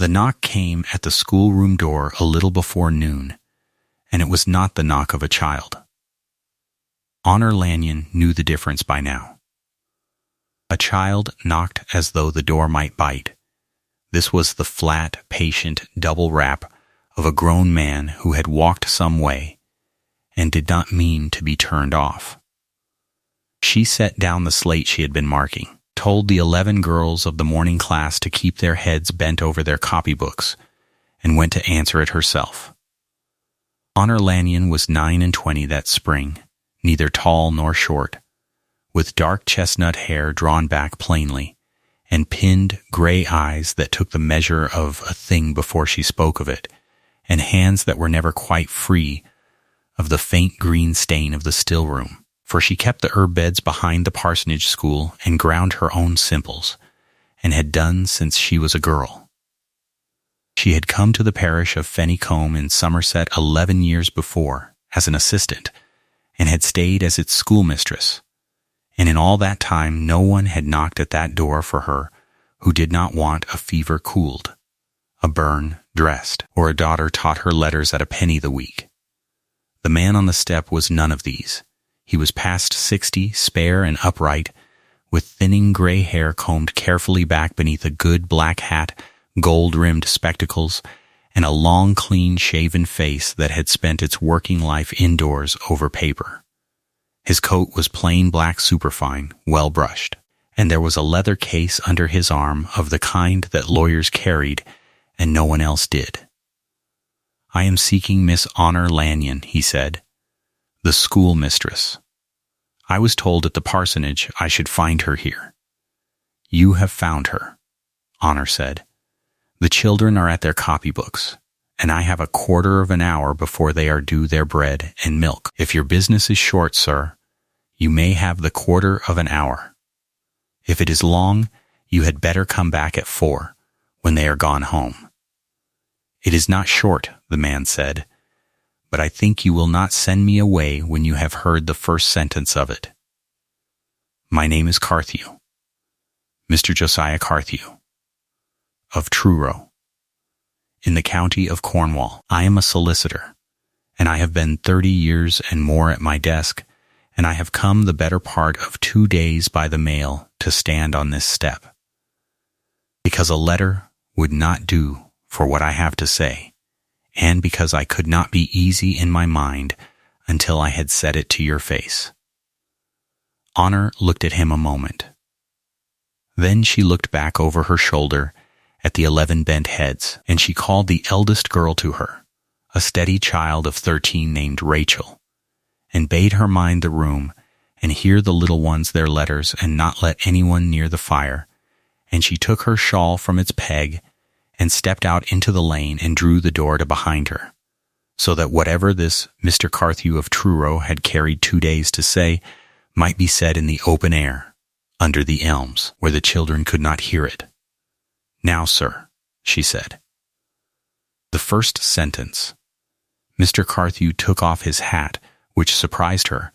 The knock came at the schoolroom door a little before noon, and it was not the knock of a child. Honor Lanyon knew the difference by now. A child knocked as though the door might bite. This was the flat, patient double rap of a grown man who had walked some way and did not mean to be turned off. She set down the slate she had been marking, told the 11 girls of the morning class to keep their heads bent over their copybooks, and went to answer it herself. Honor Lanyon was 29 that spring, neither tall nor short, with dark chestnut hair drawn back plainly, and pinned gray eyes that took the measure of a thing before she spoke of it, and hands that were never quite free of the faint green stain of the still-room, for she kept the herb beds behind the parsonage school and ground her own simples, and had done since she was a girl. She had come to the parish of Fennycombe in Somerset 11 years before as an assistant, and had stayed as its schoolmistress, and in all that time no one had knocked at that door for her who did not want a fever cooled, a burn dressed, or a daughter taught her letters at a penny the week. The man on the step was none of these. He was past 60, spare and upright, with thinning gray hair combed carefully back beneath a good black hat, gold-rimmed spectacles, and a long, clean-shaven face that had spent its working life indoors over paper. His coat was plain black superfine, well-brushed, and there was a leather case under his arm of the kind that lawyers carried and no one else did. "I am seeking Miss Honor Lanyon," he said, "the schoolmistress. I was told at the parsonage I should find her here." "You have found her," Honor said. "The children are at their copybooks, and I have a quarter of an hour before they are due their bread and milk. If your business is short, sir, you may have the quarter of an hour. If it is long, you had better come back at 4, when they are gone home." "It is not short," the man said, "but I think you will not send me away when you have heard the first sentence of it. My name is Carthew, Mr. Josiah Carthew, of Truro, in the county of Cornwall. I am a solicitor, and I have been 30 years and more at my desk, and I have come the better part of 2 days by the mail to stand on this step, because a letter would not do for what I have to say, and because I could not be easy in my mind until I had said it to your face." Honor looked at him a moment. Then she looked back over her shoulder at the 11 bent heads, and she called the eldest girl to her, a steady child of 13 named Rachel, and bade her mind the room and hear the little ones their letters and not let anyone near the fire, and she took her shawl from its peg and stepped out into the lane and drew the door to behind her, so that whatever this Mr. Carthew of Truro had carried 2 days to say might be said in the open air, under the elms, where the children could not hear it. "Now, sir," she said. The first sentence. Mr. Carthew took off his hat, which surprised her,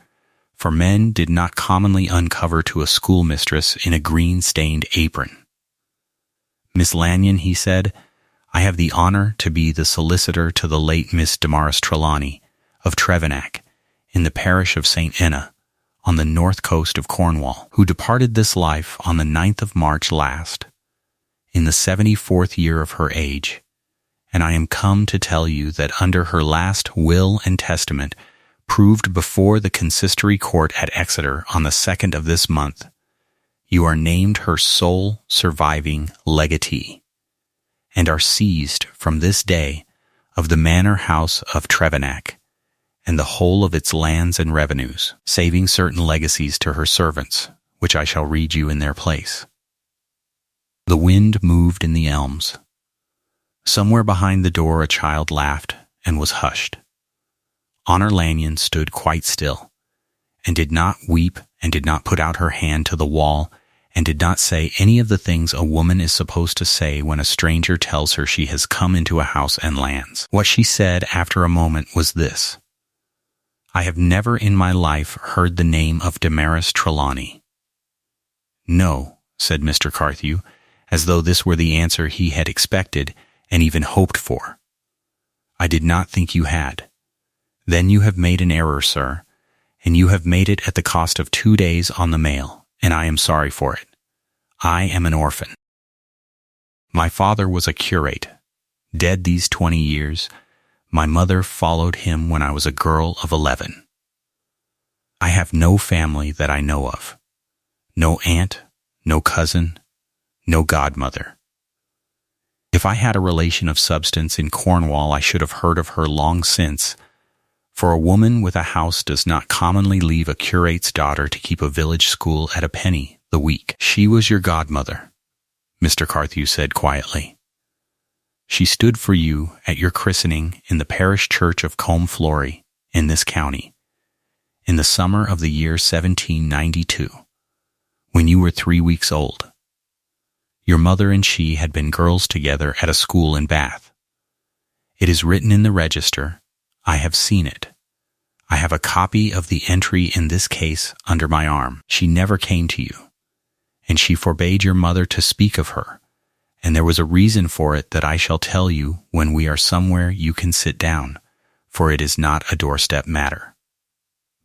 for men did not commonly uncover to a schoolmistress in a green-stained apron. "Miss Lanyon," he said, "I have the honor to be the solicitor to the late Miss Damaris Trelawney, of Trevenach, in the parish of St. Enna, on the north coast of Cornwall, who departed this life on the 9th of March last, in the 74th year of her age, and I am come to tell you that under her last will and testament, proved before the consistory court at Exeter on the 2nd of this month, you are named her sole surviving legatee, and are seized from this day of the manor house of Trevenach, and the whole of its lands and revenues, saving certain legacies to her servants, which I shall read you in their place." The wind moved in the elms. Somewhere behind the door a child laughed and was hushed. Honor Lanyon stood quite still, and did not weep, and did not put out her hand to the wall, and did not say any of the things a woman is supposed to say when a stranger tells her she has come into a house and lands. What she said after a moment was this: "I have never in my life heard the name of Damaris Trelawney." "No," said Mr. Carthew, as though this were the answer he had expected, and even hoped for. I did not think you had. Then you have made an error, sir, and you have made it at the cost of 2 days on the mail, and I am sorry for it. I am an orphan. My father was a curate, dead these 20 years. My mother followed him when I was a girl of 11. I have no family that I know of. No aunt, no cousin, no godmother. If I had a relation of substance in Cornwall, I should have heard of her long since, for a woman with a house does not commonly leave a curate's daughter to keep a village school at a penny the week. She was your godmother, Mr. Carthew said quietly. She stood for you at your christening in the parish church of Combe Flory in this county, in the summer of the year 1792, when you were 3 weeks old. Your mother and she had been girls together at a school in Bath. It is written in the register. I have seen it. I have a copy of the entry in this case under my arm. She never came to you, and she forbade your mother to speak of her, and there was a reason for it that I shall tell you when we are somewhere you can sit down, for it is not a doorstep matter.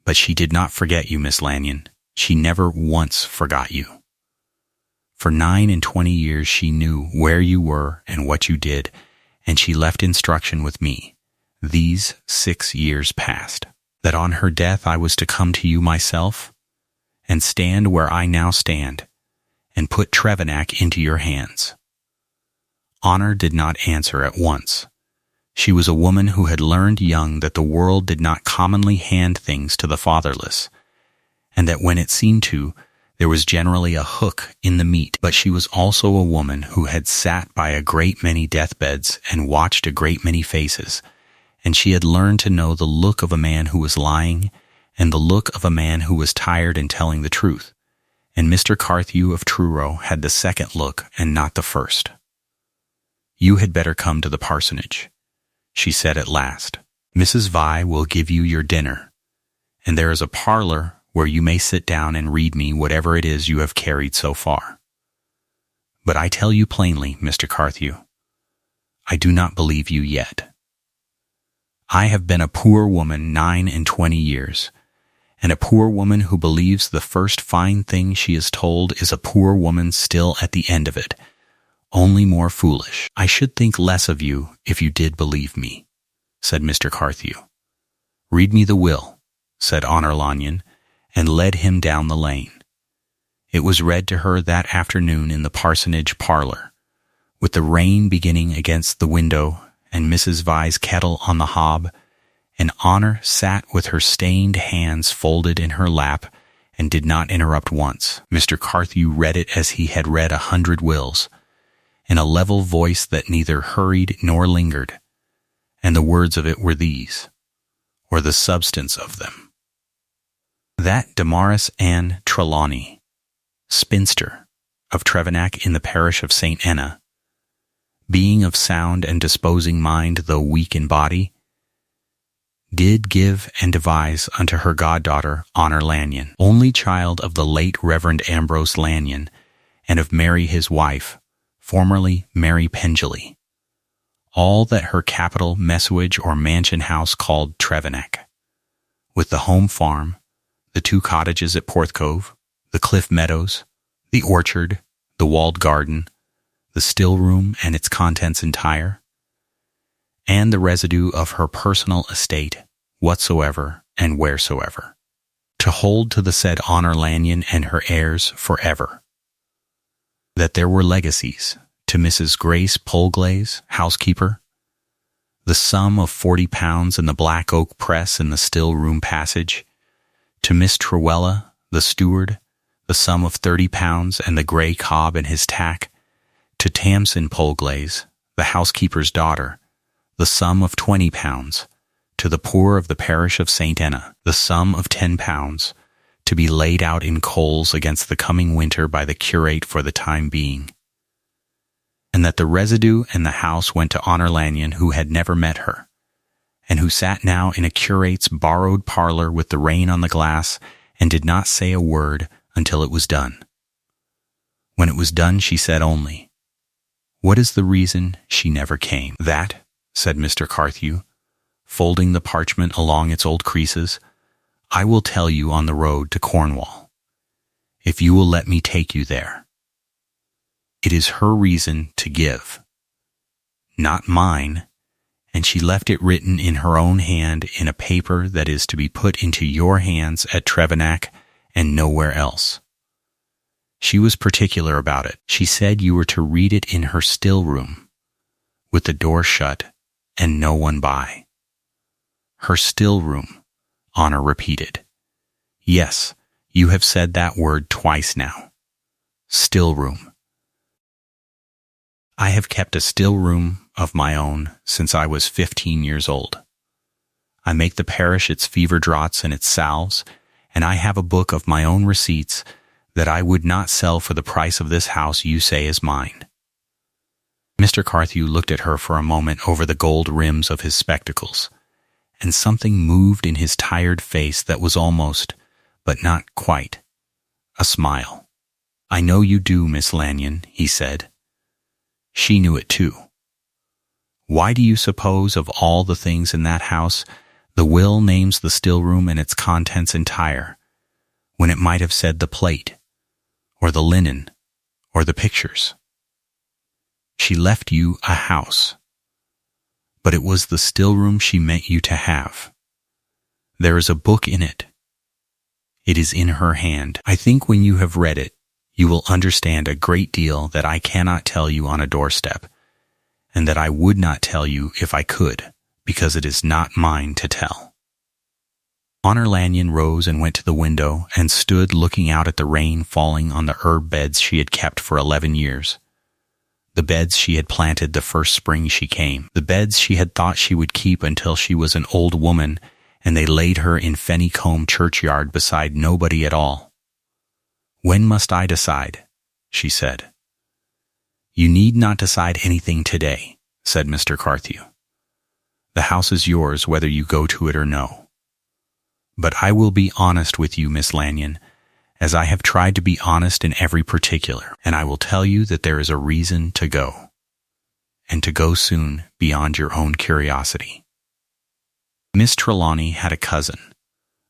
But she did not forget you, Miss Lanyon. She never once forgot you. For 29 years she knew where you were and what you did, and she left instruction with me, these 6 years past, that on her death I was to come to you myself, and stand where I now stand, and put Trevenac into your hands. Honor did not answer at once. She was a woman who had learned young that the world did not commonly hand things to the fatherless, and that when it seemed to, there was generally a hook in the meat. But she was also a woman who had sat by a great many deathbeds and watched a great many faces, and she had learned to know the look of a man who was lying and the look of a man who was tired and telling the truth, and Mr. Carthew of Truro had the second look and not the first. You had better come to the parsonage, she said at last. Mrs. Vi will give you your dinner, and there is a parlor where you may sit down and read me whatever it is you have carried so far. But I tell you plainly, Mr. Carthew, I do not believe you yet. I have been a poor woman 29 years, and a poor woman who believes the first fine thing she is told is a poor woman still at the end of it, only more foolish. I should think less of you if you did believe me, said Mr. Carthew. Read me the will, said Honor Lanyon, and led him down the lane. It was read to her that afternoon in the parsonage parlor, with the rain beginning against the window and Mrs. Vi's kettle on the hob, and Honor sat with her stained hands folded in her lap and did not interrupt once. Mr. Carthew read it as he had read 100 wills, in a level voice that neither hurried nor lingered, and the words of it were these, or the substance of them. That Damaris Anne Trelawney, spinster, of Trevenac in the parish of St. Enna, being of sound and disposing mind though weak in body, did give and devise unto her goddaughter Honor Lanyon, only child of the late Reverend Ambrose Lanyon, and of Mary his wife, formerly Mary Pendley, all that her capital messuage or mansion house called Trevenac, with the home farm, the 2 cottages at Porthcove, the cliff meadows, the orchard, the walled garden, the still room and its contents entire, and the residue of her personal estate, whatsoever and wheresoever, to hold to the said Honor Lanyon and her heirs forever. That there were legacies to Mrs. Grace Polglaze, housekeeper, the sum of £40 in the black oak press in the still room passage, to Miss Truella, the steward, the sum of £30 and the grey cob and his tack, to Tamsin Polglaze, the housekeeper's daughter, the sum of £20, to the poor of the parish of St. Enna, the sum of £10, to be laid out in coals against the coming winter by the curate for the time being, and that the residue and the house went to Honor Lanyon, who had never met her, and who sat now in a curate's borrowed parlor with the rain on the glass, and did not say a word until it was done. When it was done, she said only, What is the reason she never came? That, said Mr. Carthew, folding the parchment along its old creases, I will tell you on the road to Cornwall, if you will let me take you there. It is her reason to give, not mine, and she left it written in her own hand in a paper that is to be put into your hands at Trevenac and nowhere else. She was particular about it. She said you were to read it in her still room, with the door shut and no one by. Her still room, Honor repeated. Yes, you have said that word twice now. Still room. I have kept a still room of my own since I was 15 years old. I make the parish its fever draughts and its salves, and I have a book of my own receipts that I would not sell for the price of this house you say is mine. Mr. Carthew looked at her for a moment over the gold rims of his spectacles, and something moved in his tired face that was almost, but not quite, a smile. I know you do, Miss Lanyon, he said. She knew it too. Why do you suppose of all the things in that house, the will names the still room and its contents entire, when it might have said the plate, or the linen, or the pictures? She left you a house, but it was the still room she meant you to have. There is a book in it. It is in her hand. I think when you have read it, you will understand a great deal that I cannot tell you on a doorstep, and that I would not tell you if I could, because it is not mine to tell. Honor Lanyon rose and went to the window and stood looking out at the rain falling on the herb beds she had kept for 11 years. The beds she had planted the first spring she came. The beds she had thought she would keep until she was an old woman, and they laid her in Fennycombe churchyard beside nobody at all. When must I decide? She said. You need not decide anything today, said Mr. Carthew. The house is yours whether you go to it or no. But I will be honest with you, Miss Lanyon, as I have tried to be honest in every particular, and I will tell you that there is a reason to go, and to go soon beyond your own curiosity. Miss Trelawney had a cousin,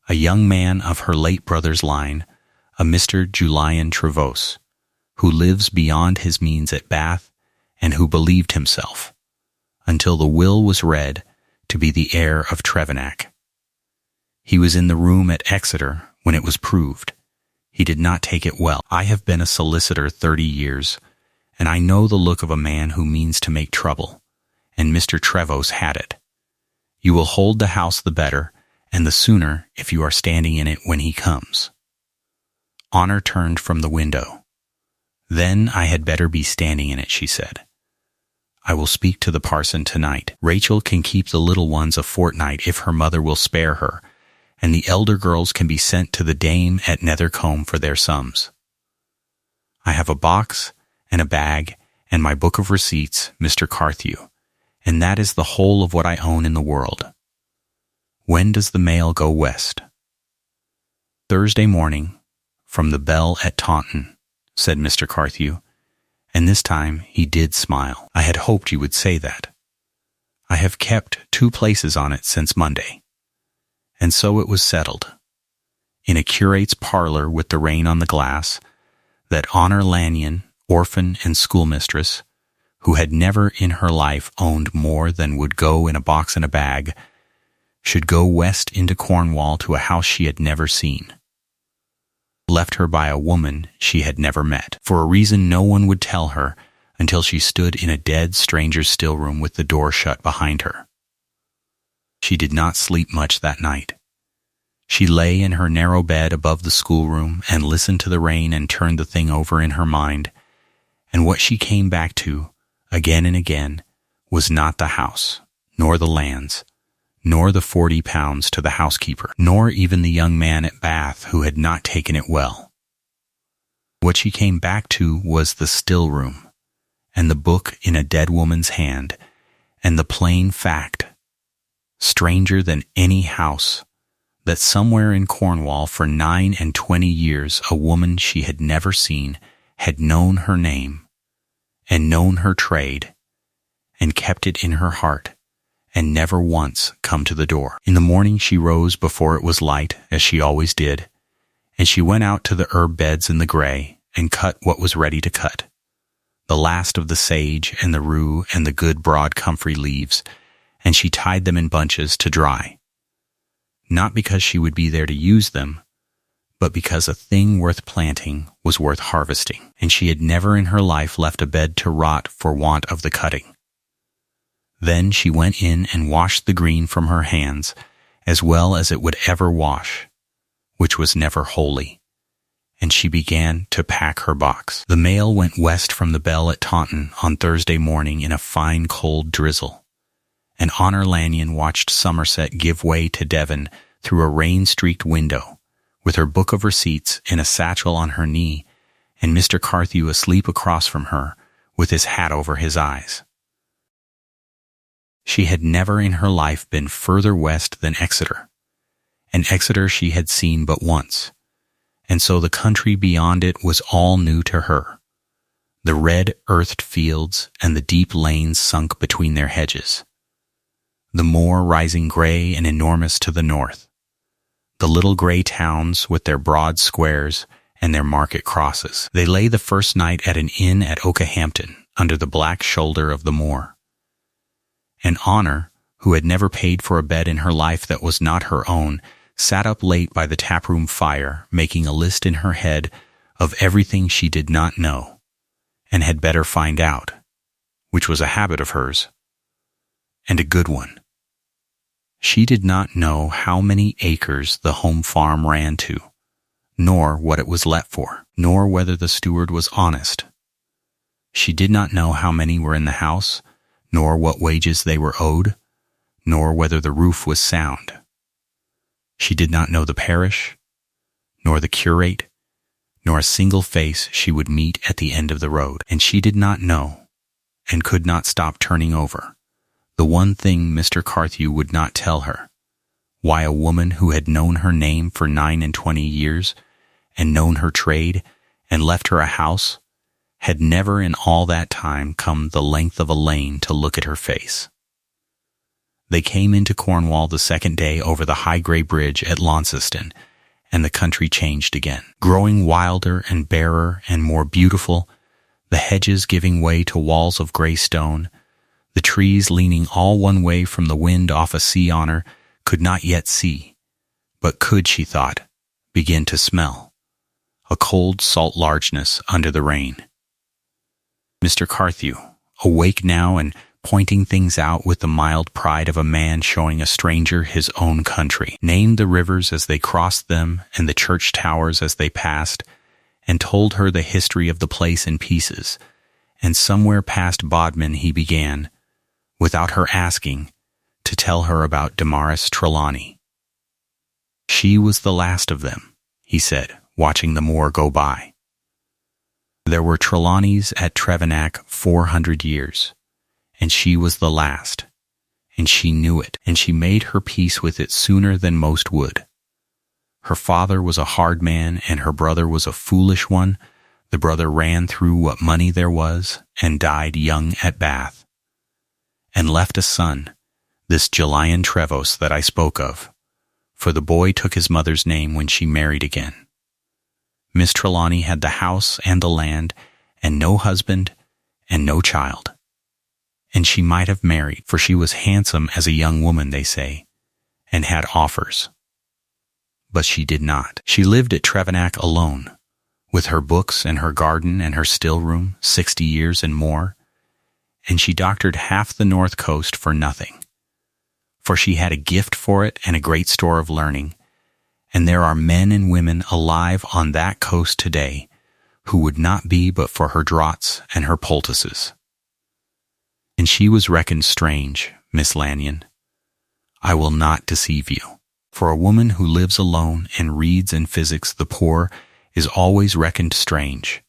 a young man of her late brother's line, a Mr. Julian Trevose, who lives beyond his means at Bath, and who believed himself, until the will was read, to be the heir of Trevenac. He was in the room at Exeter when it was proved. He did not take it well. I have been a solicitor 30 years, and I know the look of a man who means to make trouble, and Mr. Trevose had it. You will hold the house the better, and the sooner if you are standing in it when he comes. Honor turned from the window. Then I had better be standing in it, she said. I will speak to the parson tonight. Rachel can keep the little ones a fortnight if her mother will spare her, and the elder girls can be sent to the dame at Nethercombe for their sums. I have a box and a bag and my book of receipts, Mr. Carthew, and that is the whole of what I own in the world. When does the mail go west? Thursday morning, from the Bell at Taunton, said Mr. Carthew, and this time he did smile. I had hoped you would say that. I have kept 2 places on it since Monday. And so it was settled, in a curate's parlor with the rain on the glass, that Honor Lanyon, orphan and schoolmistress, who had never in her life owned more than would go in a box and a bag, should go west into Cornwall to a house she had never seen, left her by a woman she had never met, for a reason no one would tell her until she stood in a dead stranger's still room with the door shut behind her. She did not sleep much that night. She lay in her narrow bed above the schoolroom and listened to the rain and turned the thing over in her mind, and what she came back to, again and again, was not the house, nor the lands, nor the £40 to the housekeeper, nor even the young man at Bath who had not taken it well. What she came back to was the still room, and the book in a dead woman's hand, and the plain fact, stranger than any house, that somewhere in Cornwall for 29 years a woman she had never seen had known her name and known her trade, and kept it in her heart, and never once come to the door. In the morning she rose before it was light, as she always did, and she went out to the herb beds in the grey, and cut what was ready to cut, the last of the sage and the rue and the good broad comfrey leaves, and she tied them in bunches to dry, not because she would be there to use them, but because a thing worth planting was worth harvesting, and she had never in her life left a bed to rot for want of the cutting. Then she went in and washed the green from her hands, as well as it would ever wash, which was never wholly, and she began to pack her box. The mail went west from the Bell at Taunton on Thursday morning in a fine cold drizzle, and Honor Lanyon watched Somerset give way to Devon through a rain-streaked window, with her book of receipts in a satchel on her knee, and Mr. Carthew asleep across from her, with his hat over his eyes. She had never in her life been further west than Exeter, and Exeter she had seen but once, and so the country beyond it was all new to her, the red earthed fields and the deep lanes sunk between their hedges, the moor rising grey and enormous to the north, the little grey towns with their broad squares and their market crosses. They lay the first night at an inn at Okehampton, under the black shoulder of the moor. And Honor, who had never paid for a bed in her life that was not her own, sat up late by the taproom fire, making a list in her head of everything she did not know, and had better find out, which was a habit of hers, and a good one. She did not know how many acres the home farm ran to, nor what it was let for, nor whether the steward was honest. She did not know how many were in the house, nor what wages they were owed, nor whether the roof was sound. She did not know the parish, nor the curate, nor a single face she would meet at the end of the road. And she did not know, and could not stop turning over, the one thing Mr. Carthew would not tell her, why a woman who had known her name for 29 years, and known her trade, and left her a house, had never in all that time come the length of a lane to look at her face. They came into Cornwall the second day over the high grey bridge at Launceston, and the country changed again, growing wilder and barer and more beautiful, the hedges giving way to walls of grey stone, the trees leaning all one way from the wind off a sea Honor could not yet see, but could, she thought, begin to smell, a cold salt largeness under the rain. Mr. Carthew, awake now and pointing things out with the mild pride of a man showing a stranger his own country, named the rivers as they crossed them and the church towers as they passed, and told her the history of the place in pieces, and somewhere past Bodmin he began, without her asking, to tell her about Damaris Trelawney. She was the last of them, he said, watching the moor go by. There were Trelawneys at Trevenac 400 years, and she was the last, and she knew it, and she made her peace with it sooner than most would. Her father was a hard man, and her brother was a foolish one. The brother ran through what money there was, and died young at Bath, and left a son, this Julian Trevose that I spoke of, for the boy took his mother's name when she married again. Miss Trelawney had the house and the land, and no husband, and no child. And she might have married, for she was handsome as a young woman, they say, and had offers. But she did not. She lived at Trevenac alone, with her books and her garden and her still-room, 60 years and more, and she doctored half the north coast for nothing. For she had a gift for it and a great store of learning, and there are men and women alive on that coast today who would not be but for her draughts and her poultices. And she was reckoned strange, Miss Lanyon. I will not deceive you. For a woman who lives alone and reads and physics the poor is always reckoned strange,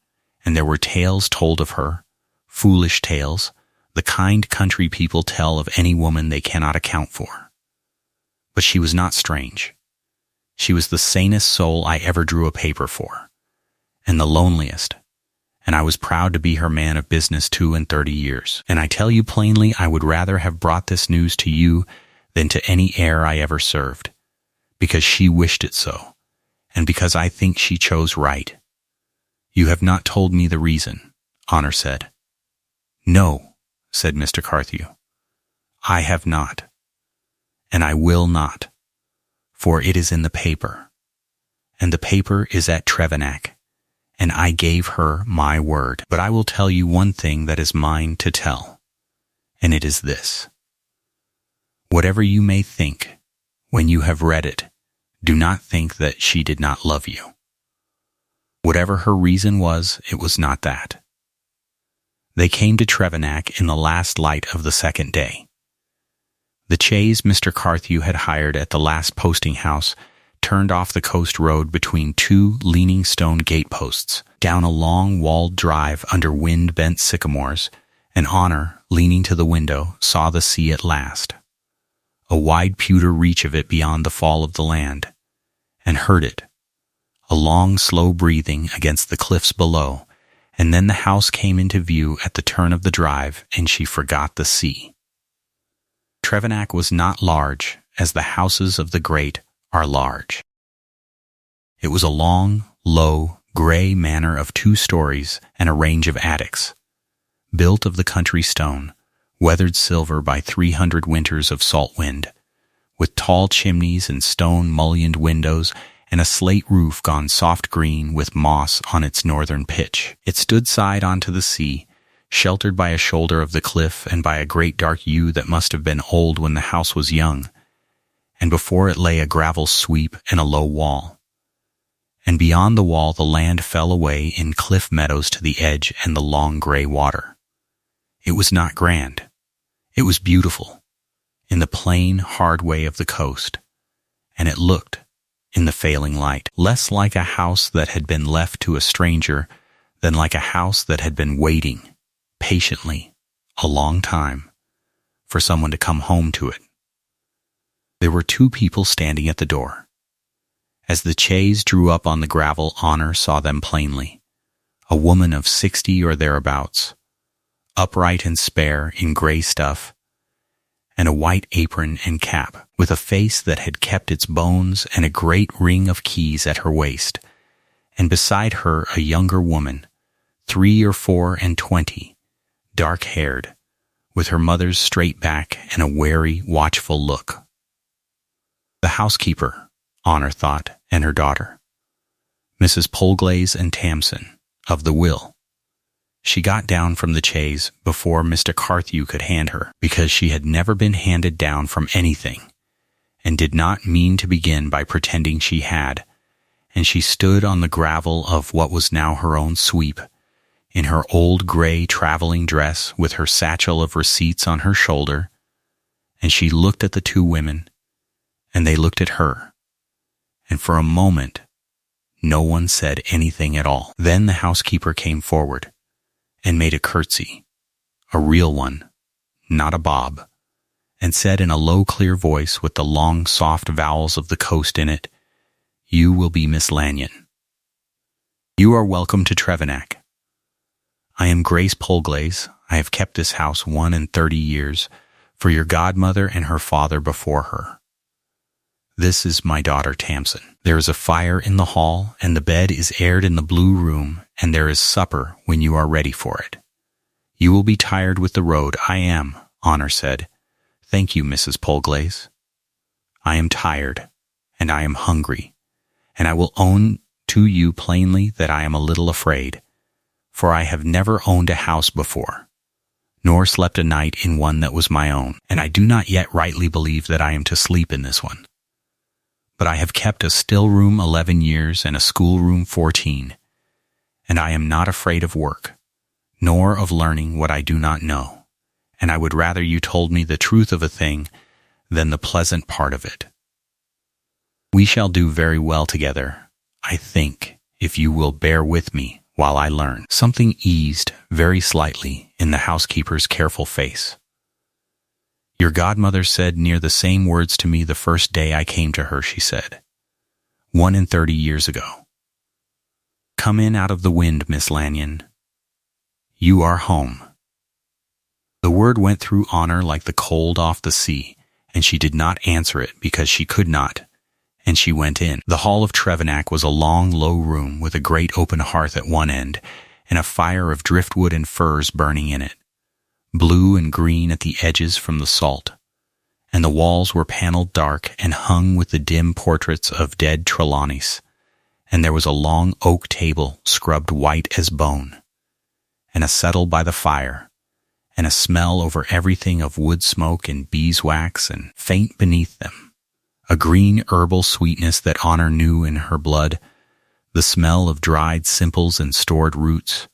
and there were tales told of her, foolish tales, the kind country people tell of any woman they cannot account for. But she was not strange. She was the sanest soul I ever drew a paper for, and the loneliest, and I was proud to be her man of business 32 years. And I tell you plainly, I would rather have brought this news to you than to any heir I ever served, because she wished it so, and because I think she chose right. You have not told me the reason, Honor said. No, said Mr. Carthew. I have not, and I will not, for it is in the paper, and the paper is at Trevenac, and I gave her my word. But I will tell you one thing that is mine to tell, and it is this. Whatever you may think, when you have read it, do not think that she did not love you. Whatever her reason was, it was not that. They came to Trevenac in the last light of the second day. The chaise Mr. Carthew had hired at the last posting-house turned off the coast road between two leaning stone gateposts, down a long walled drive under wind-bent sycamores, and Honor, leaning to the window, saw the sea at last, a wide pewter reach of it beyond the fall of the land, and heard it, a long, slow breathing against the cliffs below, and then the house came into view at the turn of the drive, and she forgot the sea. Trevenac was not large, as the houses of the great are large. It was a long, low, gray manor of 2 stories and a range of attics, built of the country stone, weathered silver by 300 winters of salt wind, with tall chimneys and stone mullioned windows and a slate roof gone soft green with moss on its northern pitch. It stood side onto the sea, sheltered by a shoulder of the cliff and by a great dark yew that must have been old when the house was young, and before it lay a gravel sweep and a low wall. And beyond the wall the land fell away in cliff meadows to the edge and the long gray water. It was not grand. It was beautiful, in the plain, hard way of the coast, and it looked, in the failing light, less like a house that had been left to a stranger than like a house that had been waiting, patiently, a long time, for someone to come home to it. There were 2 people standing at the door. As the chaise drew up on the gravel, Honor saw them plainly, a woman of 60 or thereabouts, upright and spare in gray stuff, and a white apron and cap, with a face that had kept its bones and a great ring of keys at her waist, and beside her a younger woman, 3 or 4 and 20, dark-haired, with her mother's straight back and a wary, watchful look. The housekeeper, Honor thought, and her daughter, Mrs. Polglaze and Tamson, of the will. She got down from the chaise before Mr. Carthew could hand her, because she had never been handed down from anything, and did not mean to begin by pretending she had, and she stood on the gravel of what was now her own sweep, in her old gray traveling dress with her satchel of receipts on her shoulder, and she looked at the 2 women, and they looked at her, and for a moment no one said anything at all. Then the housekeeper came forward, and made a curtsy, a real one, not a bob, and said in a low, clear voice with the long, soft vowels of the coast in it, "You will be Miss Lanyon. You are welcome to Trevenac. I am Grace Polglaze. I have kept this house 31 years, for your godmother and her father before her. This is my daughter Tamson. There is a fire in the hall, and the bed is aired in the blue room, and there is supper when you are ready for it. You will be tired with the road." "I am," Honor said. "Thank you, Mrs. Polglaze. I am tired, and I am hungry, and I will own to you plainly that I am a little afraid, for I have never owned a house before, nor slept a night in one that was my own, and I do not yet rightly believe that I am to sleep in this one. But I have kept a still room 11 years and a schoolroom 14, and I am not afraid of work, nor of learning what I do not know, and I would rather you told me the truth of a thing than the pleasant part of it. We shall do very well together, I think, if you will bear with me while I learn." Something eased very slightly in the housekeeper's careful face. "Your godmother said near the same words to me the first day I came to her," she said, 31 years ago. "Come in out of the wind, Miss Lanyon. You are home." The word went through Honor like the cold off the sea, and she did not answer it because she could not, and she went in. The hall of Trevenac was a long, low room with a great open hearth at one end, and a fire of driftwood and furs burning in it, blue and green at the edges from the salt, and the walls were paneled dark and hung with the dim portraits of dead Trelawneys, and there was a long oak table scrubbed white as bone, and a settle by the fire, and a smell over everything of wood smoke and beeswax, and faint beneath them, a green herbal sweetness that Honor knew in her blood, the smell of dried simples and stored roots,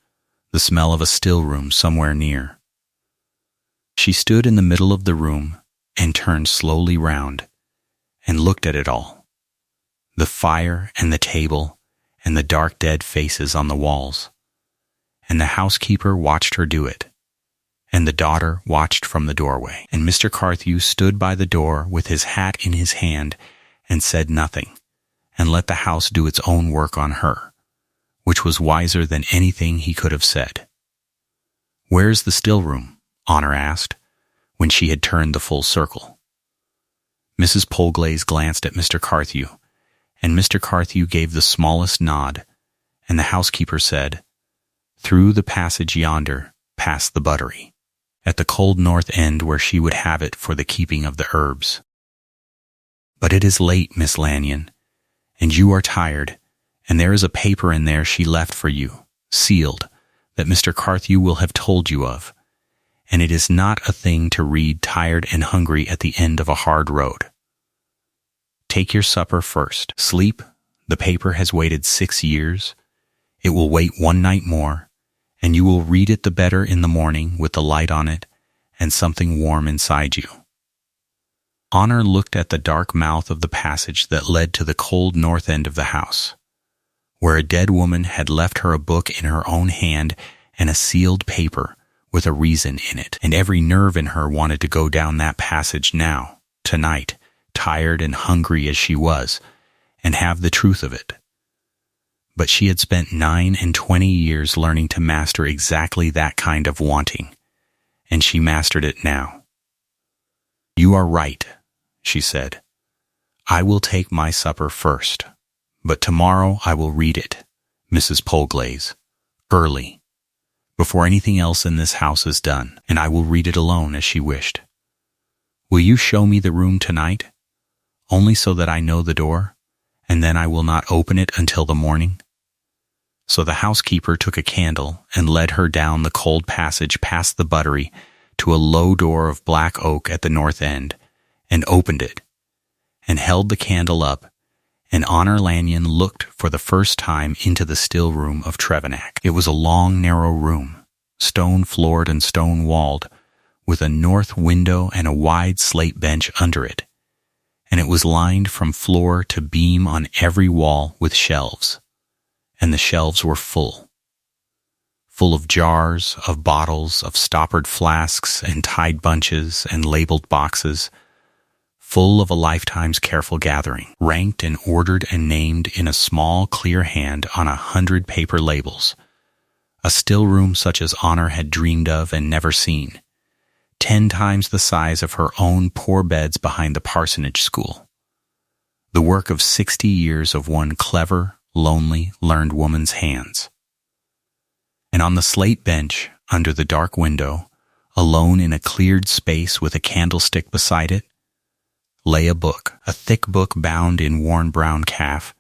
the smell of a still room somewhere near. She stood in the middle of the room and turned slowly round and looked at it all, the fire and the table and the dark dead faces on the walls, and the housekeeper watched her do it, and the daughter watched from the doorway, and Mr. Carthew stood by the door with his hat in his hand and said nothing, and let the house do its own work on her, which was wiser than anything he could have said. "Where's the still room?" Honor asked, when she had turned the full circle. Mrs. Polglaze glanced at Mr. Carthew, and Mr. Carthew gave the smallest nod, and the housekeeper said, "Through the passage yonder, past the buttery, at the cold north end where she would have it for the keeping of the herbs. But it is late, Miss Lanyon, and you are tired, and there is a paper in there she left for you, sealed, that Mr. Carthew will have told you of, and it is not a thing to read tired and hungry at the end of a hard road. Take your supper first. Sleep, the paper has waited 6 years. It will wait 1 night more, and you will read it the better in the morning with the light on it and something warm inside you." Honor looked at the dark mouth of the passage that led to the cold north end of the house, where a dead woman had left her a book in her own hand and a sealed paper with a reason in it, and every nerve in her wanted to go down that passage now, tonight, tired and hungry as she was, and have the truth of it. But she had spent 29 years learning to master exactly that kind of wanting, and she mastered it now. "You are right," she said. "I will take my supper first, but tomorrow I will read it, Mrs. Polglaze, early, before anything else in this house is done, and I will read it alone as she wished. Will you show me the room tonight, only so that I know the door, and then I will not open it until the morning?" So the housekeeper took a candle and led her down the cold passage past the buttery to a low door of black oak at the north end, and opened it, and held the candle up, and Honor Lanyon looked for the first time into the still room of Trevenac. It was a long, narrow room, stone-floored and stone-walled, with a north window and a wide slate bench under it, and it was lined from floor to beam on every wall with shelves, and the shelves were full of jars, of bottles, of stoppered flasks and tied bunches and labeled boxes, full of a lifetime's careful gathering, ranked and ordered and named in a small, clear hand on 100 paper labels, a still room such as Honor had dreamed of and never seen, 10 times the size of her own poor beds behind the parsonage school, the work of 60 years of one clever, lonely, learned woman's hands. And on the slate bench, under the dark window, alone in a cleared space with a candlestick beside it, lay a book, a thick book bound in worn brown calf,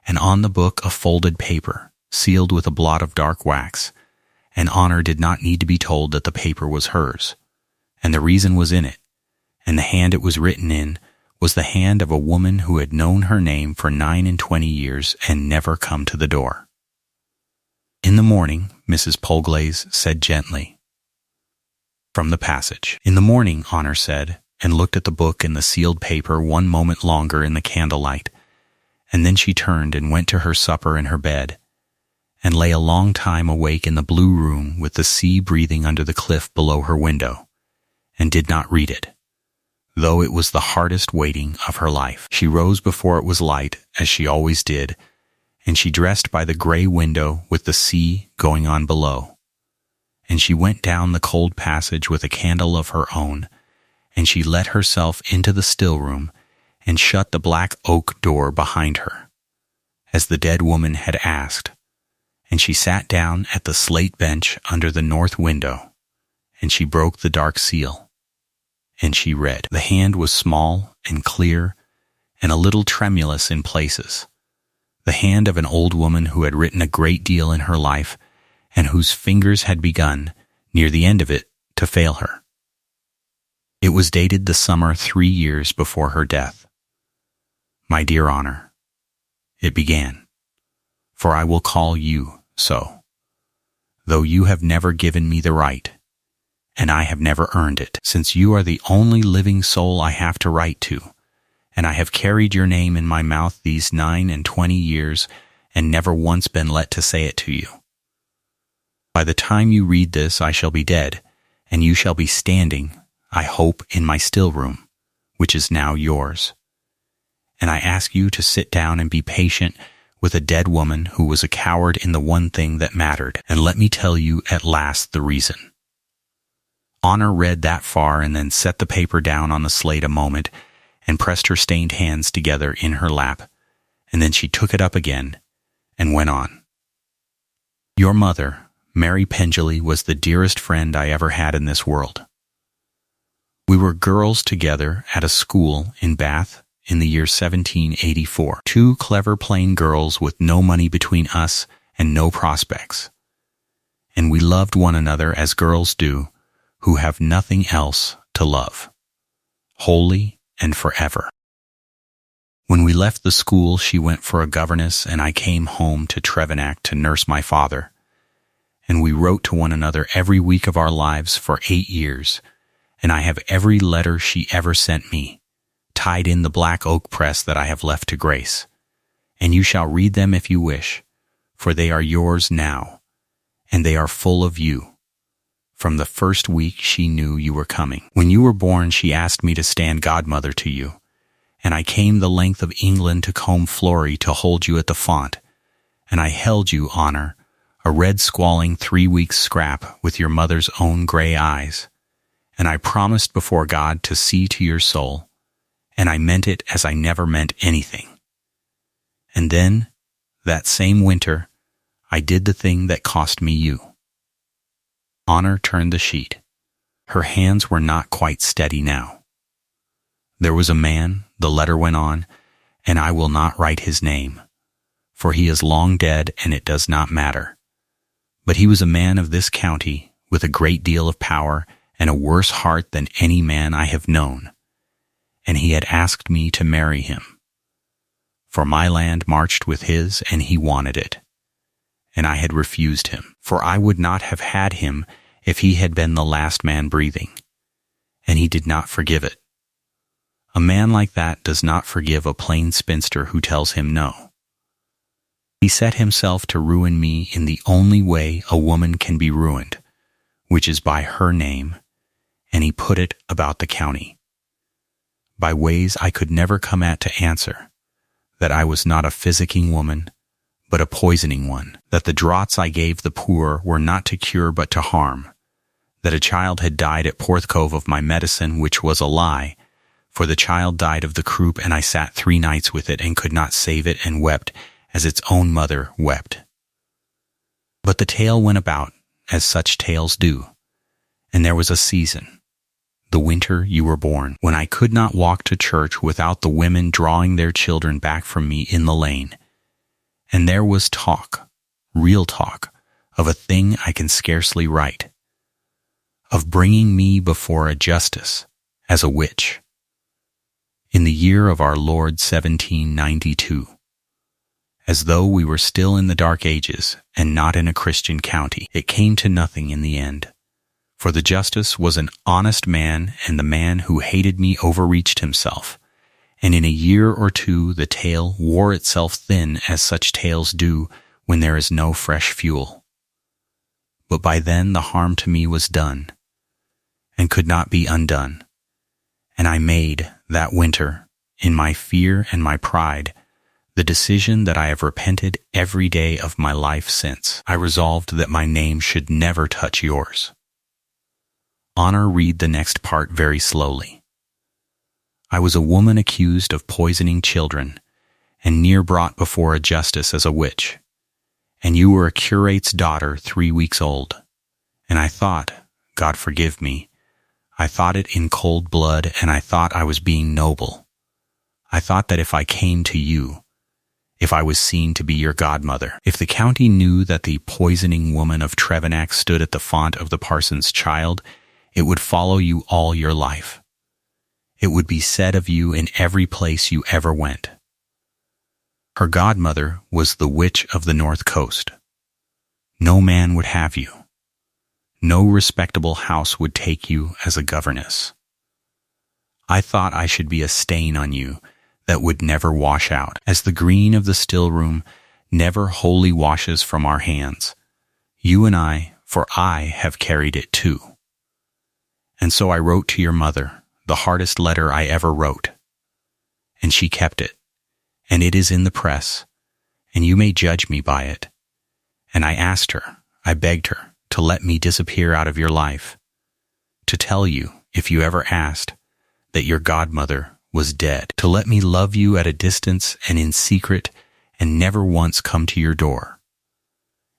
and on the book a folded paper, sealed with a blot of dark wax, and Honor did not need to be told that the paper was hers, and the reason was in it, and the hand it was written in was the hand of a woman who had known her name for 29 years and never come to the door. "In the morning," Mrs. Polglaze said gently. From the passage. "In the morning," Honor said, and looked at the book and the sealed paper 1 moment longer in the candlelight, and then she turned and went to her supper in her bed, and lay a long time awake in the blue room with the sea breathing under the cliff below her window, and did not read it, though it was the hardest waiting of her life. She rose before it was light, as she always did, and she dressed by the gray window with the sea going on below, And she went down the cold passage with a candle of her own, and she let herself into the still room and shut the black oak door behind her, as the dead woman had asked, and she sat down at the slate bench under the north window, and she broke the dark seal, and she read. The hand was small and clear and a little tremulous in places, the hand of an old woman who had written a great deal in her life and whose fingers had begun, near the end of it, to fail her. It was dated the summer 3 years before her death. My dear Honor, it began, for I will call you so, though you have never given me the right, and I have never earned it, since you are the only living soul I have to write to, and I have carried your name in my mouth these 29 years and never once been let to say it to you. By the time you read this, I shall be dead, and you shall be standing, I hope, in my still room, which is now yours. And I ask you to sit down and be patient with a dead woman who was a coward in the one thing that mattered, and let me tell you at last the reason. Honor read that far and then set the paper down on the slate a moment and pressed her stained hands together in her lap, and then she took it up again and went on. Your mother, Mary Pendley, was the dearest friend I ever had in this world. We were girls together at a school in Bath in the year 1784, 2 clever plain girls with no money between us and no prospects. And we loved one another as girls do, who have nothing else to love, wholly and forever. When we left the school, she went for a governess, and I came home to Trevenac to nurse my father. And we wrote to one another every week of our lives for 8 years, and I have every letter she ever sent me, tied in the black oak press that I have left to Grace. And you shall read them if you wish, for they are yours now, and they are full of you. From the first week she knew you were coming. When you were born, she asked me to stand godmother to you, and I came the length of England to Combe Flory to hold you at the font, and I held you, Honor, a red squalling 3-weeks scrap with your mother's own gray eyes, and I promised before God to see to your soul, and I meant it as I never meant anything. And then, that same winter, I did the thing that cost me you. Honor turned the sheet. Her hands were not quite steady now. There was a man, the letter went on, and I will not write his name, for he is long dead and it does not matter. But he was a man of this county, with a great deal of power and a worse heart than any man I have known, and he had asked me to marry him. For my land marched with his, and he wanted it, and I had refused him, for I would not have had him if he had been the last man breathing, and he did not forgive it. A man like that does not forgive a plain spinster who tells him no. He set himself to ruin me in the only way a woman can be ruined, which is by her name, and he put it about the county, by ways I could never come at to answer, that I was not a physicking woman, but a poisoning one, that the draughts I gave the poor were not to cure but to harm, that a child had died at Porthcove of my medicine, which was a lie, for the child died of the croup, and I sat 3 nights with it and could not save it, and wept as its own mother wept. But the tale went about, as such tales do, and there was a season, the winter you were born, when I could not walk to church without the women drawing their children back from me in the lane, and there was talk, real talk, of a thing I can scarcely write, of bringing me before a justice as a witch. In the year of our Lord 1792, as though we were still in the Dark Ages and not in a Christian county, it came to nothing in the end, for the justice was an honest man, and the man who hated me overreached himself, and in a year or 2 the tale wore itself thin, as such tales do when there is no fresh fuel. But by then the harm to me was done, and could not be undone, and I made, that winter, in my fear and my pride, the decision that I have repented every day of my life since. I resolved that my name should never touch yours. Honor, read the next part very slowly. I was a woman accused of poisoning children and near brought before a justice as a witch. And you were a curate's daughter 3 weeks old. And I thought, God forgive me, I thought it in cold blood, and I thought I was being noble. I thought that if I came to you, if I was seen to be your godmother, if the county knew that the poisoning woman of Trevenac stood at the font of the parson's child, it would follow you all your life. It would be said of you in every place you ever went. Her godmother was the witch of the north coast. No man would have you. No respectable house would take you as a governess. I thought I should be a stain on you that would never wash out, as the green of the still room never wholly washes from our hands. You and I, for I have carried it too. And so I wrote to your mother, the hardest letter I ever wrote. And she kept it, and it is in the press, and you may judge me by it. And I asked her, I begged her, to let me disappear out of your life, to tell you, if you ever asked, that your godmother was dead, to let me love you at a distance and in secret and never once come to your door.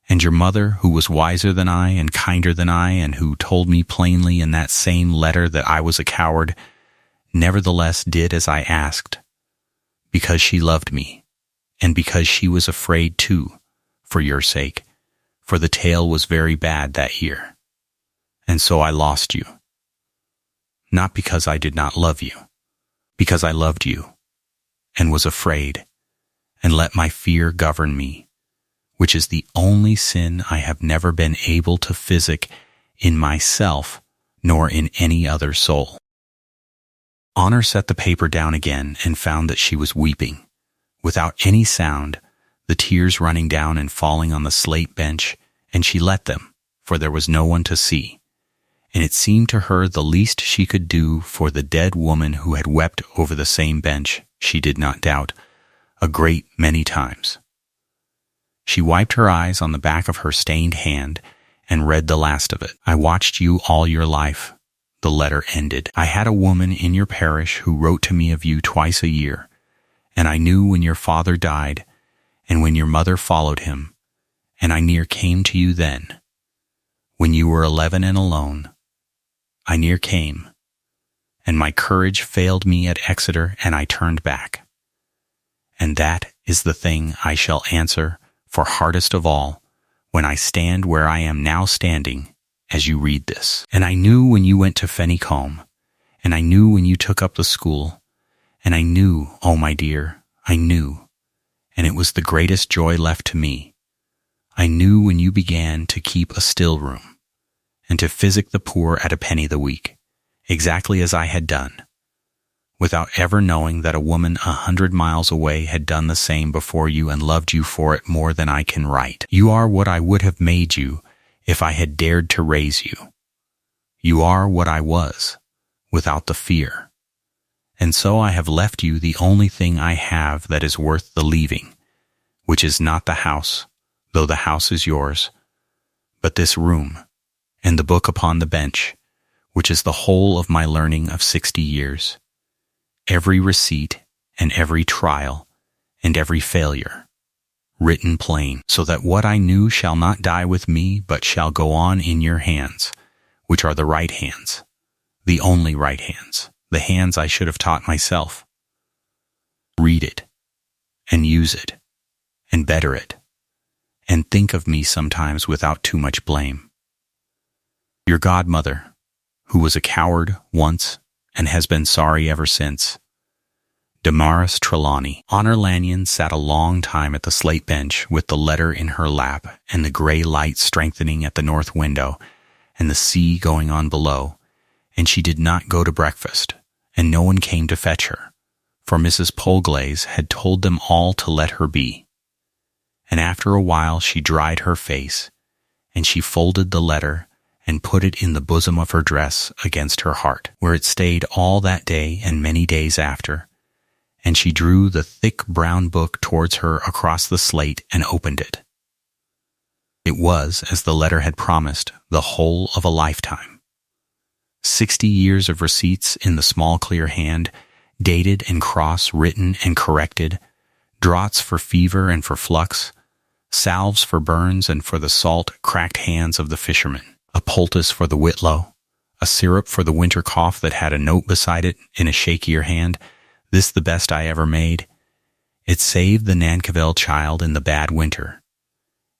And your mother, who was wiser than I and kinder than I, and who told me plainly in that same letter that I was a coward, nevertheless did as I asked, because she loved me, and because she was afraid too, for your sake, for the tale was very bad that year. And so I lost you. Not because I did not love you, because I loved you, and was afraid, and let my fear govern me, which is the only sin I have never been able to physic in myself nor in any other soul. Honor set the paper down again and found that she was weeping, without any sound, the tears running down and falling on the slate bench, and she let them, for there was no one to see. And it seemed to her the least she could do for the dead woman who had wept over the same bench, she did not doubt, a great many times. She wiped her eyes on the back of her stained hand and read the last of it. I watched you all your life, the letter ended. I had a woman in your parish who wrote to me of you twice a year, and I knew when your father died and when your mother followed him, and I near came to you then. When you were 11 and alone, I near came, and my courage failed me at Exeter, and I turned back. And that is the thing I shall answer for hardest of all, when I stand where I am now standing, as you read this. And I knew when you went to Fenicombe, and I knew when you took up the school, and I knew, oh my dear, I knew, and it was the greatest joy left to me. I knew when you began to keep a still room, and to physic the poor at a penny the week, exactly as I had done, without ever knowing that a woman 100 miles away had done the same before you and loved you for it more than I can write. You are what I would have made you if I had dared to raise you. You are what I was, without the fear. And so I have left you the only thing I have that is worth the leaving, which is not the house, though the house is yours, but this room, and the book upon the bench, which is the whole of my learning of 60 years. Every receipt and every trial and every failure, written plain, so that what I knew shall not die with me, but shall go on in your hands, which are the right hands, the only right hands, the hands I should have taught myself. Read it, and use it, and better it, and think of me sometimes without too much blame. Your godmother, who was a coward once and has been sorry ever since, Damaris Trelawney. Honor Lanyon sat a long time at the slate bench with the letter in her lap and the gray light strengthening at the north window and the sea going on below, and she did not go to breakfast, and no one came to fetch her, for Mrs. Polglaze had told them all to let her be. And after a while she dried her face, and she folded the letter and put it in the bosom of her dress against her heart, where it stayed all that day and many days after, and she drew the thick brown book towards her across the slate and opened it. It was, as the letter had promised, the whole of a lifetime. 60 years of receipts in the small clear hand, dated and cross-written and corrected, draughts for fever and for flux, salves for burns and for the salt, cracked hands of the fishermen, a poultice for the whitlow, a syrup for the winter cough that had a note beside it in a shakier hand, this the best I ever made. It saved the Nankivell child in the bad winter,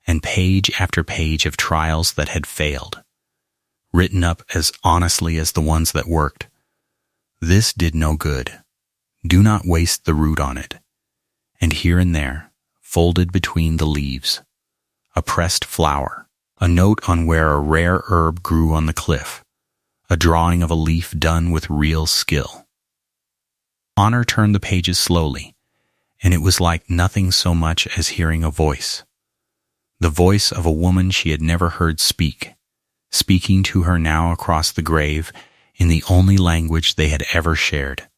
and page after page of trials that had failed, written up as honestly as the ones that worked. This did no good. Do not waste the root on it. And here and there, folded between the leaves, a pressed flower, a note on where a rare herb grew on the cliff, a drawing of a leaf done with real skill. Honor turned the pages slowly, and it was like nothing so much as hearing a voice. The voice of a woman she had never heard speak, speaking to her now across the grave in the only language they had ever shared,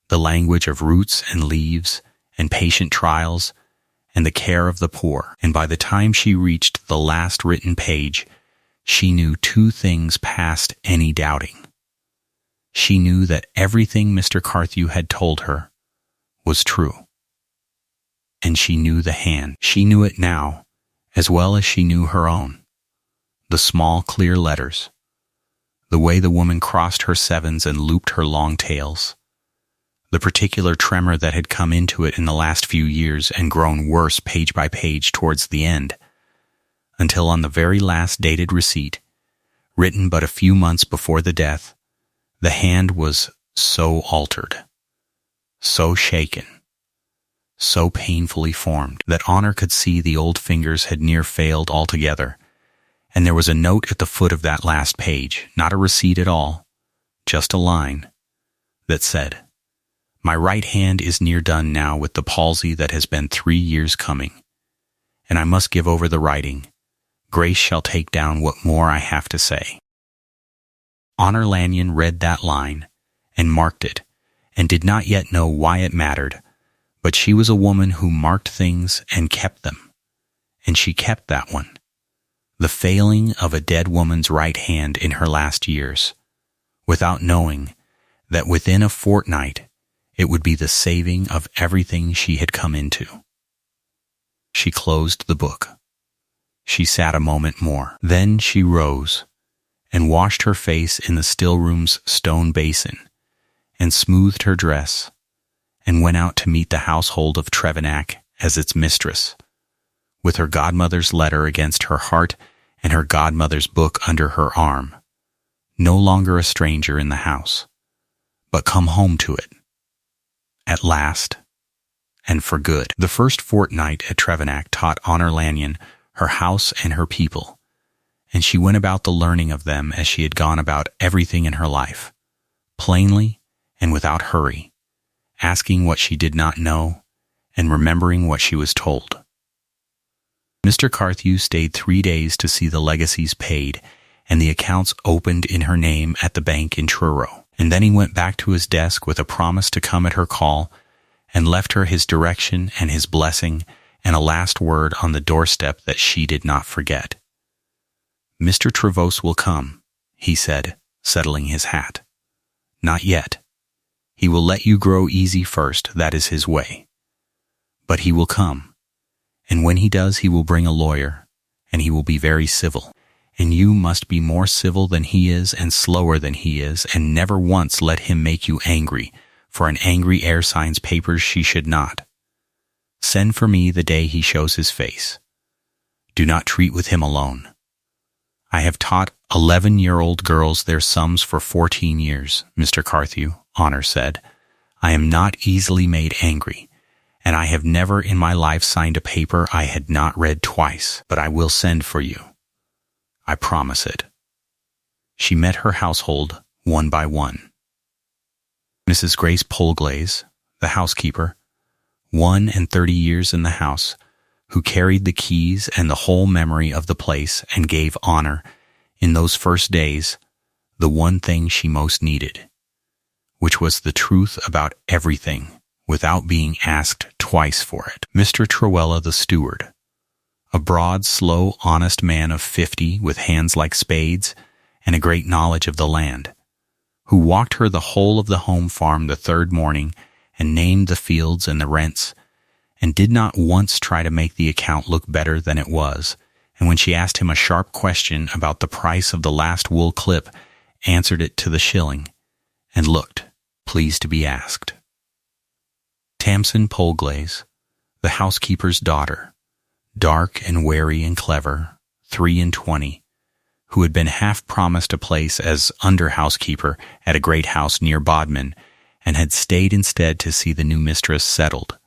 the language of roots and leaves and patient trials and the care of the poor. And by the time she reached the last written page, she knew two things past any doubting. She knew that everything Mr. Carthew had told her was true. And she knew the hand. She knew it now, as well as she knew her own. The small, clear letters, the way the woman crossed her sevens and looped her long tails, the particular tremor that had come into it in the last few years and grown worse page by page towards the end, until on the very last dated receipt, written but a few months before the death, the hand was so altered, so shaken, so painfully formed, that Honor could see the old fingers had near failed altogether, and there was a note at the foot of that last page, not a receipt at all, just a line, that said, "My right hand is near done now with the palsy that has been 3 years coming, and I must give over the writing. Grace shall take down what more I have to say." Honor Lanyon read that line and marked it, and did not yet know why it mattered, but she was a woman who marked things and kept them, and she kept that one, the failing of a dead woman's right hand in her last years, without knowing that within a fortnight it would be the saving of everything she had come into. She closed the book. She sat a moment more. Then she rose and washed her face in the still room's stone basin, and smoothed her dress, and went out to meet the household of Trevennack as its mistress, with her godmother's letter against her heart and her godmother's book under her arm, no longer a stranger in the house, but come home to it, at last, and for good. The first fortnight at Trevennack taught Honor Lanyon her house and her people, and she went about the learning of them as she had gone about everything in her life, plainly and without hurry, asking what she did not know and remembering what she was told. Mr. Carthew stayed 3 days to see the legacies paid and the accounts opened in her name at the bank in Truro, and then he went back to his desk with a promise to come at her call, and left her his direction and his blessing and a last word on the doorstep that she did not forget. "Mr. Trevose will come," he said, settling his hat. "Not yet. He will let you grow easy first, that is his way. But he will come, and when he does he will bring a lawyer, and he will be very civil. And you must be more civil than he is and slower than he is, and never once let him make you angry, for an angry heir signs papers she should not. Send for me the day he shows his face. Do not treat with him alone. I have taught 11-year-old girls their sums for 14 years, Mr. Carthew," Honor said. "I am not easily made angry, and I have never in my life signed a paper I had not read twice, but I will send for you. I promise it." She met her household one by one. Mrs. Grace Polglaze, the housekeeper, 31 years in the house, who carried the keys and the whole memory of the place and gave Honor, in those first days, the one thing she most needed, which was the truth about everything without being asked twice for it. Mr. Trewella the steward, a broad, slow, honest man of 50 with hands like spades and a great knowledge of the land, who walked her the whole of the home farm the third morning and named the fields and the rents, and did not once try to make the account look better than it was, and when she asked him a sharp question about the price of the last wool clip, answered it to the shilling, and looked, pleased to be asked. Tamsin Polglaze, the housekeeper's daughter, dark and wary and clever, 23, who had been half promised a place as under-housekeeper at a great house near Bodmin, and had stayed instead to see the new mistress settled,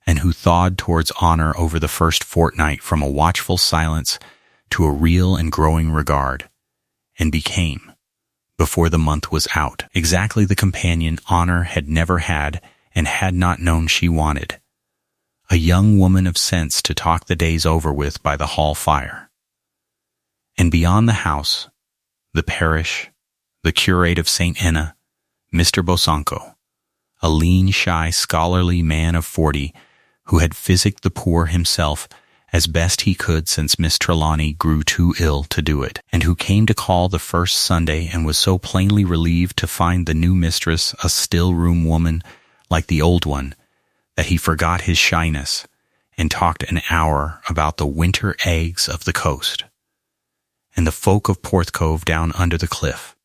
and who thawed towards Honor over the first fortnight from a watchful silence to a real and growing regard, and became, before the month was out, exactly the companion Honor had never had and had not known she wanted, a young woman of sense to talk the days over with by the hall fire. And beyond the house, the parish, the curate of St. Enna, Mr. Bosanko, a lean, shy, scholarly man of 40, who had physicked the poor himself as best he could since Miss Trelawney grew too ill to do it, and who came to call the first Sunday and was so plainly relieved to find the new mistress a still-room woman like the old one that he forgot his shyness and talked an hour about the winter eggs of the coast, and the folk of Porthcove down under the cliff,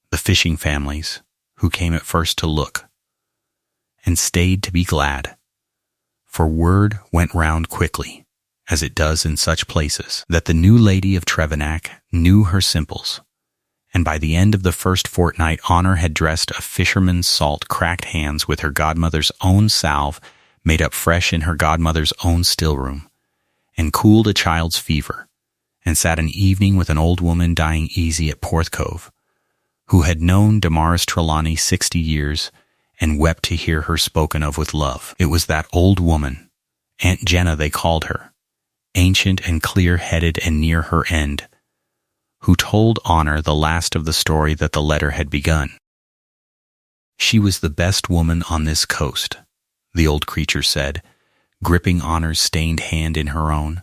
the fishing families who came at first to look, and stayed to be glad, for word went round quickly, as it does in such places, that the new lady of Trevenac knew her simples, and by the end of the first fortnight Honor had dressed a fisherman's salt cracked hands with her godmother's own salve made up fresh in her godmother's own still-room, and cooled a child's fever, and sat an evening with an old woman dying easy at Porthcove, who had known Damaris Trelawney 60 years, and wept to hear her spoken of with love. It was that old woman, Aunt Jenna they called her, ancient and clear-headed and near her end, who told Honor the last of the story that the letter had begun. She was the best woman on this coast, the old creature said, gripping Honor's stained hand in her own,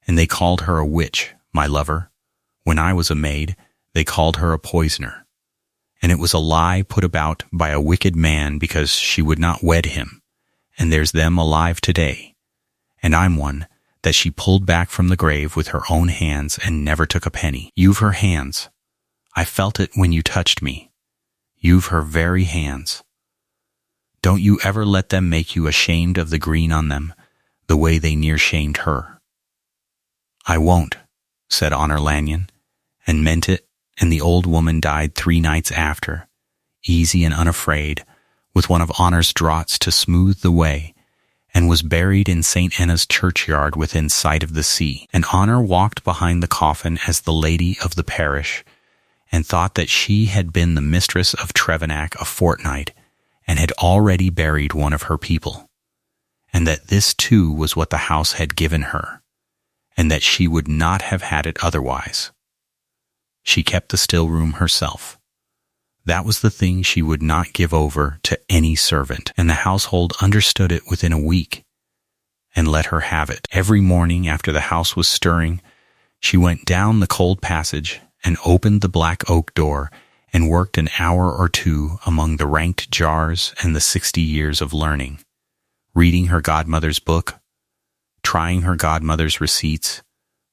and they called her a witch, my lover. When I was a maid, they called her a poisoner, and it was a lie put about by a wicked man because she would not wed him, and there's them alive today, and I'm one that she pulled back from the grave with her own hands and never took a penny. You've her hands. I felt it when you touched me. You've her very hands. Don't you ever let them make you ashamed of the green on them, the way they near shamed her. I won't, said Honor Lanyon, and meant it, and the old woman died 3 nights after, easy and unafraid, with one of Honor's draughts to smooth the way, and was buried in St. Enna's churchyard within sight of the sea. And Honor walked behind the coffin as the lady of the parish, and thought that she had been the mistress of Trevenac a fortnight, and had already buried one of her people, and that this too was what the house had given her, and that she would not have had it otherwise. She kept the still-room herself. That was the thing she would not give over to any servant, and the household understood it within a week, and let her have it. Every morning after the house was stirring, she went down the cold passage and opened the black oak door and worked an hour or 2 among the ranked jars and the 60 years of learning, reading her godmother's book, trying her godmother's receipts,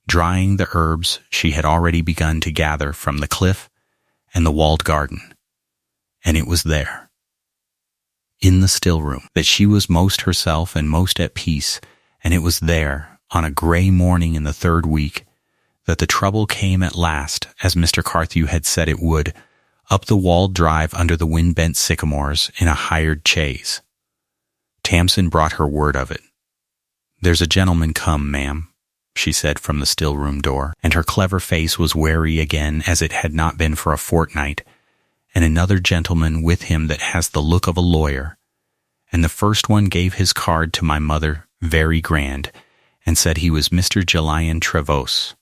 drying the herbs she had already begun to gather from the cliff and the walled garden. And it was there, in the still-room, that she was most herself and most at peace, and it was there, on a grey morning in the 3rd week, that the trouble came at last, as Mr. Carthew had said it would, up the walled drive under the wind-bent sycamores in a hired chaise. Tamsin brought her word of it. "There's a gentleman come, ma'am," she said from the still-room door, and her clever face was wary again as it had not been for a fortnight, and another gentleman with him that has the look of a lawyer, and the first one gave his card to my mother very grand, and said he was Mr. Jelian Trevose,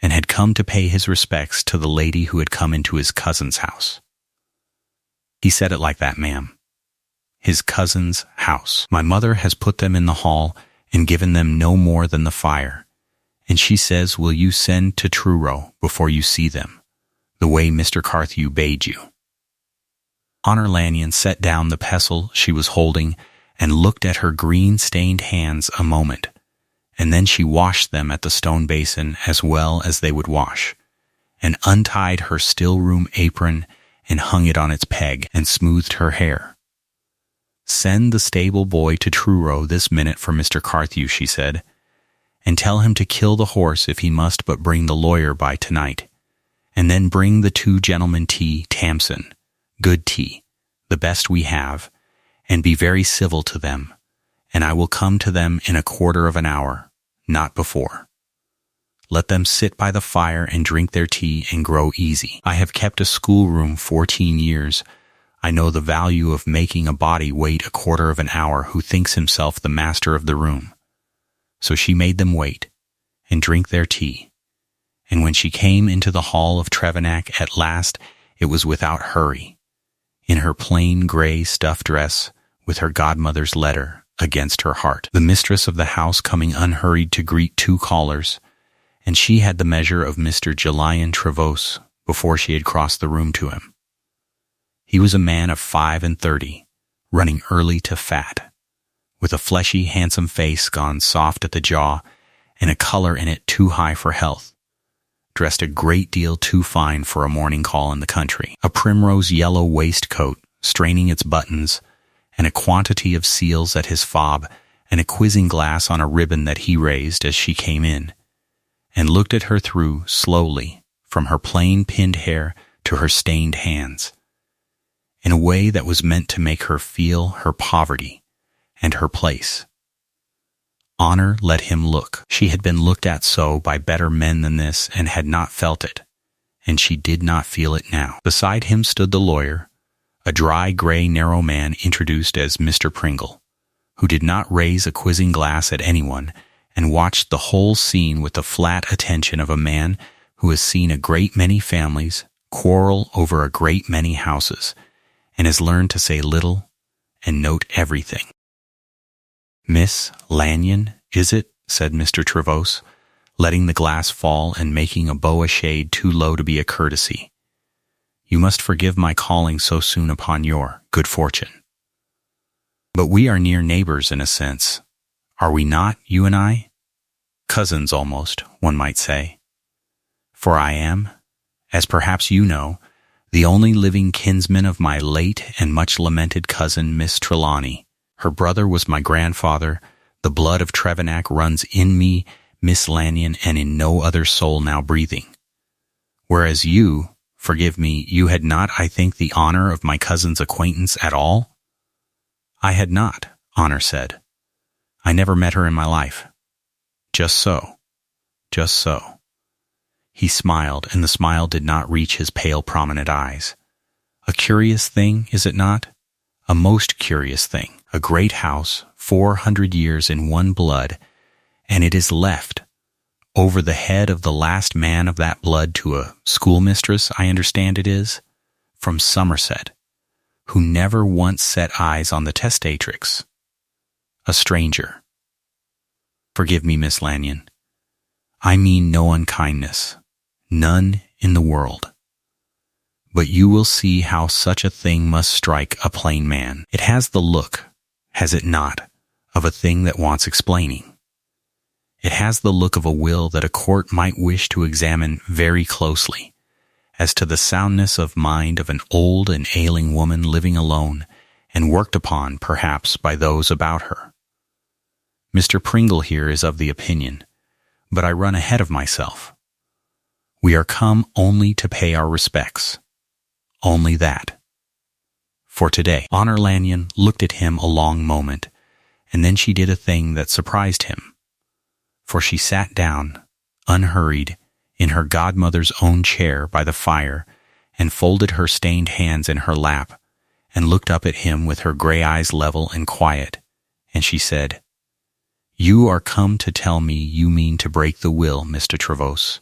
and had come to pay his respects to the lady who had come into his cousin's house. He said it like that, ma'am. his cousin's house. My mother has put them in the hall and given them no more than the fire. And she says, will you send to Truro before you see them, the way Mr. Carthew bade you? Honor Lanyon set down the pestle she was holding and looked at her green-stained hands a moment, and then she washed them at the stone basin as well as they would wash, and untied her still-room apron and hung it on its peg and smoothed her hair. Send the stable boy to Truro this minute for Mr. Carthew, she said, and tell him to kill the horse if he must but bring the lawyer by tonight, and then bring the 2 gentlemen tea, Tamson, good tea, the best we have, and be very civil to them, and I will come to them in 1/4 of an hour, not before. Let them sit by the fire and drink their tea and grow easy. I have kept a schoolroom 14 years. I know the value of making a body wait 1/4 of an hour who thinks himself the master of the room. So she made them wait and drink their tea, and when she came into the hall of Trevennack at last, it was without hurry, in her plain grey stuff dress, with her godmother's letter against her heart, the mistress of the house coming unhurried to greet 2 callers, and she had the measure of Mr. Julian Trevose before she had crossed the room to him. He was a man of 35, running early to fat, with a fleshy, handsome face gone soft at the jaw, and a color in it too high for health, dressed a great deal too fine for a morning call in the country, a primrose yellow waistcoat straining its buttons, and a quantity of seals at his fob, and a quizzing glass on a ribbon that he raised as she came in, and looked at her through, slowly, from her plain pinned hair to her stained hands, in a way that was meant to make her feel her poverty and her place. Honor let him look. She had been looked at so by better men than this and had not felt it, and she did not feel it now. Beside him stood the lawyer, a dry, grey, narrow man introduced as Mr. Pringle, who did not raise a quizzing glass at anyone and watched the whole scene with the flat attention of a man who has seen a great many families quarrel over a great many houses and has learned to say little and note everything. "Miss Lanyon, is it?" said Mr. Trevose, letting the glass fall and making a bow a shade too low to be a courtesy. "You must forgive my calling so soon upon your good fortune. But we are near neighbors in a sense, are we not, you and I? Cousins almost, one might say. For I am, as perhaps you know, the only living kinsman of my late and much lamented cousin, Miss Trelawney. Her brother was my grandfather. The blood of Trevennack runs in me, Miss Lanyon, and in no other soul now breathing. Whereas you, forgive me, you had not, I think, the honor of my cousin's acquaintance at all?" "I had not," Honor said. "I never met her in my life." "Just so, just so." He smiled, and the smile did not reach his pale, prominent eyes. "A curious thing, is it not? A most curious thing. A great house, 400 years in one blood, and it is left over the head of the last man of that blood to a schoolmistress, I understand it is, from Somerset, who never once set eyes on the testatrix. A stranger. Forgive me, Miss Lanyon. I mean no unkindness, none in the world. But you will see how such a thing must strike a plain man. It has the look, has it not, of a thing that wants explaining. It has the look of a will that a court might wish to examine very closely, as to the soundness of mind of an old and ailing woman living alone, and worked upon, perhaps, by those about her. Mr. Pringle here is of the opinion, but I run ahead of myself. We are come only to pay our respects. Only that. For today. Honor Lanyon looked at him a long moment, and then she did a thing that surprised him. For she sat down, unhurried, in her godmother's own chair by the fire, and folded her stained hands in her lap, and looked up at him with her grey eyes level and quiet, and she said, "You are come to tell me you mean to break the will, Mr. Trevose.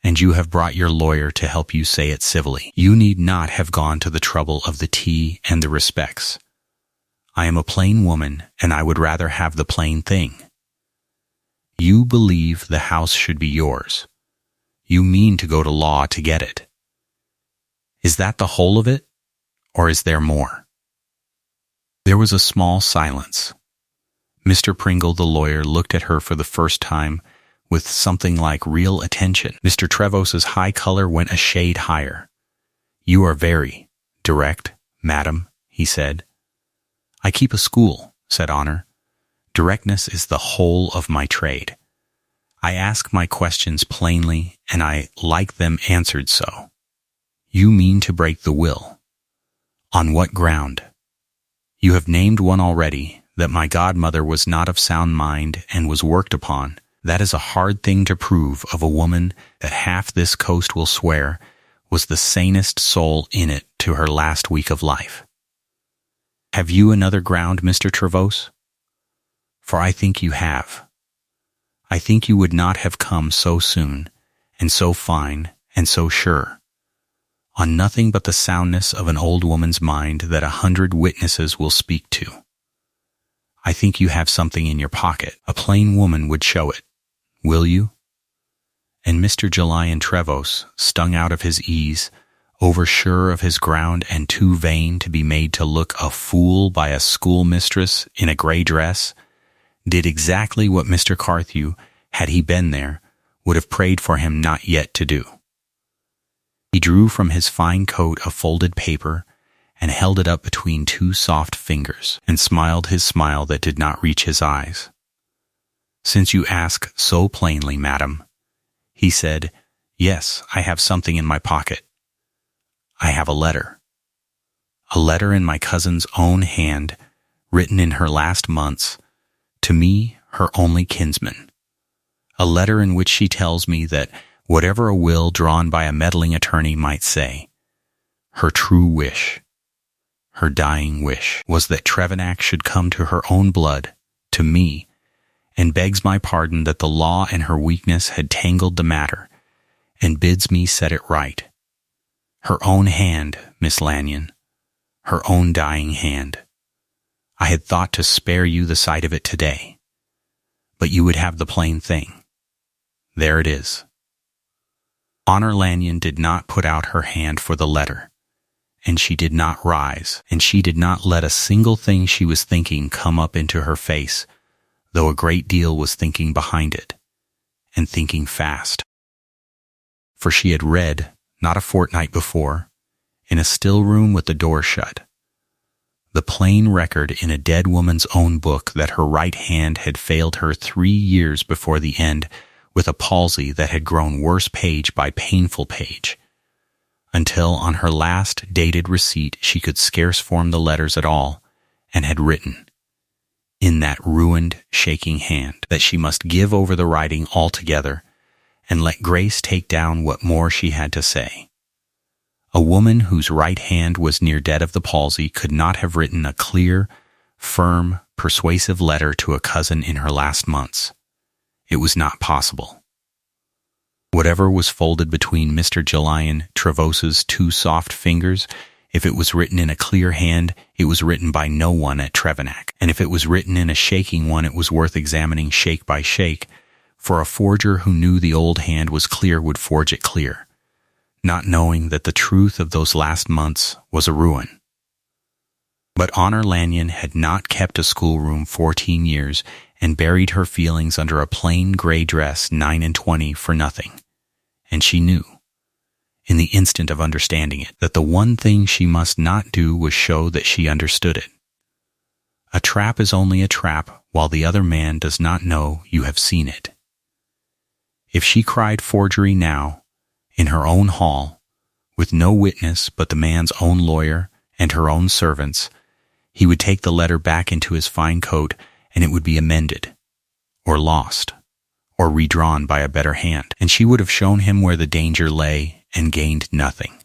And you have brought your lawyer to help you say it civilly. You need not have gone to the trouble of the tea and the respects. I am a plain woman, and I would rather have the plain thing. You believe the house should be yours. You mean to go to law to get it. Is that the whole of it, or is there more?" There was a small silence. Mr. Pringle, the lawyer, looked at her for the first time with something like real attention. Mr. Trevos's high color went a shade higher. "You are very direct, madam," he said. "I keep a school," said Honor. "Directness is the whole of my trade. I ask my questions plainly, and I like them answered so. You mean to break the will. On what ground? You have named one already, that my godmother was not of sound mind and was worked upon. That is a hard thing to prove of a woman that half this coast will swear was the sanest soul in it to her last week of life. Have you another ground, Mr. Trevose? For I think you have. I think you would not have come so soon, and so fine, and so sure, on nothing but the soundness of an old woman's mind that 100 witnesses will speak to. I think you have something in your pocket. A plain woman would show it. Will you?" And Mr. Julian Trevose, stung out of his ease, oversure of his ground and too vain to be made to look a fool by a schoolmistress in a grey dress, did exactly what Mr. Carthew, had he been there, would have prayed for him not yet to do. He drew from his fine coat a folded paper and held it up between two soft fingers, and smiled his smile that did not reach his eyes. "Since you ask so plainly, madam," he said, "yes, I have something in my pocket. I have a letter. A letter in my cousin's own hand, written in her last months, to me, her only kinsman. A letter in which she tells me that whatever a will drawn by a meddling attorney might say, her true wish, her dying wish, was that Trevennack should come to her own blood, to me, and begs my pardon that the law and her weakness had tangled the matter, and bids me set it right. Her own hand, Miss Lanyon, her own dying hand. I had thought to spare you the sight of it today, but you would have the plain thing. There it is." Honor Lanyon did not put out her hand for the letter, and she did not rise, and she did not let a single thing she was thinking come up into her face, though a great deal was thinking behind it, and thinking fast. For she had read, not a fortnight before, in a still room with the door shut, the plain record in a dead woman's own book that her right hand had failed her 3 years before the end with a palsy that had grown worse page by painful page, until on her last dated receipt she could scarce form the letters at all, and had written, in that ruined, shaking hand, that she must give over the writing altogether, and let Grace take down what more she had to say. A woman whose right hand was near dead of the palsy could not have written a clear, firm, persuasive letter to a cousin in her last months. It was not possible. Whatever was folded between Mr. Julian Trevose's 2 soft fingers, if it was written in a clear hand, it was written by no one at Trevennack, and if it was written in a shaking one, it was worth examining shake by shake, for a forger who knew the old hand was clear would forge it clear, not knowing that the truth of those last months was a ruin. But Honor Lanyon had not kept a schoolroom 14 years, and buried her feelings under a plain grey dress 29 for nothing, and she knew, in the instant of understanding it, that the one thing she must not do was show that she understood it. A trap is only a trap while the other man does not know you have seen it. If she cried forgery now, in her own hall, with no witness but the man's own lawyer and her own servants, he would take the letter back into his fine coat, and it would be amended, or lost, or redrawn by a better hand, and she would have shown him where the danger lay and gained nothing.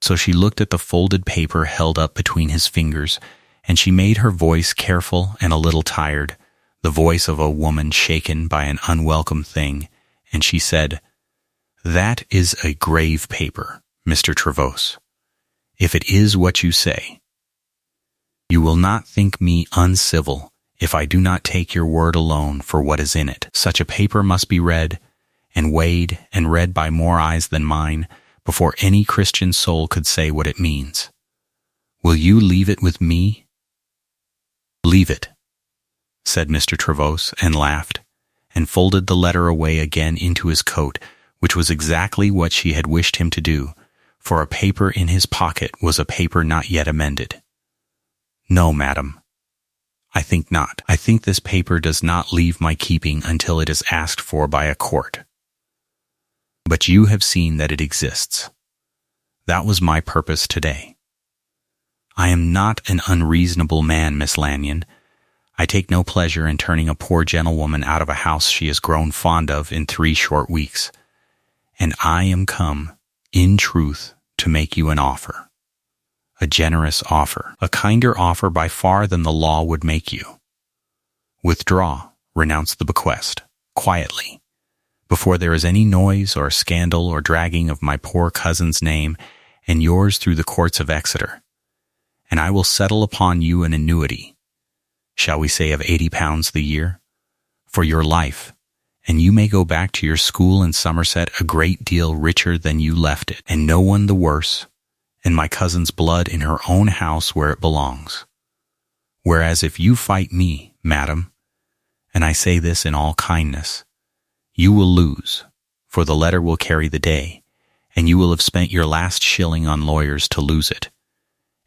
So she looked at the folded paper held up between his fingers, and she made her voice careful and a little tired, the voice of a woman shaken by an unwelcome thing, and she said, "That is a grave paper, Mr. Trevose, if it is what you say. You will not think me uncivil if I do not take your word alone for what is in it. Such a paper must be read, and weighed and read by more eyes than mine, before any Christian soul could say what it means. Will you leave it with me? Leave it, said Mr. Trevose, and laughed, and folded the letter away again into his coat, which was exactly what she had wished him to do, for a paper in his pocket was a paper not yet amended. No, madam, I think not. I think this paper does not leave my keeping until it is asked for by a court. But you have seen that it exists. That was my purpose today. I am not an unreasonable man, Miss Lanyon. I take no pleasure in turning a poor gentlewoman out of a house she has grown fond of in 3 short weeks, and I am come, in truth, to make you an offer. A generous offer, a kinder offer by far than the law would make you. Withdraw, renounce the bequest, quietly, before there is any noise or scandal or dragging of my poor cousin's name and yours through the courts of Exeter, and I will settle upon you an annuity, shall we say of £80 the year, for your life, and you may go back to your school in Somerset a great deal richer than you left it, and no one the worse, and my cousin's blood in her own house where it belongs. Whereas if you fight me, madam, and I say this in all kindness, you will lose, for the letter will carry the day, and you will have spent your last shilling on lawyers to lose it,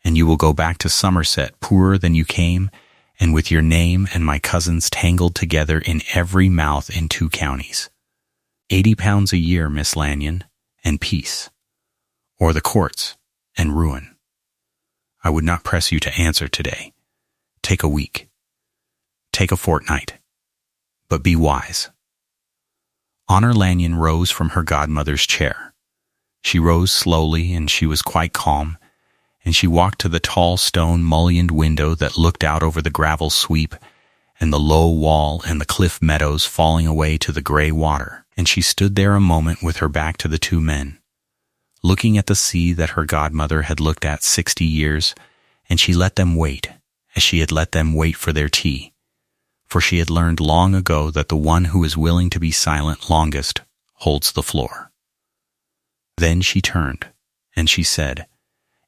and you will go back to Somerset poorer than you came, and with your name and my cousin's tangled together in every mouth in 2 counties. £80 a year, Miss Lanyon, and peace, or the courts, and ruin. I would not press you to answer today. Take a week. Take a fortnight. But be wise. Honor Lanyon rose from her godmother's chair. She rose slowly, and she was quite calm, and she walked to the tall stone mullioned window that looked out over the gravel sweep and the low wall and the cliff meadows falling away to the grey water, and she stood there a moment with her back to the 2 men, looking at the sea that her godmother had looked at 60 years, and she let them wait, as she had let them wait for their tea, for she had learned long ago that the one who is willing to be silent longest holds the floor. Then she turned, and she said,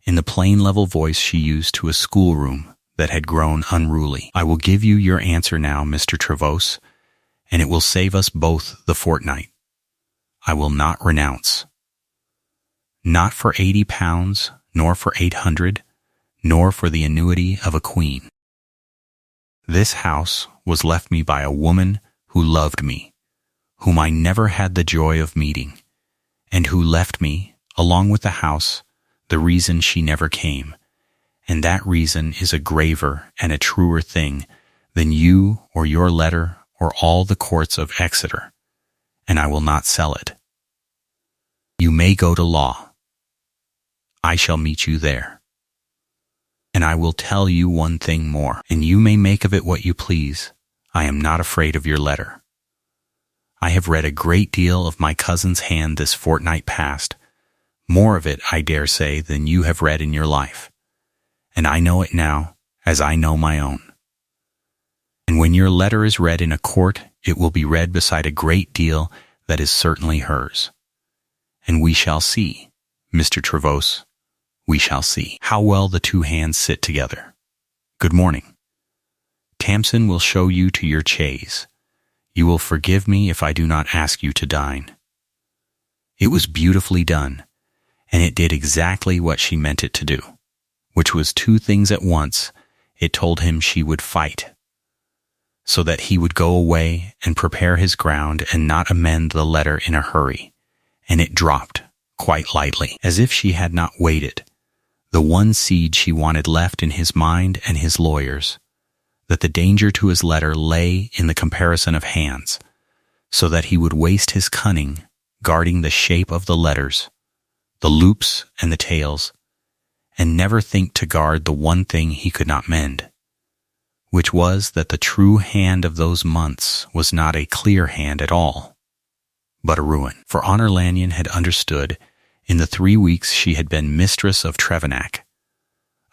in the plain level voice she used to a schoolroom that had grown unruly, I will give you your answer now, Mr. Trevose, and it will save us both the fortnight. I will not renounce. Not for £80, nor for 800, nor for the annuity of a queen. This house was left me by a woman who loved me, whom I never had the joy of meeting, and who left me, along with the house, the reason she never came, and that reason is a graver and a truer thing than you or your letter or all the courts of Exeter, and I will not sell it. You may go to law. I shall meet you there. And I will tell you one thing more, and you may make of it what you please. I am not afraid of your letter. I have read a great deal of my cousin's hand this fortnight past, more of it, I dare say, than you have read in your life, and I know it now as I know my own. And when your letter is read in a court, it will be read beside a great deal that is certainly hers. And we shall see, Mr. Trevose, we shall see how well the 2 hands sit together. Good morning. Tamsin will show you to your chaise. You will forgive me if I do not ask you to dine. It was beautifully done, and it did exactly what she meant it to do, which was 2 things at once. It told him she would fight, so that he would go away and prepare his ground and not amend the letter in a hurry, and it dropped, quite lightly, as if she had not waited, the one seed she wanted left in his mind and his lawyers, that the danger to his letter lay in the comparison of hands, so that he would waste his cunning guarding the shape of the letters, the loops and the tails, and never think to guard the one thing he could not mend, which was that the true hand of those months was not a clear hand at all, but a ruin. For Honor Lanyon had understood, in the 3 weeks she had been mistress of Trevenac,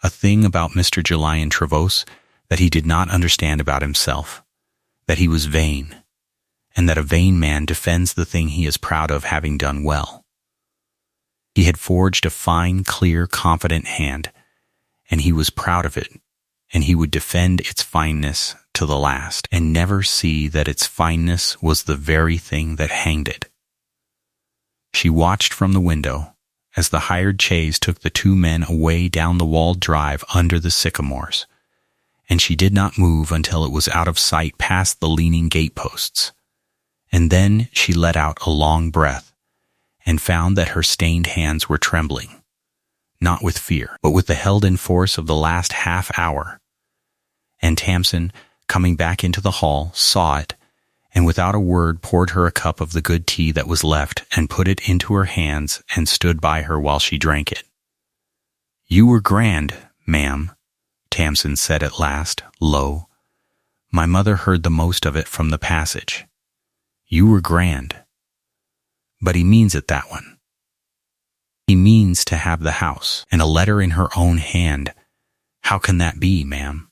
A thing about Mr. Julian Trevose that he did not understand about himself, that he was vain, and that a vain man defends the thing he is proud of having done well. He had forged a fine, clear, confident hand, and he was proud of it, and he would defend its fineness to the last, and never see that its fineness was the very thing that hanged it. She watched from the window as the hired chaise took the two men away down the walled drive under the sycamores, and she did not move until it was out of sight past the leaning gateposts. And then she let out a long breath and found that her stained hands were trembling, not with fear, but with the held-in force of the last half hour. And Tamsin, coming back into the hall, saw it, and without a word poured her a cup of the good tea that was left and put it into her hands and stood by her while she drank it. "You were grand, ma'am," Tamsin said at last, low. "My mother heard the most of it from the passage. You were grand. But he means it, that one. He means to have the house, and a letter in her own hand. How can that be, ma'am?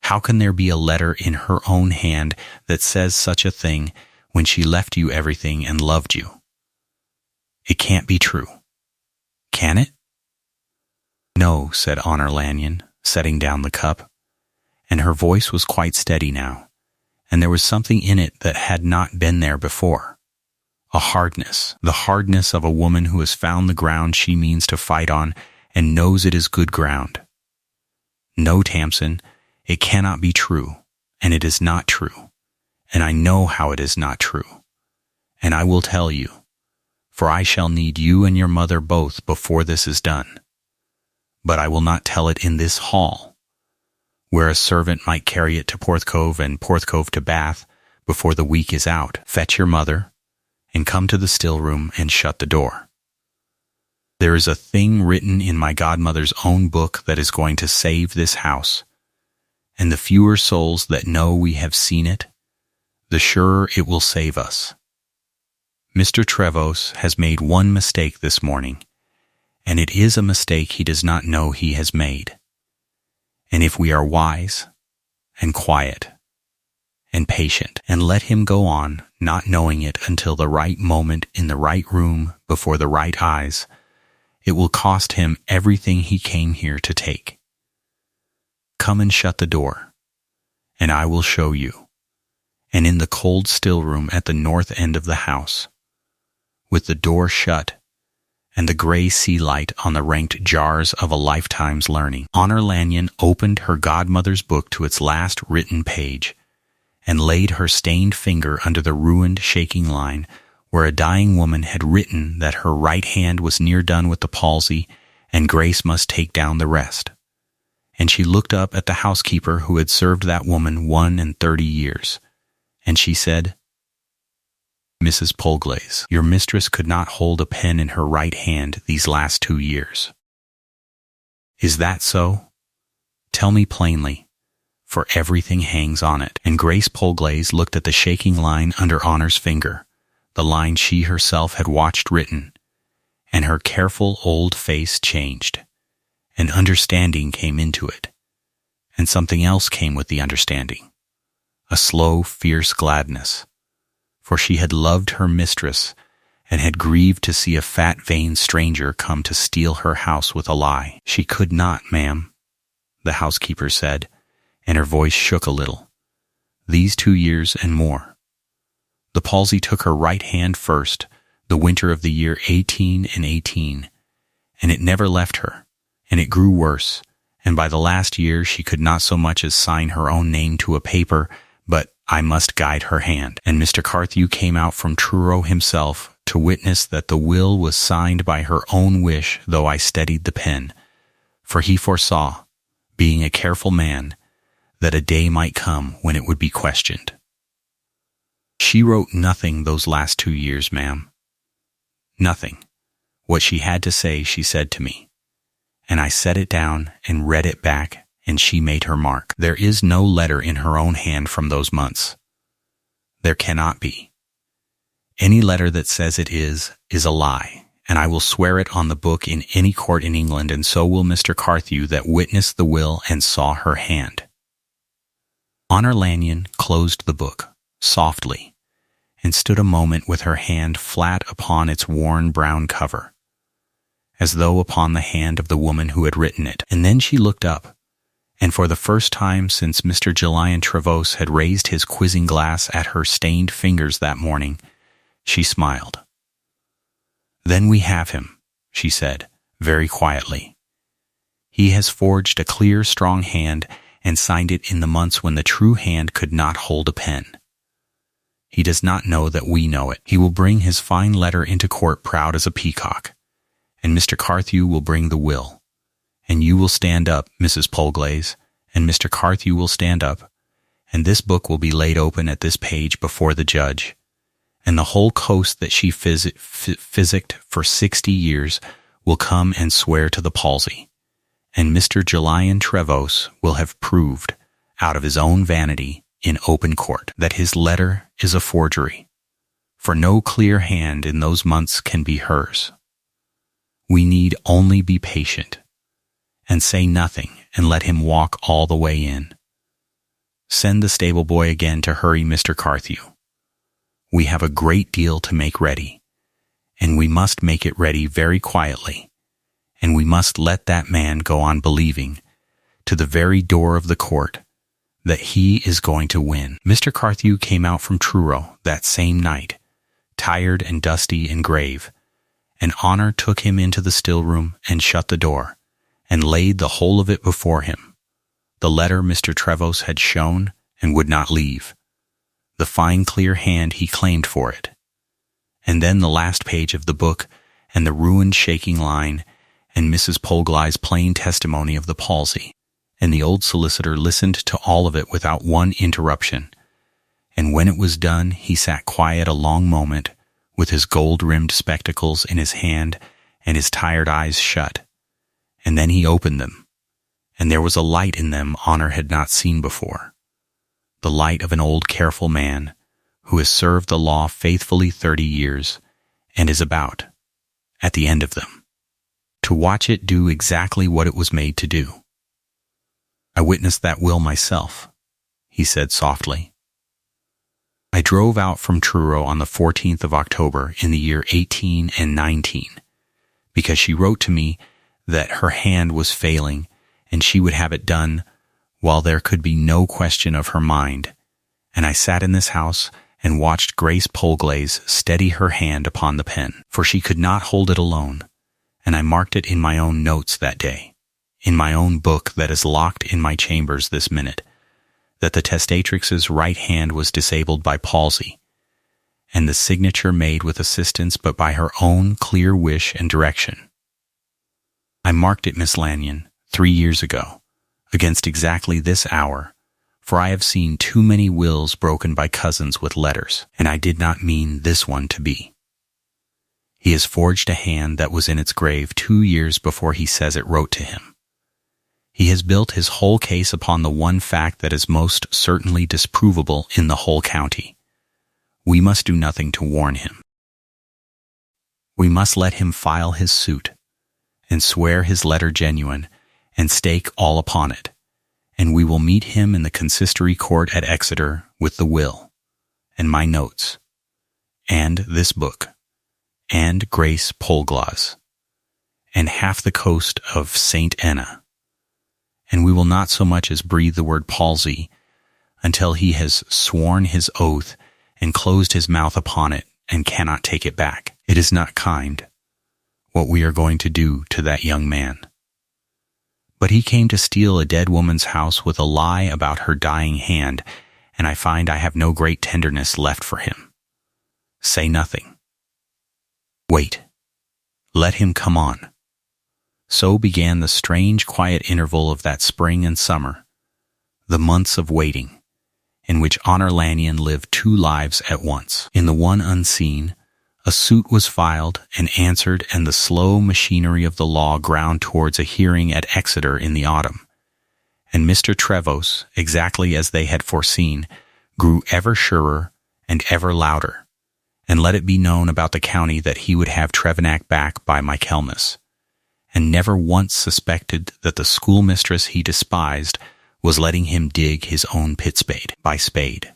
How can there be a letter in her own hand that says such a thing when she left you everything and loved you? It can't be true. Can it?" "No," said Honor Lanyon, setting down the cup, and her voice was quite steady now, and there was something in it that had not been there before. A hardness, the hardness of a woman who has found the ground she means to fight on and knows it is good ground. "No, Tamsin, it cannot be true, and it is not true, and I know how it is not true, and I will tell you, for I shall need you and your mother both before this is done. But I will not tell it in this hall, where a servant might carry it to Porthcove and Porthcove to Bath before the week is out. Fetch your mother, and come to the still room and shut the door. There is a thing written in my godmother's own book that is going to save this house, and the fewer souls that know we have seen it, the surer it will save us. Mr. Trevose has made one mistake this morning, and it is a mistake he does not know he has made. And if we are wise and quiet and patient and let him go on, not knowing it until the right moment in the right room before the right eyes, it will cost him everything he came here to take. Come and shut the door, and I will show you. And in the cold still room at the north end of the house, with the door shut and the gray sea light on the ranked jars of a lifetime's learning, Honor Lanyon opened her godmother's book to its last written page and laid her stained finger under the ruined, shaking line where a dying woman had written that her right hand was near done with the palsy and Grace must take down the rest. And she looked up at the housekeeper who had served that woman 31 years, and she said, "Mrs. Polglaze, your mistress could not hold a pen in her right hand these last 2 years. Is that so? Tell me plainly, for everything hangs on it." And Grace Polglaze looked at the shaking line under Honor's finger, the line she herself had watched written, and her careful old face changed, and understanding came into it, and something else came with the understanding, a slow, fierce gladness. For she had loved her mistress and had grieved to see a fat, vain stranger come to steal her house with a lie. "She could not, ma'am," the housekeeper said, and her voice shook a little. "These 2 years and more. The palsy took her right hand first, the winter of the year 18, and it never left her, and it grew worse, and by the last year she could not so much as sign her own name to a paper, but I must guide her hand. And Mr. Carthew came out from Truro himself to witness that the will was signed by her own wish, though I steadied the pen, for he foresaw, being a careful man, that a day might come when it would be questioned. She wrote nothing those last 2 years, ma'am. Nothing. What she had to say she said to me, and I set it down and read it back, and she made her mark. There is no letter in her own hand from those months. There cannot be. Any letter that says it is a lie, and I will swear it on the book in any court in England, and so will Mr. Carthew that witnessed the will and saw her hand. Honor Lanyon closed the book softly and stood a moment with her hand flat upon its worn brown cover, as though upon the hand of the woman who had written it. And then she looked up, and for the first time since Mr. Julian Trevose had raised his quizzing glass at her stained fingers that morning, she smiled. "Then we have him," she said, very quietly. "He has forged a clear, strong hand and signed it in the months when the true hand could not hold a pen. He does not know that we know it. He will bring his fine letter into court proud as a peacock, and Mr. Carthew will bring the will. And you will stand up, Mrs. Polglaze, and Mr. Carthew will stand up, and this book will be laid open at this page before the judge, and the whole coast that she physicked for 60 years will come and swear to the palsy, and Mr. Julian Trevose will have proved, out of his own vanity, in open court, that his letter is a forgery, for no clear hand in those months can be hers. We need only be patient, and say nothing, and let him walk all the way in. Send the stable boy again to hurry Mr. Carthew. We have a great deal to make ready, and we must make it ready very quietly, and we must let that man go on believing, to the very door of the court, that he is going to win." Mr. Carthew came out from Truro that same night, tired and dusty and grave, and Honor took him into the still room and shut the door, and laid the whole of it before him. The letter Mr. Trevose had shown and would not leave, the fine clear hand he claimed for it, and then the last page of the book, and the ruined shaking line, and Mrs. Polglaze's plain testimony of the palsy. And the old solicitor listened to all of it without one interruption, and when it was done he sat quiet a long moment, with his gold-rimmed spectacles in his hand and his tired eyes shut, and then he opened them, and there was a light in them Honor had not seen before, the light of an old careful man who has served the law faithfully 30 years and is about, at the end of them, to watch it do exactly what it was made to do. "I witnessed that will myself," he said softly. "I drove out from Truro on the 14th of October in the year 1819, because she wrote to me that her hand was failing and she would have it done while there could be no question of her mind, and I sat in this house and watched Grace Polglaze steady her hand upon the pen, for she could not hold it alone, and I marked it in my own notes that day, in my own book that is locked in my chambers this minute, that the testatrix's right hand was disabled by palsy, and the signature made with assistance but by her own clear wish and direction. I marked it, Miss Lanyon, 3 years ago, against exactly this hour, for I have seen too many wills broken by cousins with letters, and I did not mean this one to be. He has forged a hand that was in its grave 2 years before he says it wrote to him. He has built his whole case upon the one fact that is most certainly disprovable in the whole county. We must do nothing to warn him. We must let him file his suit, and swear his letter genuine, and stake all upon it, and we will meet him in the consistory court at Exeter with the will, and my notes, and this book, and Grace Polglaze, and half the coast of St. Enna, and we will not so much as breathe the word palsy until he has sworn his oath and closed his mouth upon it and cannot take it back. It is not kind, what we are going to do to that young man. But he came to steal a dead woman's house with a lie about her dying hand, and I find I have no great tenderness left for him. Say nothing. Wait. Let him come on. So began the strange quiet interval of that spring and summer, the months of waiting, in which Honor Lanyon lived 2 lives at once. In the one unseen, a suit was filed and answered, and the slow machinery of the law ground towards a hearing at Exeter in the autumn, and Mr. Trevose, exactly as they had foreseen, grew ever surer and ever louder, and let it be known about the county that he would have Trevenac back by Michaelmas, and never once suspected that the schoolmistress he despised was letting him dig his own pit spade by spade.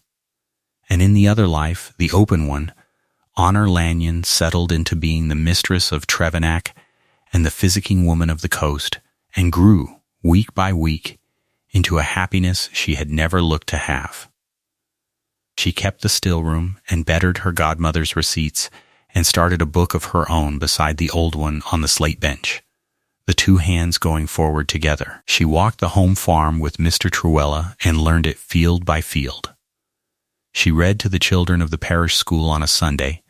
And in the other life, the open one, Honor Lanyon settled into being the mistress of Trevenac and the physicking woman of the coast, and grew, week by week, into a happiness she had never looked to have. She kept the still room and bettered her godmother's receipts and started a book of her own beside the old one on the slate bench, the two hands going forward together. She walked the home farm with Mr. Truella and learned it field by field. She read to the children of the parish school on a Sunday,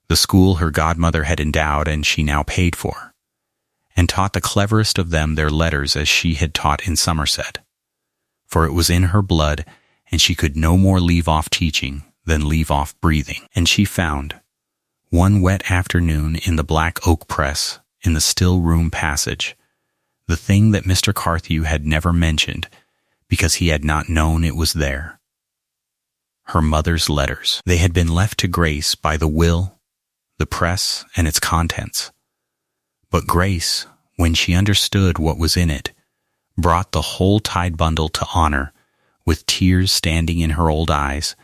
the school her godmother had endowed and she now paid for, and taught the cleverest of them their letters as she had taught in Somerset. For it was in her blood, and she could no more leave off teaching than leave off breathing. And she found, one wet afternoon in the black oak press, in the still room passage, the thing that Mr. Carthew had never mentioned, because he had not known it was there. Her mother's letters. They had been left to Grace by the will, the press, and its contents. But Grace, when she understood what was in it, brought the whole tied bundle to Honor, with tears standing in her old eyes,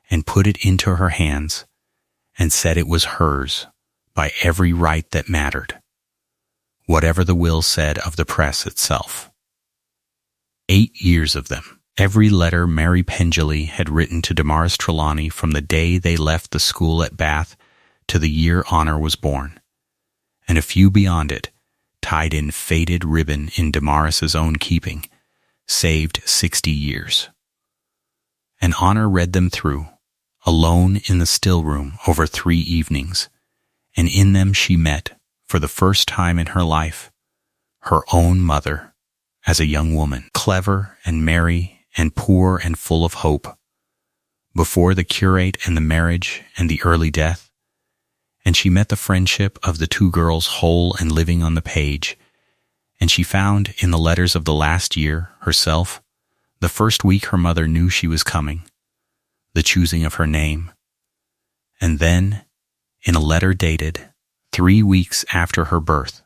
and put it into her hands, and said it was hers, by every right that mattered, whatever the will said of the press itself. 8 years of them. Every letter Mary Pengelly had written to Damaris Trelawney from the day they left the school at Bath to the year Honor was born, and a few beyond it, tied in faded ribbon in Damaris's own keeping, saved 60 years. And Honor read them through, alone in the still room over 3 evenings, and in them she met, for the first time in her life, her own mother as a young woman, clever and merry and poor and full of hope, before the curate and the marriage and the early death, and she met the friendship of the two girls whole and living on the page, and she found in the letters of the last year, herself, the first week her mother knew she was coming, the choosing of her name, and then, in a letter dated 3 weeks after her birth,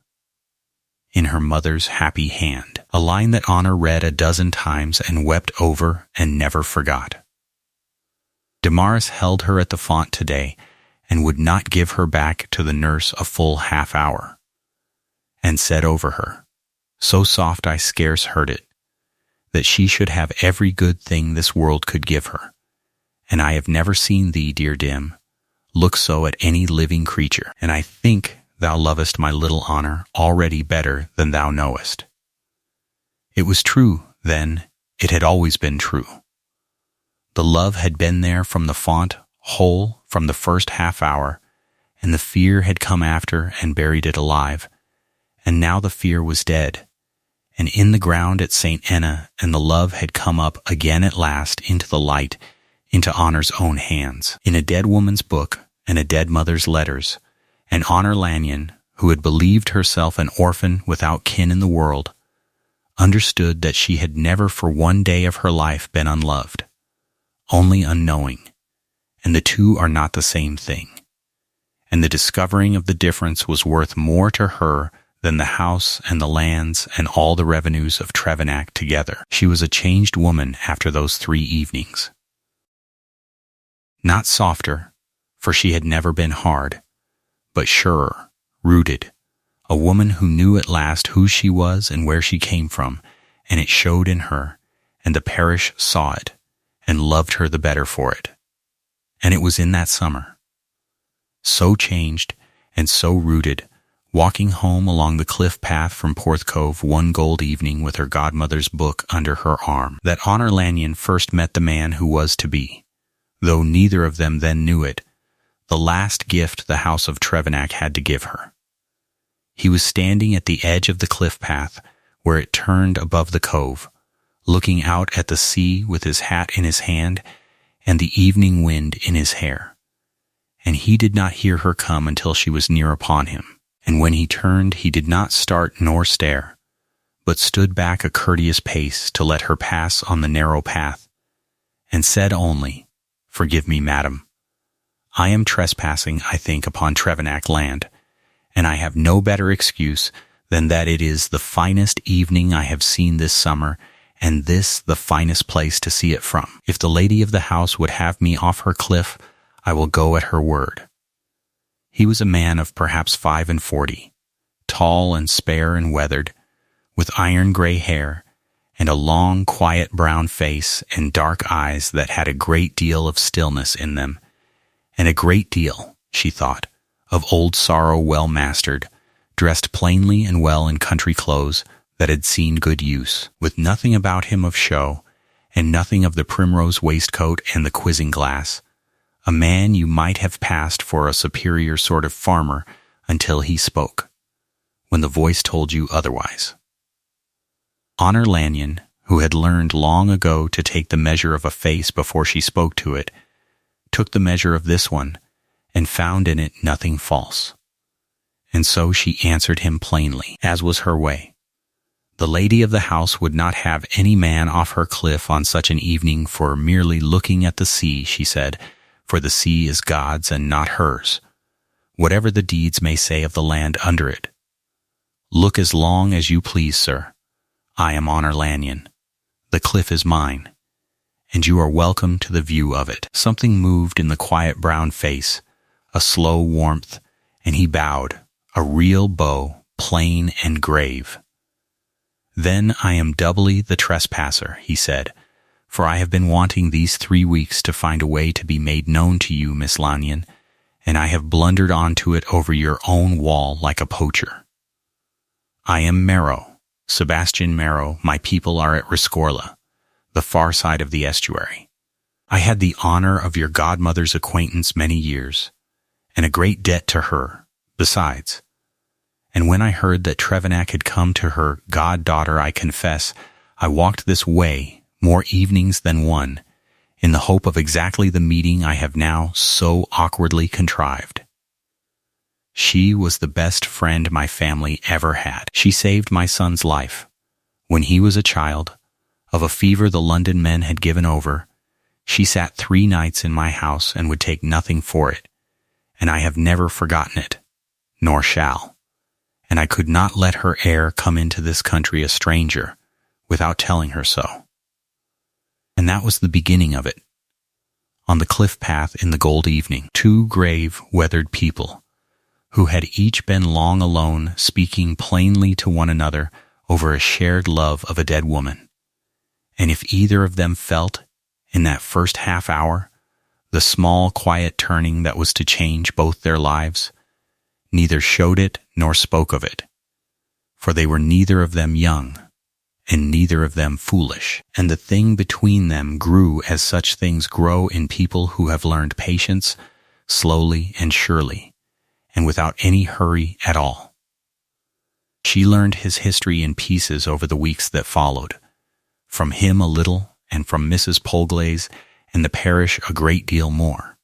in her mother's happy hand, a line that Honor read a dozen times and wept over and never forgot. Damaris held her at the font today and would not give her back to the nurse a full half hour, and said over her, so soft I scarce heard it, that she should have every good thing this world could give her, and I have never seen thee, dear Dim, look so at any living creature, and I think thou lovest my little Honor already better than thou knowest. It was true, then, it had always been true. The love had been there from the font, whole, from the first half hour, and the fear had come after and buried it alive, and now the fear was dead, and in the ground at St. Enna, and the love had come up again at last into the light, into Honor's own hands, in a dead woman's book and a dead mother's letters, and Honor Lanyon, who had believed herself an orphan without kin in the world, understood that she had never for one day of her life been unloved, only unknowing, and the two are not the same thing. And the discovering of the difference was worth more to her than the house and the lands and all the revenues of Trevenac together. She was a changed woman after those 3 evenings. Not softer, for she had never been hard, but surer, rooted, a woman who knew at last who she was and where she came from, and it showed in her, and the parish saw it, and loved her the better for it. And it was in that summer. So changed and so rooted, walking home along the cliff path from Porthcove one gold evening with her godmother's book under her arm, that Honor Lanyon first met the man who was to be, though neither of them then knew it, the last gift the house of Trevenac had to give her. He was standing at the edge of the cliff path where it turned above the cove, looking out at the sea with his hat in his hand and the evening wind in his hair. And he did not hear her come until she was near upon him. And when he turned, he did not start nor stare, but stood back a courteous pace to let her pass on the narrow path, and said only, "Forgive me, madam. I am trespassing, I think, upon Trevenac land, and I have no better excuse than that it is the finest evening I have seen this summer, and this the finest place to see it from. If the lady of the house would have me off her cliff, I will go at her word." He was a man of perhaps 45, tall and spare and weathered, with iron-gray hair, and a long, quiet brown face and dark eyes that had a great deal of stillness in them, and a great deal, she thought, of old sorrow well mastered, dressed plainly and well in country clothes that had seen good use, with nothing about him of show, and nothing of the primrose waistcoat and the quizzing glass, a man you might have passed for a superior sort of farmer until he spoke, when the voice told you otherwise. Honor Lanyon, who had learned long ago to take the measure of a face before she spoke to it, took the measure of this one, and found in it nothing false. And so she answered him plainly, as was her way. The lady of the house would not have any man off her cliff on such an evening for merely looking at the sea, she said, for the sea is God's and not hers, whatever the deeds may say of the land under it. Look as long as you please, sir. I am Honor Lanyon. The cliff is mine, and you are welcome to the view of it. Something moved in the quiet brown face, a slow warmth, and he bowed, a real bow, plain and grave. "Then I am doubly the trespasser," he said, "for I have been wanting these 3 weeks to find a way to be made known to you, Miss Lanyon, and I have blundered onto it over your own wall like a poacher. I am Marrow, Sebastian Marrow. My people are at Rescorla, the far side of the estuary. I had the honor of your godmother's acquaintance many years, and a great debt to her, besides. And when I heard that Trevenac had come to her goddaughter, I confess, I walked this way more evenings than one, in the hope of exactly the meeting I have now so awkwardly contrived. She was the best friend my family ever had. She saved my son's life, when he was a child, of a fever the London men had given over. She sat 3 nights in my house and would take nothing for it, and I have never forgotten it, nor shall. And I could not let her heir come into this country a stranger, without telling her so. And that was the beginning of it. On the cliff path in the gold evening, 2 grave, weathered people, who had each been long alone, speaking plainly to one another over a shared love of a dead woman. And if either of them felt, in that first half hour, the small, quiet turning that was to change both their lives, neither showed it nor spoke of it, for they were neither of them young, and neither of them foolish, and the thing between them grew as such things grow in people who have learned patience slowly and surely, and without any hurry at all. She learned his history in pieces over the weeks that followed, from him a little, and from Mrs. Polglaze and the parish a great deal more.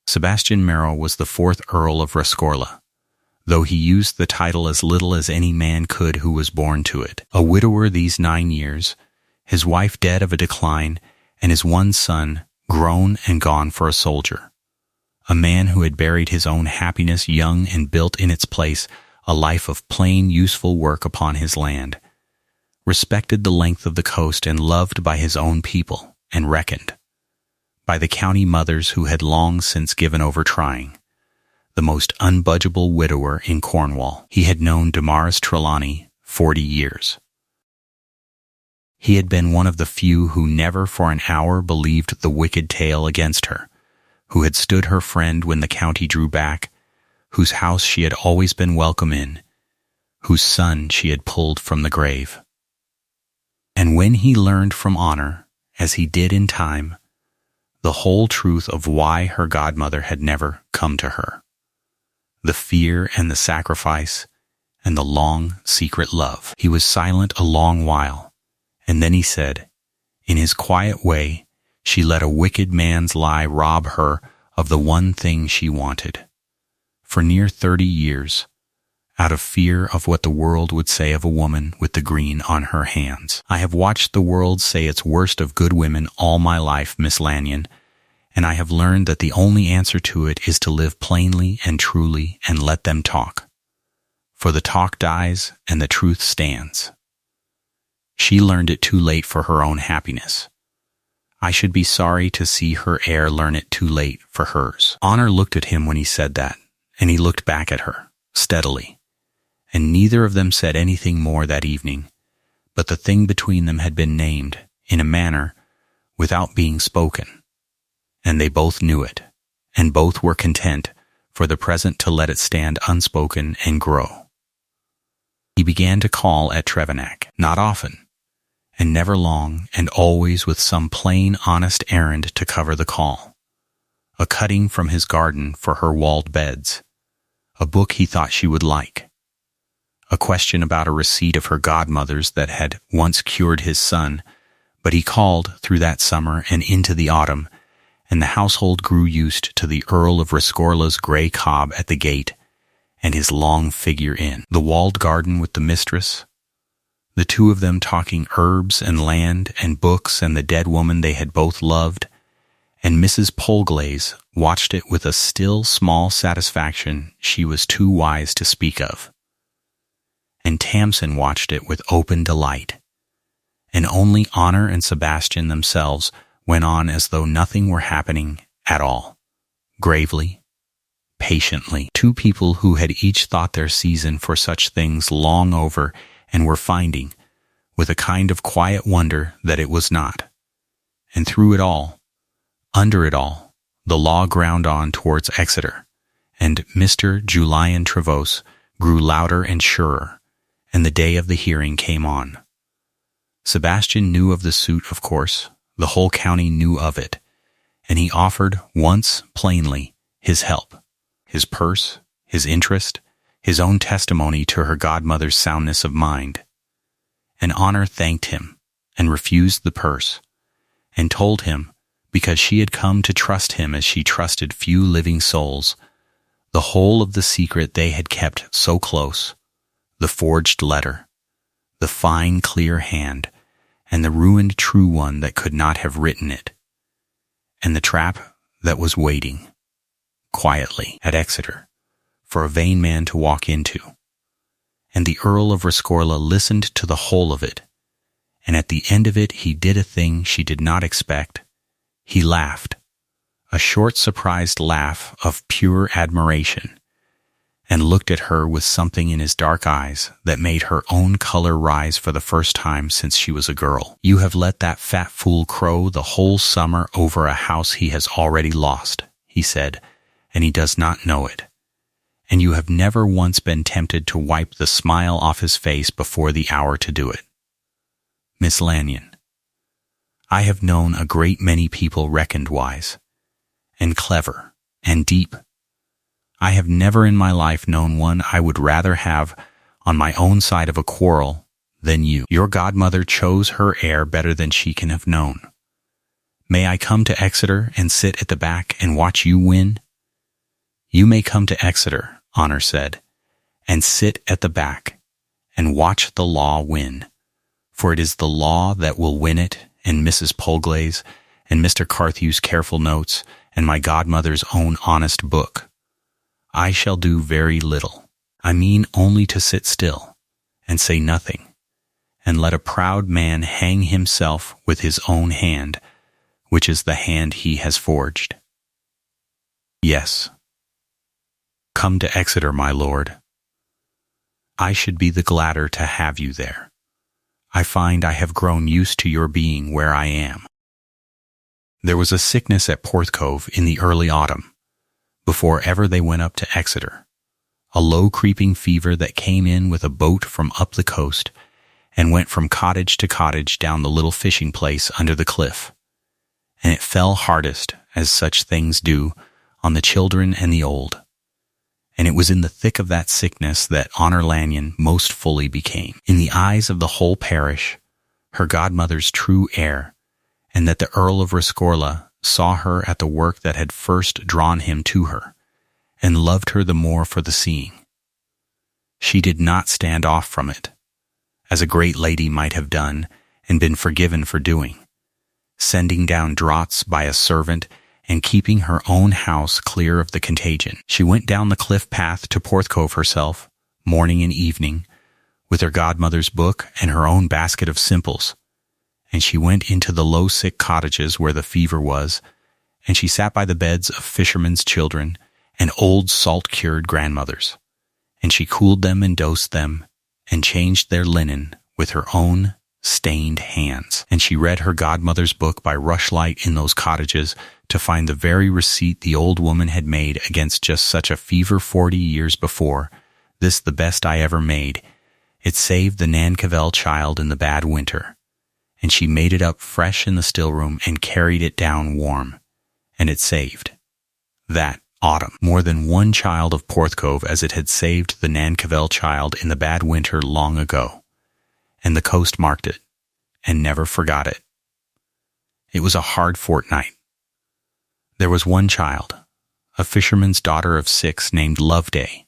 Sebastian Marrow was the 4th Earl of Rescorla, though he used the title as little as any man could who was born to it. A widower these 9 years, his wife dead of a decline, and his one son grown and gone for a soldier. A man who had buried his own happiness young and built in its place a life of plain, useful work upon his land, respected the length of the coast and loved by his own people, and reckoned, by the county mothers who had long since given over trying, the most unbudgeable widower in Cornwall. He had known Damaris Trelawney 40 years. He had been one of the few who never for an hour believed the wicked tale against her, who had stood her friend when the county drew back, whose house she had always been welcome in, whose son she had pulled from the grave. And when he learned from Honor, as he did in time, the whole truth of why her godmother had never come to her, the fear and the sacrifice and the long, secret love, he was silent a long while, and then he said, in his quiet way, she let a wicked man's lie rob her of the one thing she wanted. For near 30 years, out of fear of what the world would say of a woman with the green on her hands. I have watched the world say its worst of good women all my life, Miss Lanyon, and I have learned that the only answer to it is to live plainly and truly and let them talk. For the talk dies and the truth stands. She learned it too late for her own happiness. I should be sorry to see her heir learn it too late for hers. Honor looked at him when he said that, and he looked back at her, steadily. And neither of them said anything more that evening, but the thing between them had been named, in a manner, without being spoken. And they both knew it, and both were content for the present to let it stand unspoken and grow. He began to call at Trevennack, not often, and never long, and always with some plain, honest errand to cover the call. A cutting from his garden for her walled beds, a book he thought she would like, a question about a receipt of her godmother's that had once cured his son, but he called through that summer and into the autumn, and the household grew used to the Earl of Rescorla's grey cob at the gate and his long figure in the walled garden with the mistress, the two of them talking herbs and land and books and the dead woman they had both loved, and Mrs. Polglaze watched it with a still small satisfaction she was too wise to speak of. And Tamsin watched it with open delight, and only Honor and Sebastian themselves went on as though nothing were happening at all, gravely, patiently. Two people who had each thought their season for such things long over and were finding, with a kind of quiet wonder, that it was not. And through it all, under it all, the law ground on towards Exeter, and Mr. Julian Trevose grew louder and surer, and the day of the hearing came on. Sebastian knew of the suit, of course. The whole county knew of it, and he offered once plainly his help, his purse, his interest, his own testimony to her godmother's soundness of mind. And Honor thanked him, and refused the purse, and told him, because she had come to trust him as she trusted few living souls, the whole of the secret they had kept so close, the forged letter, the fine clear hand, and the ruined true one that could not have written it, and the trap that was waiting, quietly, at Exeter, for a vain man to walk into. And the Earl of Rescorla listened to the whole of it, and at the end of it he did a thing she did not expect. He laughed, a short surprised laugh of pure admiration, and looked at her with something in his dark eyes that made her own color rise for the first time since she was a girl. "You have let that fat fool crow the whole summer over a house he has already lost," he said, "and he does not know it. And you have never once been tempted to wipe the smile off his face before the hour to do it. Miss Lanyon, I have known a great many people reckoned wise, and clever, and deep. I have never in my life known one I would rather have on my own side of a quarrel than you. Your godmother chose her heir better than she can have known. May I come to Exeter and sit at the back and watch you win?" "You may come to Exeter," Honor said, "and sit at the back and watch the law win, for it is the law that will win it, and Mrs. Polglaze, and Mr. Carthew's careful notes, and my godmother's own honest book. I shall do very little. I mean only to sit still, and say nothing, and let a proud man hang himself with his own hand, which is the hand he has forged. Yes. Come to Exeter, my lord. I should be the gladder to have you there. I find I have grown used to your being where I am." There was a sickness at Porthcove in the early autumn, before ever they went up to Exeter, a low creeping fever that came in with a boat from up the coast and went from cottage to cottage down the little fishing place under the cliff, and it fell hardest, as such things do, on the children and the old. And it was in the thick of that sickness that Honor Lanyon most fully became, in the eyes of the whole parish, her godmother's true heir, and that the Earl of Rescorla saw her at the work that had first drawn him to her, and loved her the more for the seeing. She did not stand off from it, as a great lady might have done and been forgiven for doing, sending down draughts by a servant and keeping her own house clear of the contagion. She went down the cliff path to Porthcove herself, morning and evening, with her godmother's book and her own basket of simples. And she went into the low sick cottages where the fever was, and she sat by the beds of fishermen's children and old salt-cured grandmothers, and she cooled them and dosed them, and changed their linen with her own stained hands. And she read her godmother's book by rushlight in those cottages to find the very receipt the old woman had made against just such a fever 40 years before. This the best I ever made. It saved the Nan Cavell child in the bad winter. And she made it up fresh in the still room and carried it down warm. And it saved that autumn more than one child of Porthcove as it had saved the Nan Cavell child in the bad winter long ago. And the coast marked it, and never forgot it. It was a hard fortnight. There was one child, a fisherman's daughter of 6 named Loveday,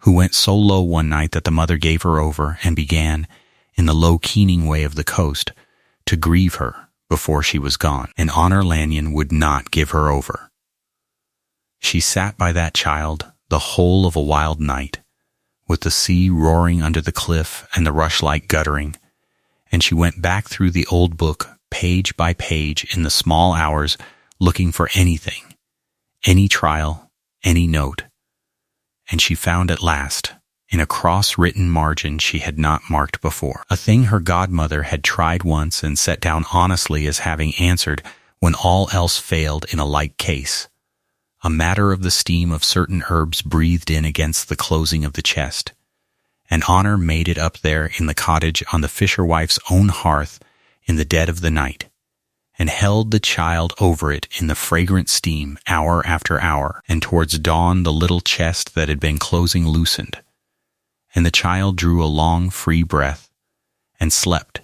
who went so low one night that the mother gave her over and began, in the low keening way of the coast, to grieve her before she was gone, and Honor Lanyon would not give her over. She sat by that child the whole of a wild night, with the sea roaring under the cliff and the rushlight guttering, and she went back through the old book page by page in the small hours looking for anything, any trial, any note, and she found at last, in a cross-written margin she had not marked before, a thing her godmother had tried once and set down honestly as having answered when all else failed in a like case, a matter of the steam of certain herbs breathed in against the closing of the chest, and Honor made it up there in the cottage on the fisher-wife's own hearth in the dead of the night, and held the child over it in the fragrant steam hour after hour, and towards dawn the little chest that had been closing loosened, and the child drew a long free breath, and slept,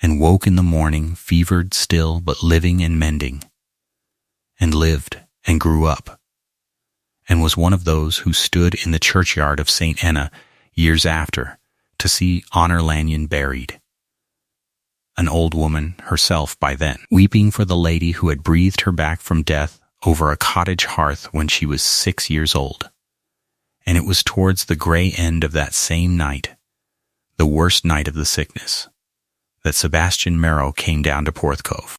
and woke in the morning fevered still but living and mending, and lived and grew up, and was one of those who stood in the churchyard of St. Enna years after to see Honor Lanyon buried. An old woman herself by then, weeping for the lady who had breathed her back from death over a cottage hearth when she was 6 years old. And it was towards the grey end of that same night, the worst night of the sickness, that Sebastian Marrow came down to Porthcove.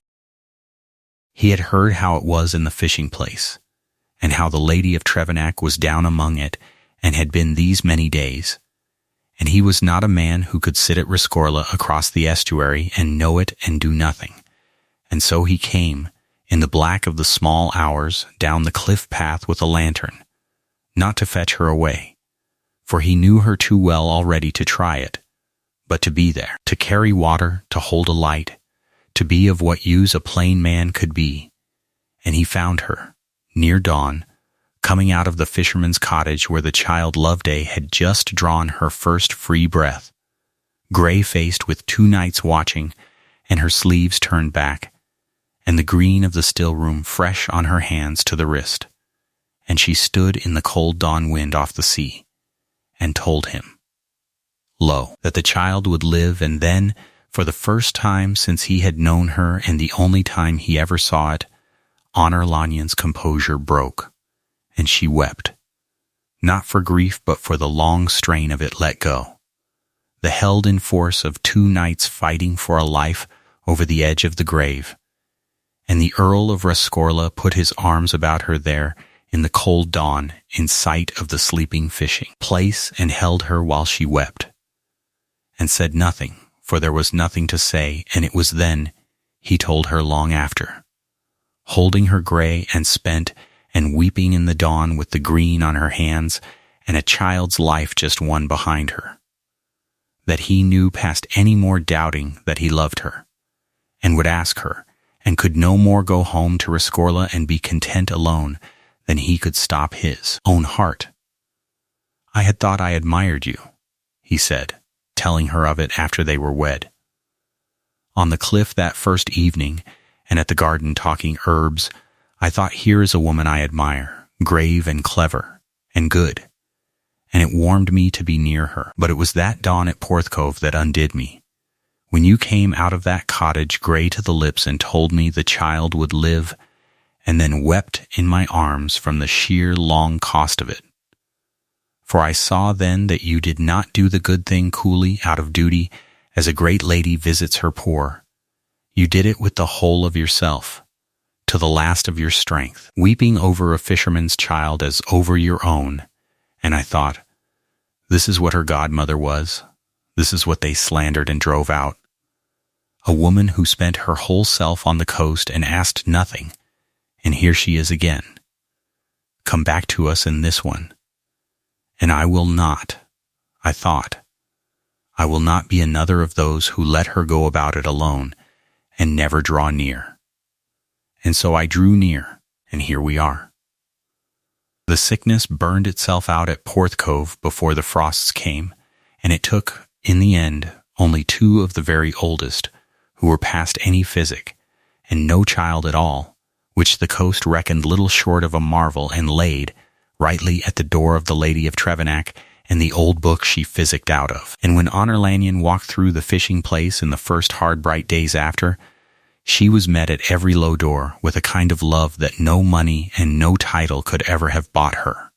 He had heard how it was in the fishing place, and how the Lady of Trevenac was down among it, and had been these many days. And he was not a man who could sit at Rescorla across the estuary and know it and do nothing. And so he came, in the black of the small hours, down the cliff path with a lantern, not to fetch her away, for he knew her too well already to try it, but to be there, to carry water, to hold a light, to be of what use a plain man could be. And he found her, near dawn, coming out of the fisherman's cottage where the child Loveday had just drawn her first free breath, grey-faced with 2 nights watching, and her sleeves turned back, and the green of the still room fresh on her hands to the wrist. And she stood in the cold dawn wind off the sea, and told him, lo, that the child would live, and then, for the first time since he had known her and the only time he ever saw it, Honor Lanyon's composure broke, and she wept, not for grief but for the long strain of it let go, the held-in force of 2 nights fighting for a life over the edge of the grave. And the Earl of Rescorla put his arms about her there in the cold dawn in sight of the sleeping fishing place, and held her while she wept, and said nothing, for there was nothing to say, and it was then he told her long after, holding her grey and spent and weeping in the dawn with the green on her hands and a child's life just won behind her, that he knew past any more doubting that he loved her, and would ask her, and could no more go home to Rescorla and be content alone than he could stop his own heart. I had thought I admired you, he said, telling her of it after they were wed. On the cliff that first evening, and at the garden talking herbs, I thought, here is a woman I admire, grave and clever, and good, and it warmed me to be near her. But it was that dawn at Porthcove that undid me, when you came out of that cottage grey to the lips and told me the child would live, and then wept in my arms from the sheer long cost of it. For I saw then that you did not do the good thing coolly out of duty, as a great lady visits her poor. You did it with the whole of yourself, to the last of your strength, weeping over a fisherman's child as over your own. And I thought, this is what her godmother was. This is what they slandered and drove out. A woman who spent her whole self on the coast and asked nothing, and here she is again. Come back to us in this one. And I will not, I thought, I will not be another of those who let her go about it alone and never draw near. And so I drew near, and here we are. The sickness burned itself out at Porthcove before the frosts came, and it took, in the end, only 2 of the very oldest, who were past any physic, and no child at all, which the coast reckoned little short of a marvel, and laid, rightly at the door of the Lady of Trevenac, and the old book she physicked out of. And when Honor Lanyon walked through the fishing place in the first hard bright days after, she was met at every low door with a kind of love that no money and no title could ever have bought her.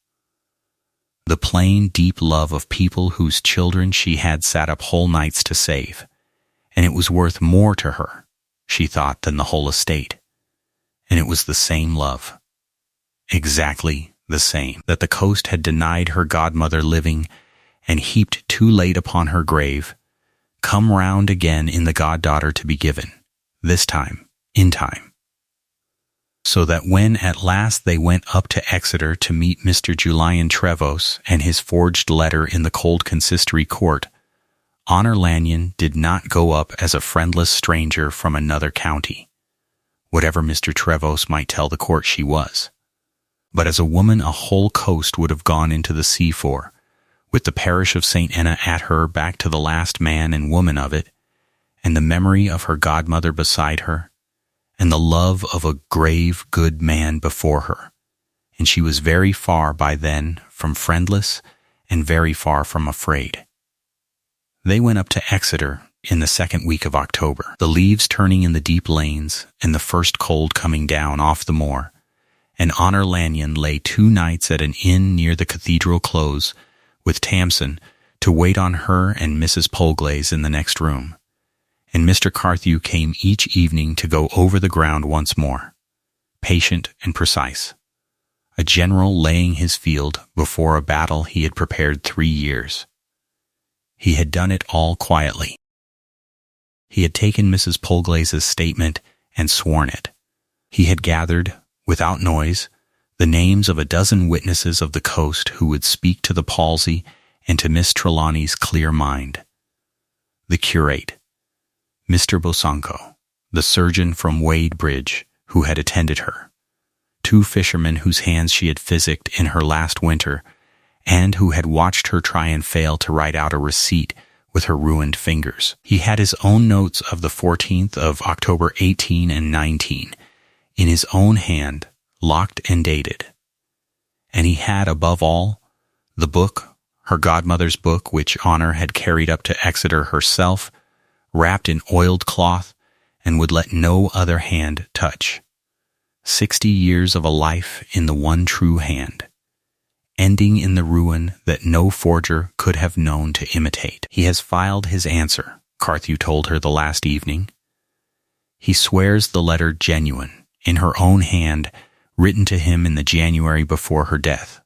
The plain, deep love of people whose children she had sat up whole nights to save, and it was worth more to her, she thought, than the whole estate. And it was the same love, exactly the same, that the coast had denied her godmother living and heaped too late upon her grave, come round again in the goddaughter to be given, this time, in time. So that when at last they went up to Exeter to meet Mr. Julian Trevose and his forged letter in the cold consistory court, Honor Lanyon did not go up as a friendless stranger from another county, whatever Mr. Trevose might tell the court she was, but as a woman a whole coast would have gone into the sea for, with the parish of St. Enna at her back to the last man and woman of it, and the memory of her godmother beside her, and the love of a grave, good man before her, and she was very far by then from friendless and very far from afraid. They went up to Exeter in the 2nd week of October, the leaves turning in the deep lanes and the first cold coming down off the moor, and Honor Lanyon lay 2 nights at an inn near the cathedral close with Tamson to wait on her and Mrs. Polglaze in the next room, and Mr. Carthew came each evening to go over the ground once more, patient and precise, a general laying his field before a battle he had prepared 3 years. He had done it all quietly. He had taken Mrs. Polglaze's statement and sworn it. He had gathered, without noise, the names of a dozen witnesses of the coast who would speak to the palsy and to Miss Trelawney's clear mind. The curate, Mr. Bosanko, the surgeon from Wadebridge who had attended her, 2 fishermen whose hands she had physicked in her last winter, and who had watched her try and fail to write out a receipt with her ruined fingers. He had his own notes of the 14th of October 18 and 19, in his own hand, locked and dated. And he had, above all, the book, her godmother's book, which Honor had carried up to Exeter herself, wrapped in oiled cloth, and would let no other hand touch. 60 years of a life in the one true hand, ending in the ruin that no forger could have known to imitate. He has filed his answer, Carthew told her the last evening. He swears the letter genuine, in her own hand, written to him in the January before her death,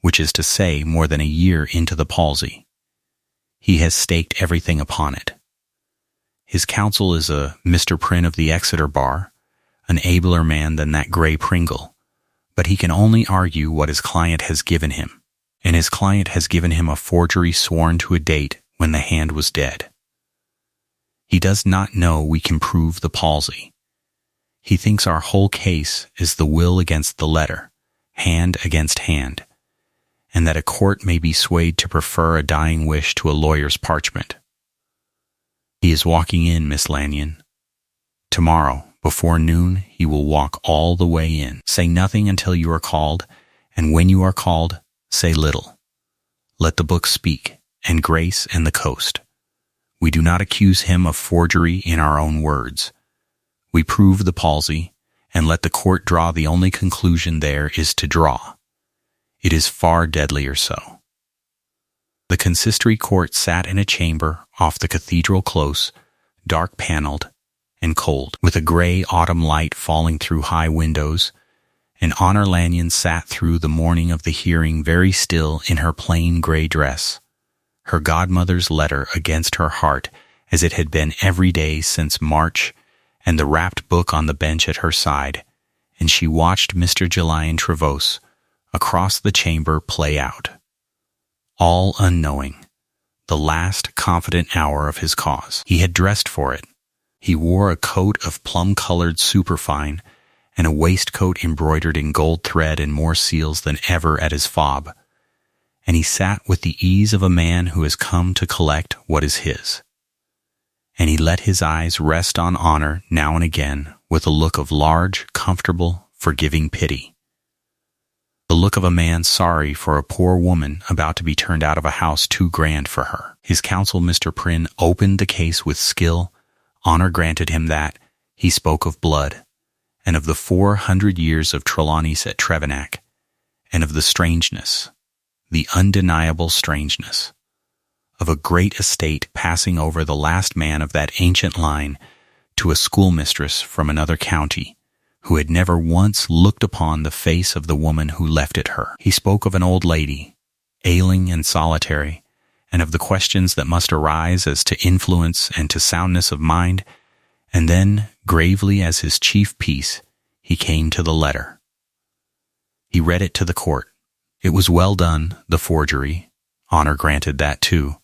which is to say more than a year into the palsy. He has staked everything upon it. His counsel is a Mr. Prynne of the Exeter bar, an abler man than that grey Pringle, but he can only argue what his client has given him, and his client has given him a forgery sworn to a date when the hand was dead. He does not know we can prove the palsy. He thinks our whole case is the will against the letter, hand against hand, and that a court may be swayed to prefer a dying wish to a lawyer's parchment. He is walking in, Miss Lanyon. Tomorrow, before noon, he will walk all the way in. Say nothing until you are called, and when you are called, say little. Let the book speak, and grace and the coast. We do not accuse him of forgery in our own words. We prove the palsy, and let the court draw the only conclusion there is to draw. It is far deadlier so. The consistory court sat in a chamber off the cathedral close, dark-paneled and cold, with a gray autumn light falling through high windows, and Honor Lanyon sat through the morning of the hearing very still in her plain gray dress, her godmother's letter against her heart as it had been every day since March, and the wrapped book on the bench at her side, and she watched Mr. Julian Trevose across the chamber play out, all unknowing, the last confident hour of his cause. He had dressed for it. He wore a coat of plum-colored superfine and a waistcoat embroidered in gold thread and more seals than ever at his fob, and he sat with the ease of a man who has come to collect what is his. And he let his eyes rest on Honor now and again with a look of large, comfortable, forgiving pity. The look of a man sorry for a poor woman about to be turned out of a house too grand for her. His counsel, Mr. Prynne, opened the case with skill. Honor granted him that. He spoke of blood, and of the 400 years of Trelawny's at Trevennack, and of the strangeness, the undeniable strangeness, of a great estate passing over the last man of that ancient line to a schoolmistress from another county, who had never once looked upon the face of the woman who left it her. He spoke of an old lady, ailing and solitary, and of the questions that must arise as to influence and to soundness of mind, and then, gravely as his chief piece, he came to the letter. He read it to the court. It was well done, the forgery. Honor granted that too.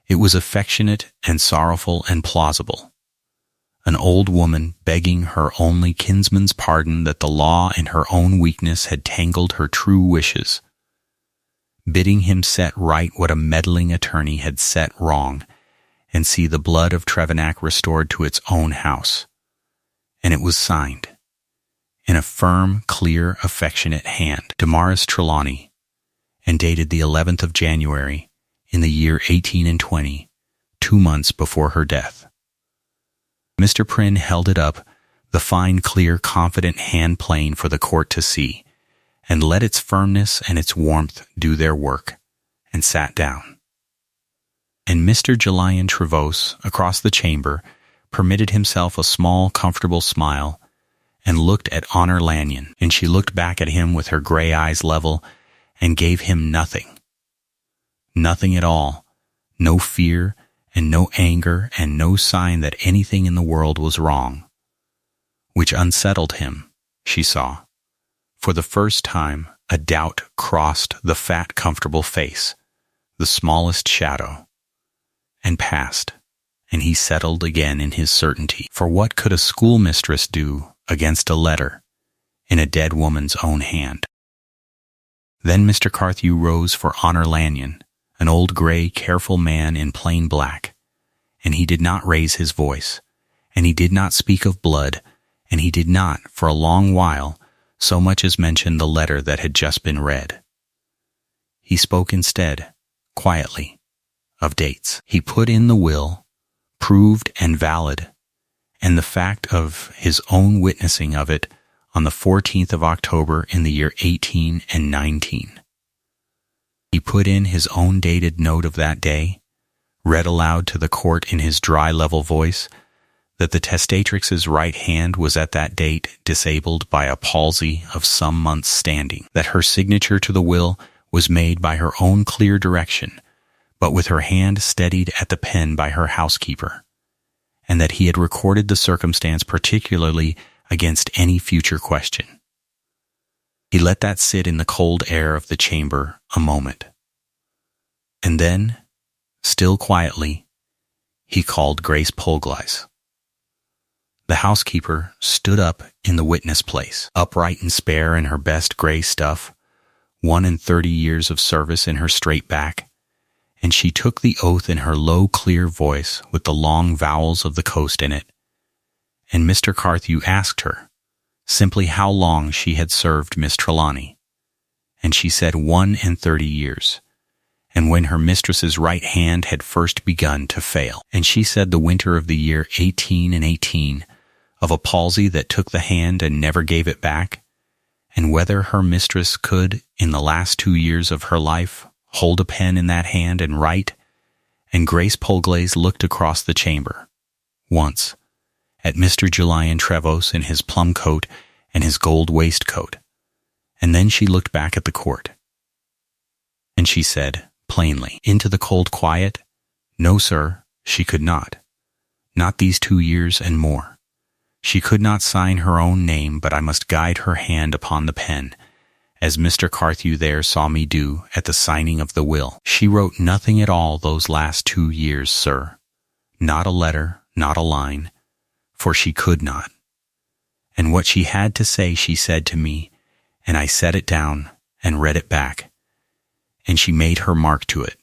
It was affectionate and sorrowful and plausible. An old woman begging her only kinsman's pardon that the law and her own weakness had tangled her true wishes, bidding him set right what a meddling attorney had set wrong, and see the blood of Trevennack restored to its own house. And it was signed, in a firm, clear, affectionate hand, Damaris Trelawney, and dated the 11th of January, in the year 1820, 2 months before her death. Mr. Prynne held it up, the fine, clear, confident hand plain for the court to see, and let its firmness and its warmth do their work, and sat down. And Mr. Julian Trevose, across the chamber, permitted himself a small, comfortable smile, and looked at Honor Lanyon, and she looked back at him with her gray eyes level, and gave him nothing. Nothing at all, no fear, and no anger, and no sign that anything in the world was wrong, which unsettled him, she saw. For the first time, a doubt crossed the fat, comfortable face, the smallest shadow, and passed, and he settled again in his certainty. For what could a schoolmistress do against a letter in a dead woman's own hand? Then Mr. Carthew rose for Honor Lanyon, an old gray, careful man in plain black, and he did not raise his voice, and he did not speak of blood, and he did not, for a long while, so much as mention the letter that had just been read. He spoke instead, quietly, of dates. He put in the will, proved and valid, and the fact of his own witnessing of it on the 14th of October in the year 1819. He put in his own dated note of that day, read aloud to the court in his dry, level voice, that the testatrix's right hand was at that date disabled by a palsy of some months' standing, that her signature to the will was made by her own clear direction, but with her hand steadied at the pen by her housekeeper, and that he had recorded the circumstance particularly against any future question. He let that sit in the cold air of the chamber a moment. And then, still quietly, he called Grace Polglaise. The housekeeper stood up in the witness place, upright and spare in her best gray stuff, 31 years of service in her straight back, and she took the oath in her low, clear voice with the long vowels of the coast in it. And Mr. Carthew asked her simply how long she had served Miss Trelawney, and she said 31 years, and when her mistress's right hand had first begun to fail, and she said the winter of the year 1818, of a palsy that took the hand and never gave it back, and whether her mistress could, in the last 2 years of her life, hold a pen in that hand and write, and Grace Polglaze looked across the chamber, once, at Mr. Julian Trevose in his plum coat and his gold waistcoat, and then she looked back at the court. And she said, plainly, into the cold quiet, no, sir, she could not. Not these 2 years and more. She could not sign her own name, but I must guide her hand upon the pen, as Mr. Carthew there saw me do at the signing of the will. She wrote nothing at all those last 2 years, sir. Not a letter, not a line, for she could not. And what she had to say she said to me, and I set it down and read it back, and she made her mark to it.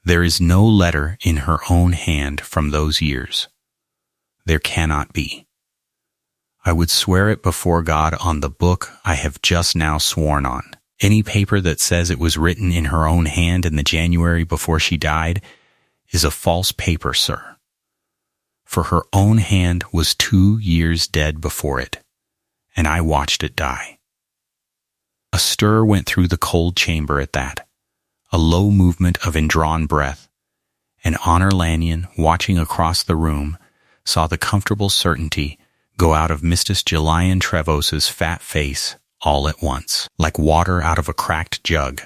There is no letter in her own hand from those years. There cannot be. I would swear it before God on the book I have just now sworn on. Any paper that says it was written in her own hand in the January before she died is a false paper, sir. For her own hand was 2 years dead before it, and I watched it die. A stir went through the cold chamber at that, a low movement of indrawn breath, and Honor Lanyon, watching across the room, saw the comfortable certainty go out of Mrs. Julian Trevose's fat face all at once, like water out of a cracked jug,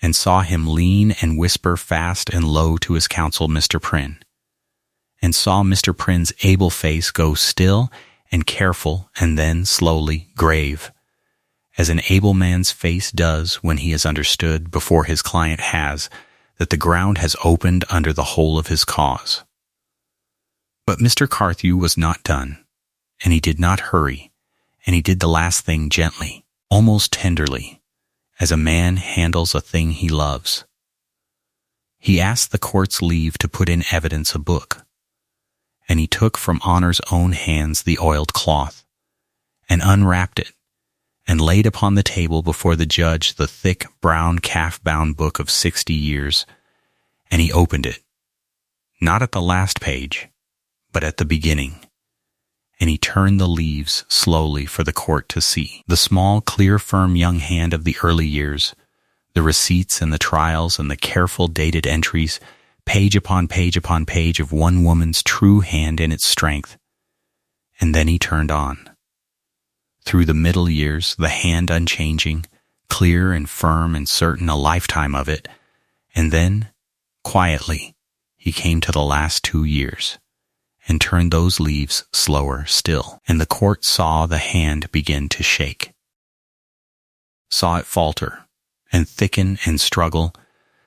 and saw him lean and whisper fast and low to his counsel, Mr. Prynne, and saw Mr. Prynne's able face go still and careful and then slowly grave, as an able man's face does when he has understood before his client has that the ground has opened under the whole of his cause. But Mr. Carthew was not done, and he did not hurry, and he did the last thing gently, almost tenderly, as a man handles a thing he loves. He asked the court's leave to put in evidence a book, and he took from Honor's own hands the oiled cloth, and unwrapped it, and laid upon the table before the judge the thick, brown, calf-bound book of 60 years, and he opened it, not at the last page, but at the beginning, and he turned the leaves slowly for the court to see. The small, clear, firm young hand of the early years, the receipts and the trials and the careful dated entries, page upon page upon page of one woman's true hand in its strength. And then he turned on. Through the middle years, the hand unchanging, clear and firm and certain, a lifetime of it, and then, quietly, he came to the last 2 years, and turned those leaves slower still, and the court saw the hand begin to shake, saw it falter, and thicken and struggle,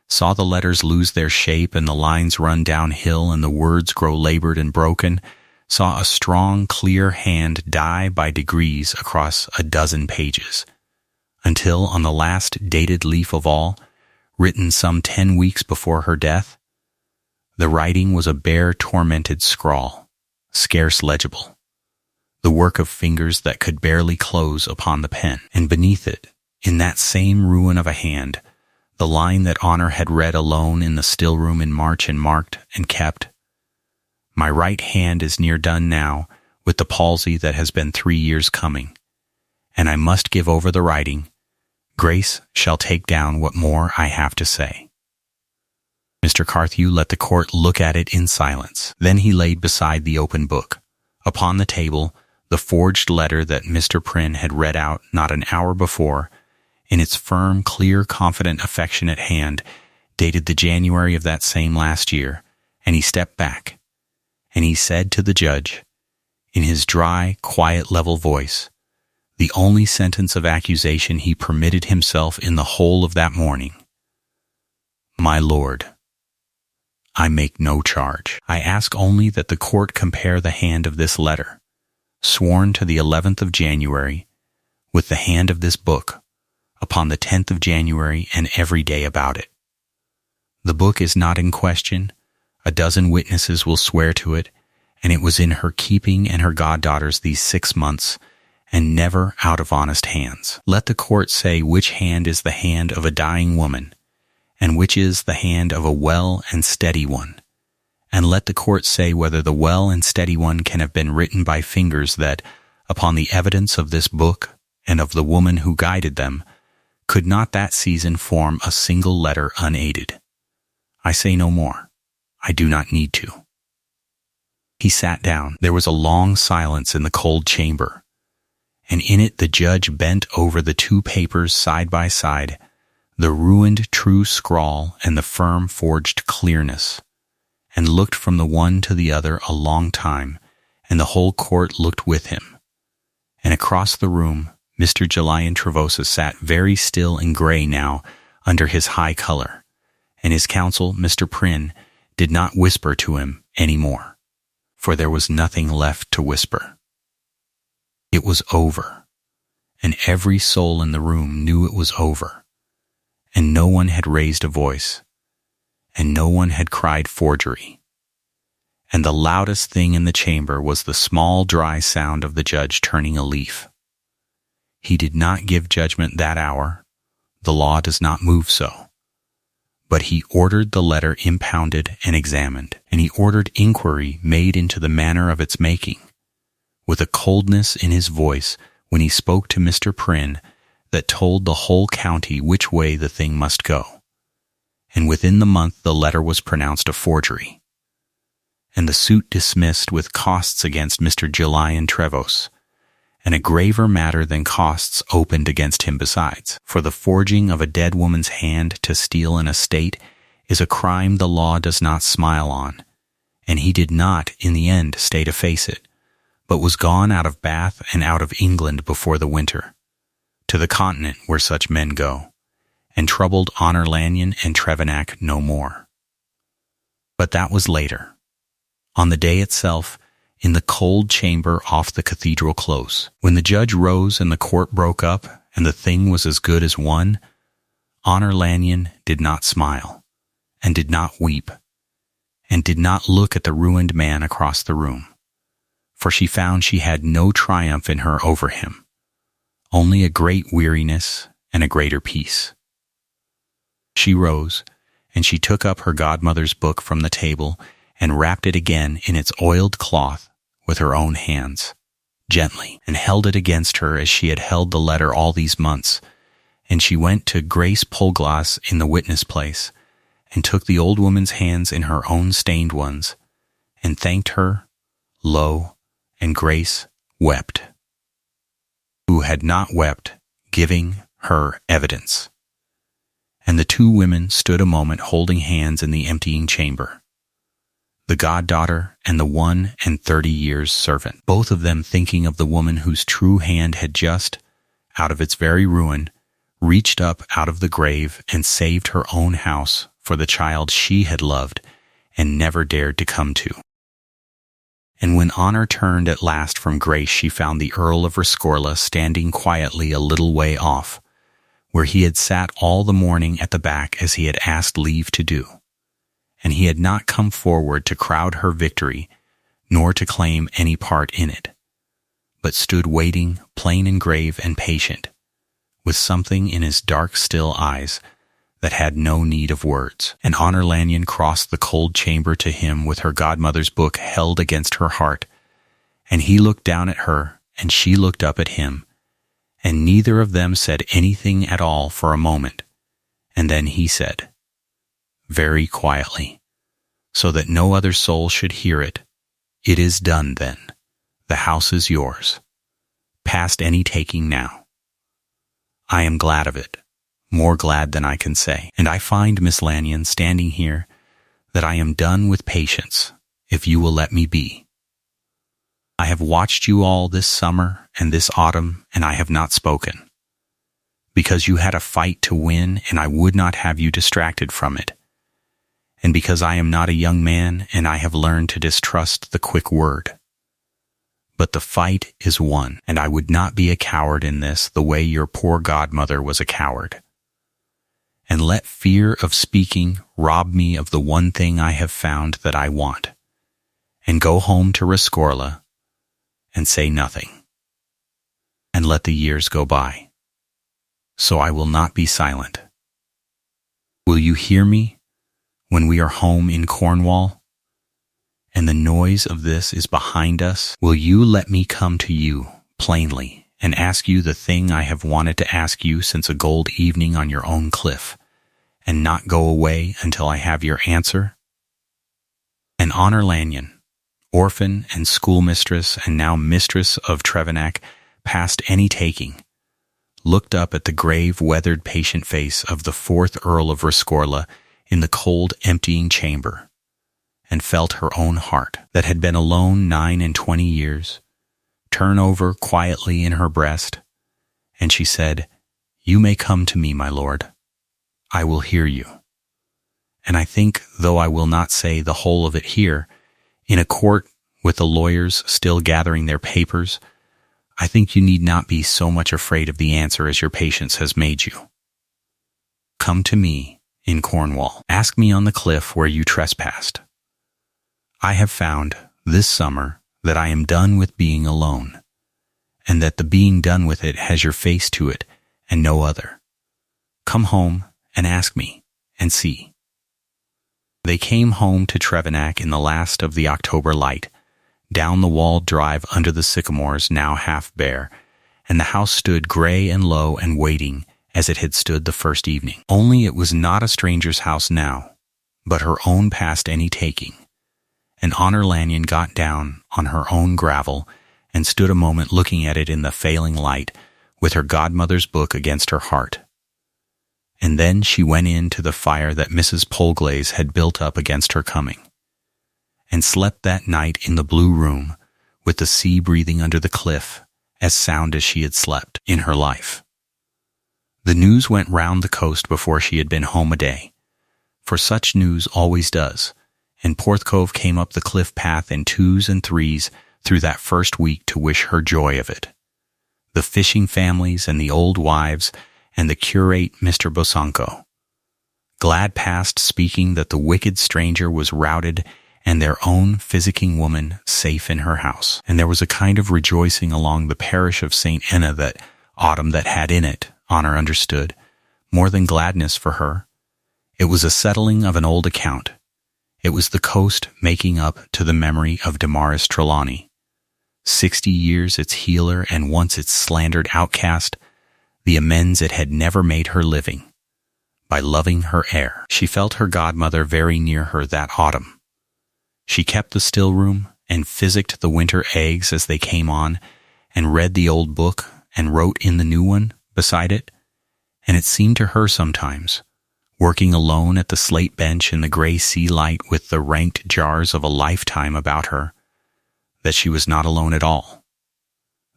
saw the letters lose their shape and the lines run downhill and the words grow labored and broken, saw a strong, clear hand die by degrees across a dozen pages, until on the last dated leaf of all, written some 10 weeks before her death, the writing was a bare, tormented scrawl, scarce legible, the work of fingers that could barely close upon the pen, and beneath it, in that same ruin of a hand, the line that Honor had read alone in the still room in March and marked and kept. My right hand is near done now with the palsy that has been 3 years coming, and I must give over the writing. Grace shall take down what more I have to say. Mr. Carthew let the court look at it in silence. Then he laid beside the open book, upon the table, the forged letter that Mr. Prynne had read out not an hour before, in its firm, clear, confident, affectionate hand, dated the January of that same last year, and he stepped back, and he said to the judge, in his dry, quiet, level voice, the only sentence of accusation he permitted himself in the whole of that morning, "My lord, I make no charge. I ask only that the court compare the hand of this letter, sworn to the 11th of January, with the hand of this book, upon the 10th of January and every day about it. The book is not in question. A dozen witnesses will swear to it, and it was in her keeping and her goddaughter's these 6 months, and never out of honest hands. Let the court say which hand is the hand of a dying woman, and which is the hand of a well and steady one, and let the court say whether the well and steady one can have been written by fingers that, upon the evidence of this book and of the woman who guided them, could not that season form a single letter unaided. I say no more. I do not need to. He sat down. There was a long silence in the cold chamber, and in it the judge bent over the two papers side by side, the ruined true scrawl and the firm forged clearness, and looked from the one to the other a long time, and the whole court looked with him. And across the room, Mr. Julian Trevosa sat very still and grey now under his high colour, and his counsel, Mr. Prynne, did not whisper to him any more, for there was nothing left to whisper. It was over, and every soul in the room knew it was over, and no one had raised a voice, and no one had cried forgery. And the loudest thing in the chamber was the small dry sound of the judge turning a leaf. He did not give judgment that hour. The law does not move so. But he ordered the letter impounded and examined, and he ordered inquiry made into the manner of its making, with a coldness in his voice when he spoke to Mr. Prynne that told the whole county which way the thing must go. And within the month the letter was pronounced a forgery, and the suit dismissed with costs against Mr. Julian Trevosa, and a graver matter than costs opened against him besides. For the forging of a dead woman's hand to steal an estate is a crime the law does not smile on, and he did not, in the end, stay to face it, but was gone out of Bath and out of England before the winter, to the continent where such men go, and troubled Honor Lanyon and Trevenach no more. But that was later. On the day itself, in the cold chamber off the cathedral close, when the judge rose and the court broke up, and the thing was as good as won, Honor Lanyon did not smile, and did not weep, and did not look at the ruined man across the room, for she found she had no triumph in her over him, only a great weariness and a greater peace. She rose, and she took up her godmother's book from the table and wrapped it again in its oiled cloth with her own hands, gently, and held it against her as she had held the letter all these months. And she went to Grace Pulglass in the witness place, and took the old woman's hands in her own stained ones, and thanked her, low, and Grace wept, who had not wept, giving her evidence. And the two women stood a moment holding hands in the emptying chamber, the goddaughter and the 31 years servant, both of them thinking of the woman whose true hand had just, out of its very ruin, reached up out of the grave and saved her own house for the child she had loved and never dared to come to. And when Honor turned at last from Grace, she found the Earl of Rescorla standing quietly a little way off, where he had sat all the morning at the back as he had asked leave to do. And he had not come forward to crowd her victory, nor to claim any part in it, but stood waiting, plain and grave and patient, with something in his dark, still eyes that had no need of words. And Honor Lanyon crossed the cold chamber to him with her godmother's book held against her heart, and he looked down at her, and she looked up at him, and neither of them said anything at all for a moment, and then he said, very quietly, so that no other soul should hear it, "It is done, then. The house is yours, past any taking now. I am glad of it, more glad than I can say, and I find, Miss Lanyon, standing here, that I am done with patience, if you will let me be. I have watched you all this summer and this autumn, and I have not spoken, because you had a fight to win, and I would not have you distracted from it, and because I am not a young man, and I have learned to distrust the quick word. But the fight is won, and I would not be a coward in this the way your poor godmother was a coward. And let fear of speaking rob me of the one thing I have found that I want, and go home to Rescorla and say nothing, and let the years go by. So I will not be silent. Will you hear me when we are home in Cornwall, and the noise of this is behind us, will you let me come to you plainly and ask you the thing I have wanted to ask you since a gold evening on your own cliff, and not go away until I have your answer?" And Honor Lanyon, orphan and schoolmistress and now mistress of Trevennack past any taking, looked up at the grave, weathered, patient face of the 4th Earl of Rescorla in the cold, emptying chamber, and felt her own heart, that had been alone 29 years, turn over quietly in her breast, and she said, "You may come to me, my lord. I will hear you." And I think, though I will not say the whole of it here, in a court with the lawyers still gathering their papers, I think you need not be so much afraid of the answer as your patience has made you. Come to me in Cornwall. Ask me on the cliff where you trespassed. I have found, this summer, that I am done with being alone, and that the being done with it has your face to it and no other. Come home and ask me, and see. They came home to Trevennack in the last of the October light, down the walled drive under the sycamores now half bare, and the house stood grey and low and waiting as it had stood the first evening. Only it was not a stranger's house now, but her own past any taking. And Honor Lanyon got down on her own gravel and stood a moment looking at it in the failing light, with her godmother's book against her heart. And then she went in to the fire that Mrs. Polglaze had built up against her coming, and slept that night in the blue room, with the sea breathing under the cliff, as sound as she had slept in her life. The news went round the coast before she had been home a day, for such news always does, and Porthcove came up the cliff path in 2s and 3s through that first week to wish her joy of it. The fishing families and the old wives and the curate Mr. Bosanko, glad past speaking that the wicked stranger was routed and their own physicking woman safe in her house. And there was a kind of rejoicing along the parish of St. Enna that autumn that had in it, Honor understood, more than gladness for her. It was a settling of an old account. It was the coast making up to the memory of Damaris Trelawney. 60 years its healer and once its slandered outcast, the amends it had never made her living, by loving her heir. She felt her godmother very near her that autumn. She kept the still room and physicked the winter eggs as they came on, and read the old book and wrote in the new one beside it, and it seemed to her sometimes, working alone at the slate bench in the grey sea light with the ranked jars of a lifetime about her, that she was not alone at all,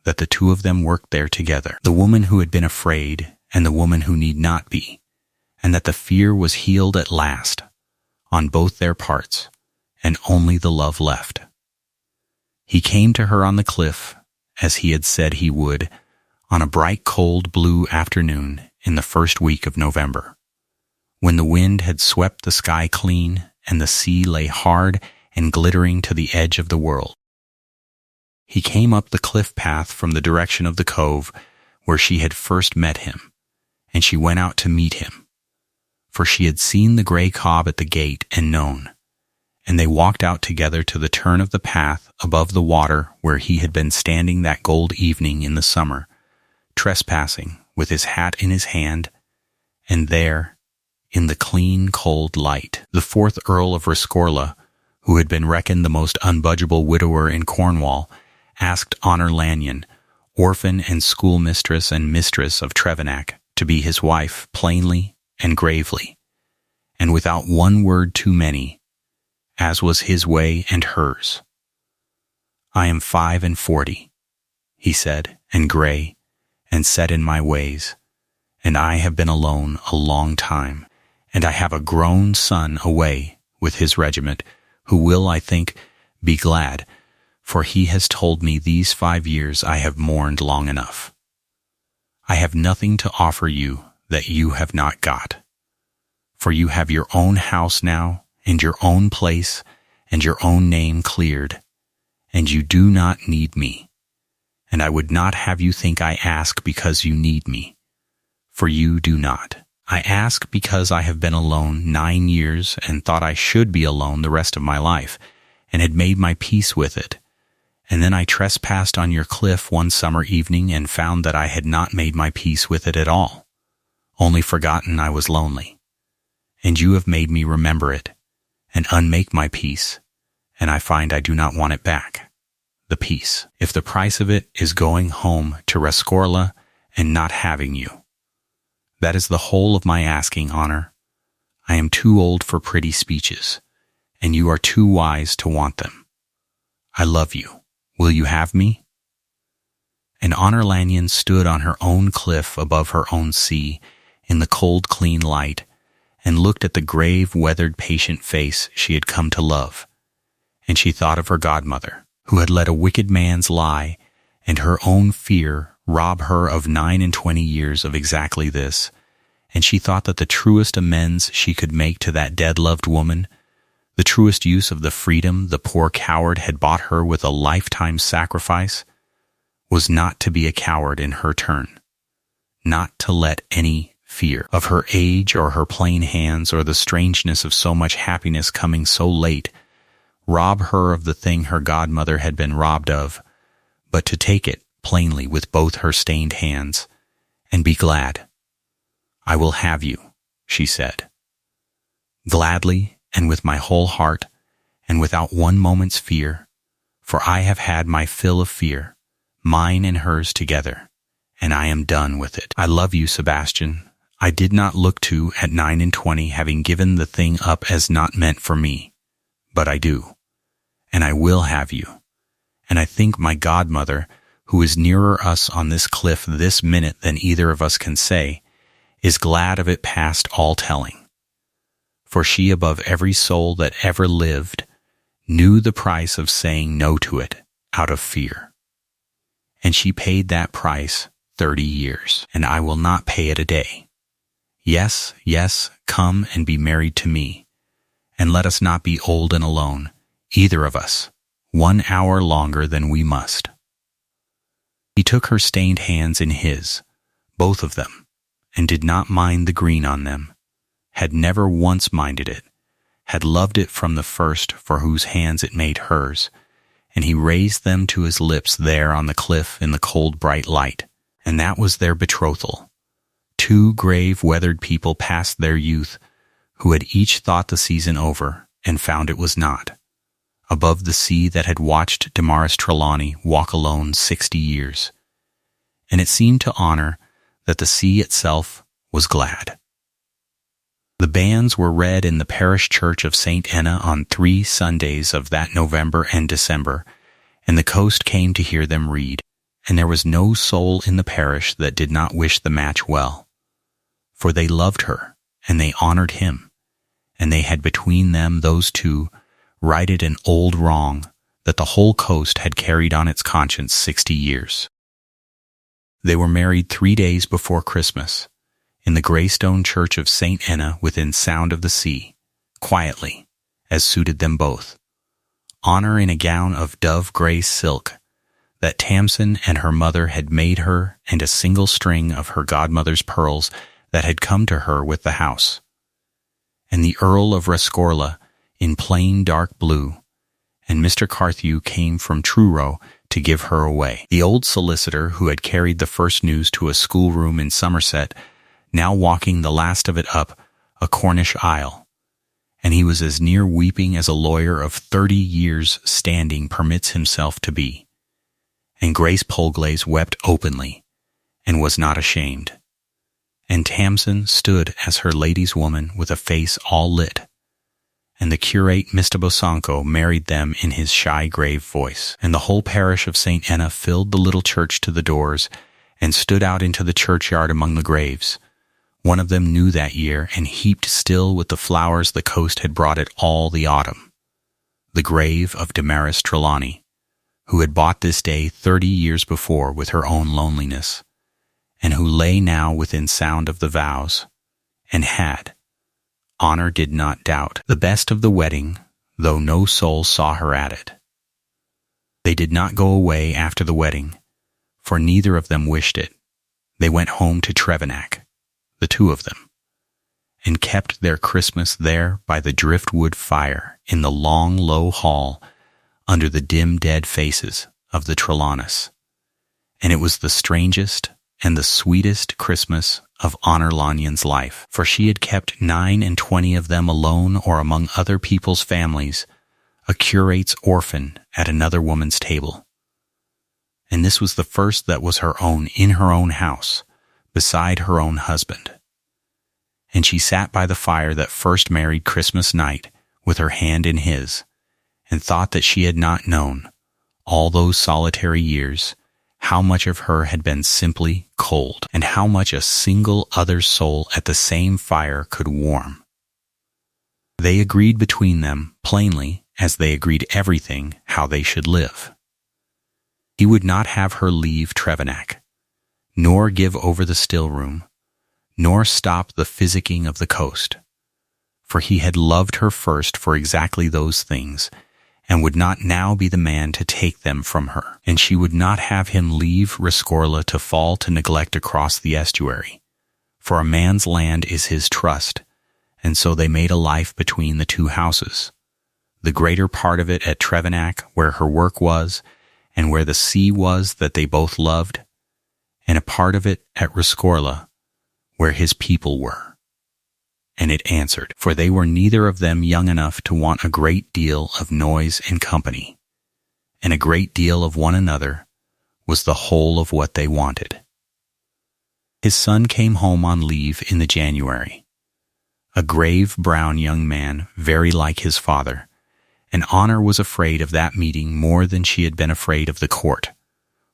that the two of them worked there together, the woman who had been afraid and the woman who need not be, and that the fear was healed at last, on both their parts, and only the love left. He came to her on the cliff, as he had said he would, on a bright cold blue afternoon in the first week of November, when the wind had swept the sky clean and the sea lay hard and glittering to the edge of the world. He came up the cliff path from the direction of the cove where she had first met him, and she went out to meet him, for she had seen the grey cob at the gate and known, and they walked out together to the turn of the path above the water where he had been standing that gold evening in the summer, trespassing with his hat in his hand, and there, in the clean, cold light, the 4th Earl of Rescorla, who had been reckoned the most unbudgeable widower in Cornwall, asked Honor Lanyon, orphan and schoolmistress and mistress of Trevennack, to be his wife plainly and gravely, and without one word too many, as was his way and hers. "I am 45, he said, and grey, and set in my ways, and I have been alone a long time, and I have a grown son away with his regiment, who will, I think, be glad, for he has told me these 5 years I have mourned long enough. I have nothing to offer you that you have not got, for you have your own house now, and your own place, and your own name cleared, and you do not need me, and I would not have you think I ask because you need me, for you do not. I ask because I have been alone 9 years and thought I should be alone the rest of my life, and had made my peace with it. And then I trespassed on your cliff one summer evening and found that I had not made my peace with it at all, only forgotten I was lonely. And you have made me remember it, and unmake my peace, and I find I do not want it back, the peace, if the price of it is going home to Rescorla and not having you. That is the whole of my asking, Honor. I am too old for pretty speeches, and you are too wise to want them. I love you. Will you have me? And Honor Lanyon stood on her own cliff above her own sea, in the cold, clean light, and looked at the grave, weathered, patient face she had come to love. And she thought of her godmother, who had let a wicked man's lie and her own fear rob her of 29 years of exactly this, and she thought that the truest amends she could make to that dead-loved woman, the truest use of the freedom the poor coward had bought her with a lifetime sacrifice, was not to be a coward in her turn, not to let any fear of her age or her plain hands or the strangeness of so much happiness coming so late rob her of the thing her godmother had been robbed of, but to take it plainly with both her stained hands, and be glad. I will have you, she said. Gladly and with my whole heart, and without one moment's fear, for I have had my fill of fear, mine and hers together, and I am done with it. I love you, Sebastian. I did not look to at 29, having given the thing up as not meant for me, but I do, and I will have you. And I think my godmother, who is nearer us on this cliff this minute than either of us can say, is glad of it past all telling. For she, above every soul that ever lived, knew the price of saying no to it out of fear. And she paid that price 30 years, and I will not pay it a day. Yes, yes, come and be married to me, and let us not be old and alone, either of us, 1 hour longer than we must. He took her stained hands in his, both of them, and did not mind the green on them, had never once minded it, had loved it from the first for whose hands it made hers, and he raised them to his lips there on the cliff in the cold bright light, and that was their betrothal. Two grave weathered people past their youth, who had each thought the season over, and found it was not, above the sea that had watched Damaris Trelawney walk alone 60 years. And it seemed to Honor that the sea itself was glad. The banns were read in the parish church of St. Enna on 3 Sundays of that November and December, and the coast came to hear them read, and there was no soul in the parish that did not wish the match well. For they loved her, and they honored him, and they had between them, those two, righted an old wrong that the whole coast had carried on its conscience 60 years. They were married 3 days before Christmas, in the Greystone Church of St. Enna within sound of the sea, quietly, as suited them both. Honor in a gown of dove-gray silk that Tamsin and her mother had made her, and a single string of her godmother's pearls that had come to her with the house. And the Earl of Rescorla in plain dark blue, and Mr. Carthew came from Truro to give her away. The old solicitor who had carried the first news to a schoolroom in Somerset, now walking the last of it up a Cornish aisle, and he was as near weeping as a lawyer of 30 years' standing permits himself to be. And Grace Polglaze wept openly, and was not ashamed. And Tamsin stood as her lady's woman with a face all lit, and the curate Mr. Bosanko married them in his shy, grave voice. And the whole parish of St. Enna filled the little church to the doors, and stood out into the churchyard among the graves. One of them new that year, and heaped still with the flowers the coast had brought it all the autumn. The grave of Damaris Trelawney, who had bought this day 30 years before with her own loneliness, and who lay now within sound of the vows, and had, Honor did not doubt, the best of the wedding, though no soul saw her at it. They did not go away after the wedding, for neither of them wished it. They went home to Trevenac, the two of them, and kept their Christmas there by the driftwood fire in the long, low hall under the dim dead faces of the Trelawnys, and it was the strangest and the sweetest Christmas of Honor Lanyon's life, for she had kept 29 of them alone or among other people's families, a curate's orphan at another woman's table. And this was the first that was her own in her own house, beside her own husband. And she sat by the fire that first married Christmas night with her hand in his, and thought that she had not known, all those solitary years, how much of her had been simply cold, and how much a single other soul at the same fire could warm. They agreed between them, plainly, as they agreed everything, how they should live. He would not have her leave Trevennack, nor give over the still room, nor stop the physicking of the coast, for he had loved her first for exactly those things, and would not now be the man to take them from her, and she would not have him leave Rescorla to fall to neglect across the estuary, for a man's land is his trust, and so they made a life between the two houses, the greater part of it at Trevennack, where her work was, and where the sea was that they both loved, and a part of it at Rescorla, where his people were. And it answered, for they were neither of them young enough to want a great deal of noise and company, and a great deal of one another was the whole of what they wanted. His son came home on leave in the January, a grave brown young man, very like his father, and Honor was afraid of that meeting more than she had been afraid of the court,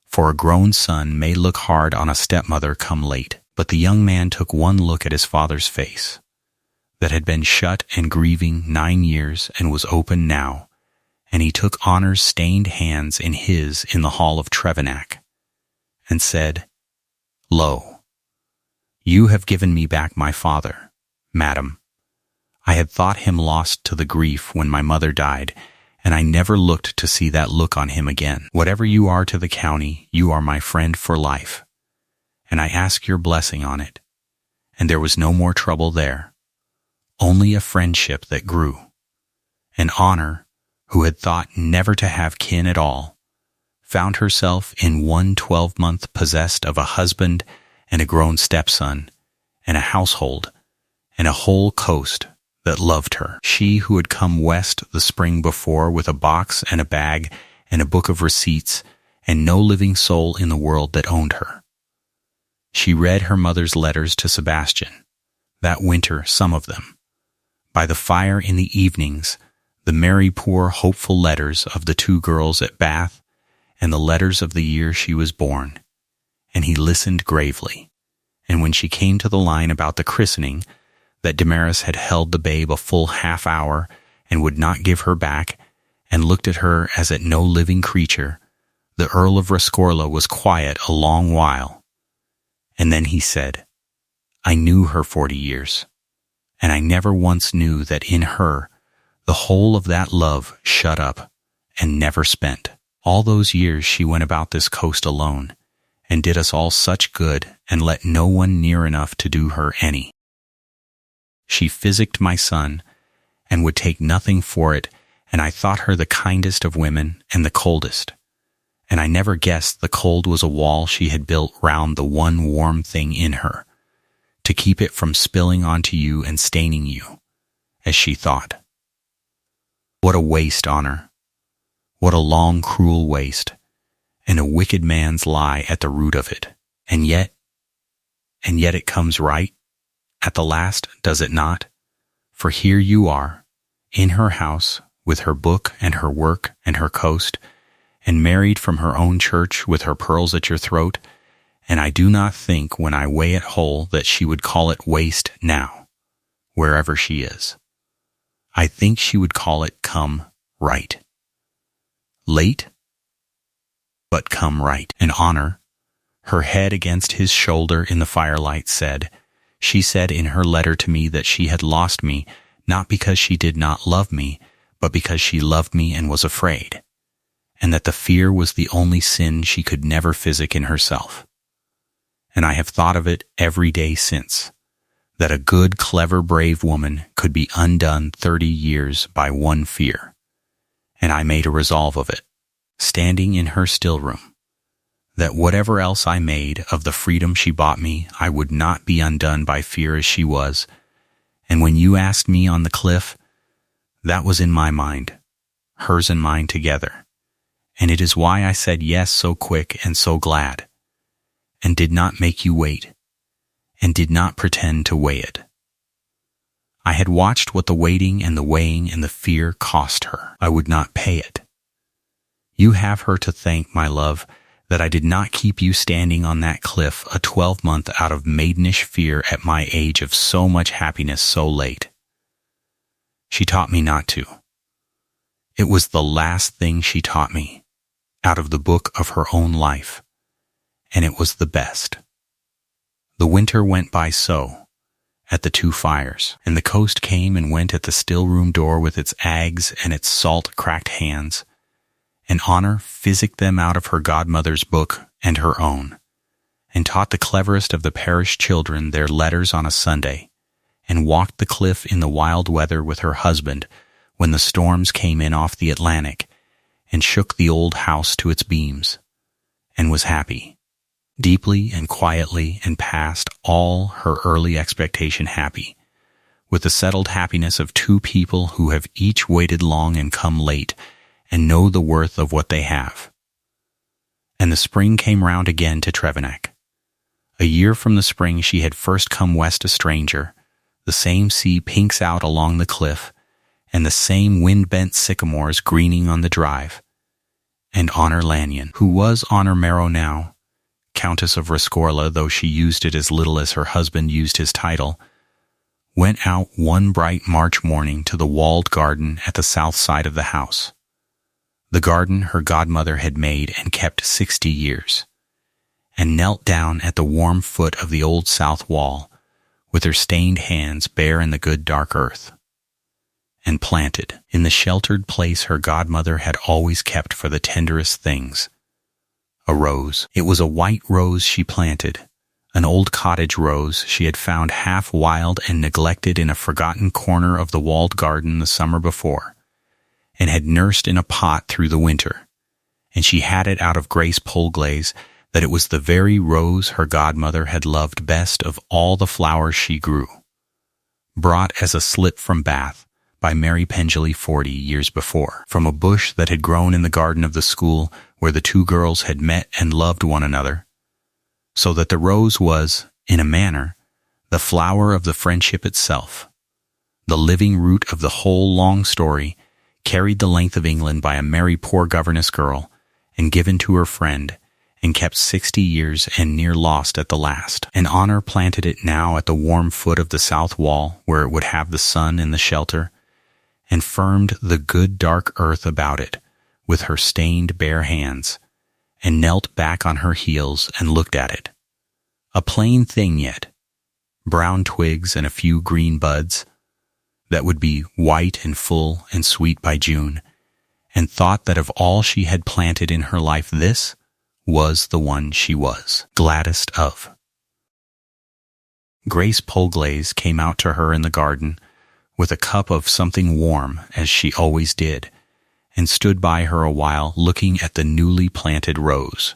for a grown son may look hard on a stepmother come late. But the young man took one look at his father's face, that had been shut and grieving 9 years and was open now, and he took Honor's stained hands in his in the hall of Trevennack, and said, Lo, you have given me back my father, madam. I had thought him lost to the grief when my mother died, and I never looked to see that look on him again. Whatever you are to the county, you are my friend for life, and I ask your blessing on it. And there was no more trouble there, only a friendship that grew. And Honor, who had thought never to have kin at all, found herself in 1 12-month possessed of a husband and a grown stepson, and a household, and a whole coast that loved her. She who had come west the spring before with a box and a bag and a book of receipts, and no living soul in the world that owned her. She read her mother's letters to Sebastian, that winter some of them, by the fire in the evenings, the merry poor hopeful letters of the 2 girls at Bath, and the letters of the year she was born, and he listened gravely. And when she came to the line about the christening, that Damaris had held the babe a full half hour and would not give her back, and looked at her as at no living creature, the Earl of Rescorla was quiet a long while. And then he said, I knew her 40 years, and I never once knew that in her the whole of that love shut up and never spent. All those years she went about this coast alone, and did us all such good, and let no one near enough to do her any. She physicked my son, and would take nothing for it, and I thought her the kindest of women and the coldest. And I never guessed the cold was a wall she had built round the one warm thing in her, to keep it from spilling onto you and staining you, as she thought. What a waste, Honor! What a long, cruel waste, and a wicked man's lie at the root of it. And yet it comes right, at the last, does it not? For here you are, in her house, with her book and her work and her coast, and married from her own church with her pearls at your throat, and I do not think when I weigh it whole that she would call it waste now, wherever she is. I think she would call it come right. Late, but come right. And Honor, her head against his shoulder in the firelight, she said in her letter to me that she had lost me, not because she did not love me, but because she loved me and was afraid, and that the fear was the only sin she could never physic in herself. And I have thought of it every day since, that a good, clever, brave woman could be undone 30 years by one fear, and I made a resolve of it, standing in her still room, that whatever else I made of the freedom she bought me, I would not be undone by fear as she was. And when you asked me on the cliff, that was in my mind, hers and mine together. And it is why I said yes so quick and so glad, and did not make you wait, and did not pretend to weigh it. I had watched what the waiting and the weighing and the fear cost her. I would not pay it. You have her to thank, my love, that I did not keep you standing on that cliff a 12-month out of maidenish fear at my age of so much happiness so late. She taught me not to. It was the last thing she taught me, out of the book of her own life, and it was the best. The winter went by so, at the two fires, and the coast came and went at the still room door with its ags and its salt-cracked hands, and Honor physicked them out of her godmother's book and her own, and taught the cleverest of the parish children their letters on a Sunday, and walked the cliff in the wild weather with her husband when the storms came in off the Atlantic and shook the old house to its beams, and was happy, deeply and quietly, and past all her early expectation happy, with the settled happiness of two people who have each waited long and come late, and know the worth of what they have. And the spring came round again to Trevennack. A year from the spring she had first come west a stranger, the same sea pinks out along the cliff, and the same wind-bent sycamores greening on the drive. And Honor Lanyon, who was Honor Marrow now, Countess of Rescorla, though she used it as little as her husband used his title, went out one bright March morning to the walled garden at the south side of the house, the garden her godmother had made and kept 60 years, and knelt down at the warm foot of the old south wall, with her stained hands bare in the good dark earth, and planted, in the sheltered place her godmother had always kept for the tenderest things, a rose. It was a white rose she planted, an old cottage rose she had found half wild and neglected in a forgotten corner of the walled garden the summer before, and had nursed in a pot through the winter, and she had it out of Grace Polglaze that it was the very rose her godmother had loved best of all the flowers she grew, brought as a slip from Bath by Mary Pengelly 40 years before, from a bush that had grown in the garden of the school where the two girls had met and loved one another, so that the rose was, in a manner, the flower of the friendship itself, the living root of the whole long story, carried the length of England by a merry poor governess girl, and given to her friend, and kept 60 years and near lost at the last. And Honor planted it now at the warm foot of the south wall, where it would have the sun and the shelter, and firmed the good dark earth about it with her stained bare hands, and knelt back on her heels and looked at it. A plain thing yet, brown twigs and a few green buds, that would be white and full and sweet by June, and thought that of all she had planted in her life this was the one she was gladdest of. Grace Polglaze came out to her in the garden with a cup of something warm, as she always did, and stood by her a while looking at the newly planted rose.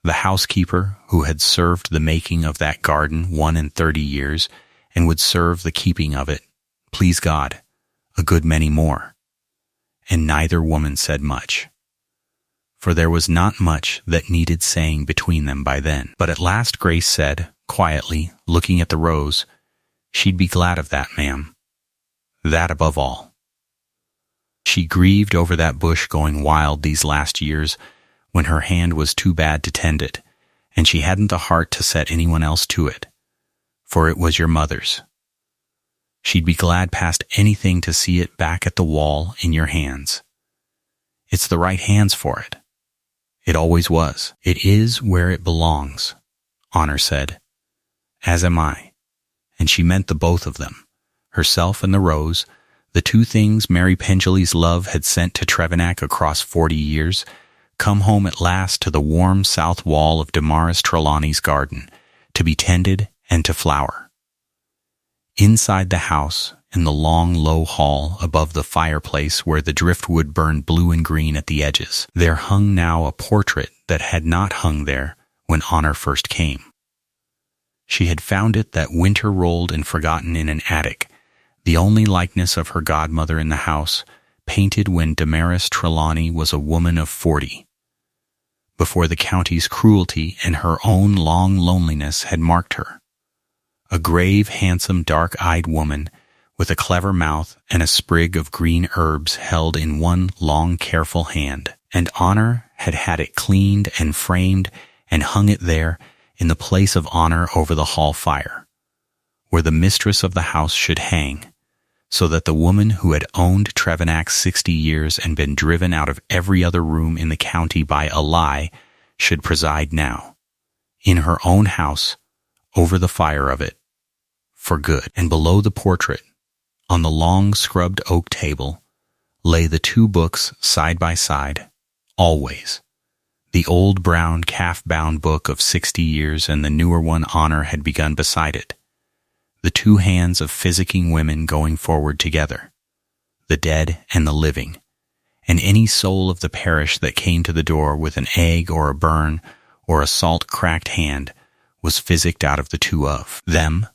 The housekeeper, who had served the making of that garden 31 years, and would serve the keeping of it, please God, a good many more. And neither woman said much, for there was not much that needed saying between them by then. But at last Grace said, quietly, looking at the rose, she'd be glad of that, ma'am. That above all. She grieved over that bush going wild these last years, when her hand was too bad to tend it, and she hadn't the heart to set anyone else to it, for it was your mother's. She'd be glad past anything to see it back at the wall in your hands. It's the right hands for it. It always was. It is where it belongs, Honor said, as am I. And she meant the both of them, herself and the rose, the two things Mary Pengelly's love had sent to Trevennack across 40 years, come home at last to the warm south wall of Damaris Trelawney's garden, to be tended and to flower. Inside the house, in the long, low hall above the fireplace where the driftwood burned blue and green at the edges, there hung now a portrait that had not hung there when Honor first came. She had found it that winter rolled and forgotten in an attic, the only likeness of her godmother in the house, painted when Damaris Trelawney was a woman of 40. Before the county's cruelty and her own long loneliness had marked her. A grave, handsome, dark-eyed woman with a clever mouth and a sprig of green herbs held in one long, careful hand, and Honor had had it cleaned and framed and hung it there in the place of honor over the hall fire, where the mistress of the house should hang, so that the woman who had owned Trevenac 60 years and been driven out of every other room in the county by a lie should preside now, in her own house, over the fire of it, for good. And below the portrait, on the long scrubbed oak table, lay the two books side by side, always. The old brown calf-bound book of 60 years and the newer one Honor had begun beside it. The two hands of physicking women going forward together, the dead and the living, and any soul of the parish that came to the door with an egg or a burn or a salt-cracked hand was physicked out of the two of them,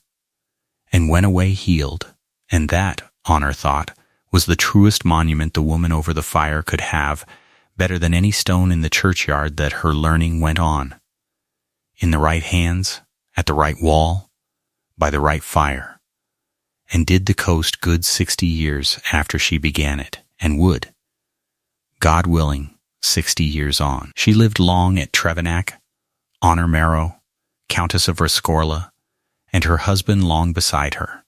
and went away healed, and that, Honor thought, was the truest monument the woman over the fire could have, better than any stone in the churchyard that her learning went on. In the right hands, at the right wall, by the right fire, and did the coast good 60 years after she began it, and would, God willing, 60 years on. She lived long at Trevenac, Honor Marrow, Countess of Rescorla, and her husband long beside her.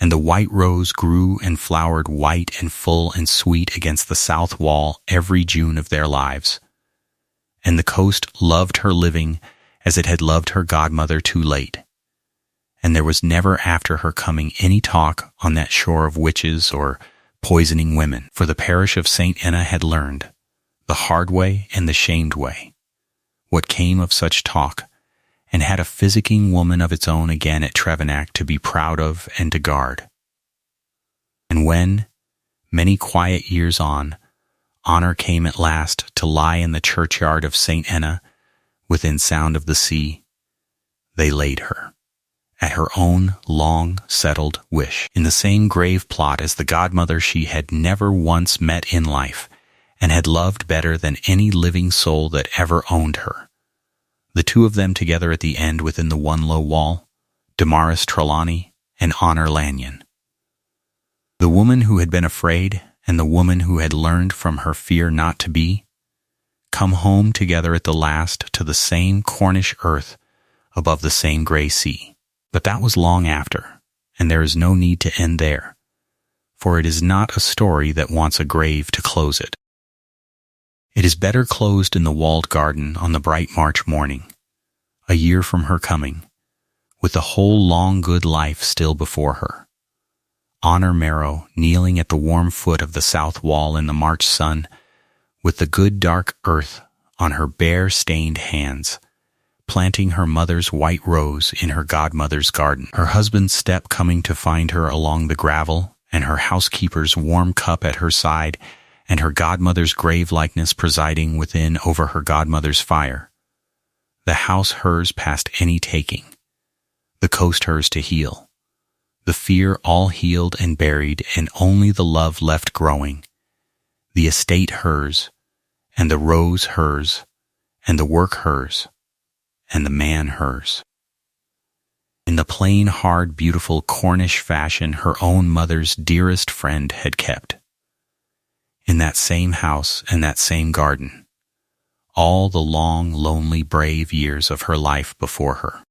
And the white rose grew and flowered white and full and sweet against the south wall every June of their lives. And the coast loved her living as it had loved her godmother too late. And there was never after her coming any talk on that shore of witches or poisoning women, for the parish of St. Enna had learned, the hard way and the shamed way, what came of such talk, and had a physicking woman of its own again at Trevenac to be proud of and to guard. And when, many quiet years on, Honor came at last to lie in the churchyard of St. Enna, within sound of the sea, they laid her, at her own long settled wish, in the same grave plot as the godmother she had never once met in life, and had loved better than any living soul that ever owned her. The two of them together at the end within the one low wall, Damaris Trelawney and Honor Lanyon. The woman who had been afraid and the woman who had learned from her fear not to be, come home together at the last to the same Cornish earth above the same grey sea. But that was long after, and there is no need to end there, for it is not a story that wants a grave to close it. It is better closed in the walled garden on the bright March morning, a year from her coming, with the whole long good life still before her. Honor Marrow kneeling at the warm foot of the south wall in the March sun, with the good dark earth on her bare stained hands, planting her mother's white rose in her godmother's garden, her husband's step coming to find her along the gravel, and her housekeeper's warm cup at her side, and her godmother's grave likeness presiding within over her godmother's fire. The house hers past any taking, the coast hers to heal, the fear all healed and buried, and only the love left growing, the estate hers, and the rose hers, and the work hers, and the man hers. In the plain, hard, beautiful Cornish fashion her own mother's dearest friend had kept. In that same house and that same garden, all the long, lonely, brave years of her life before her.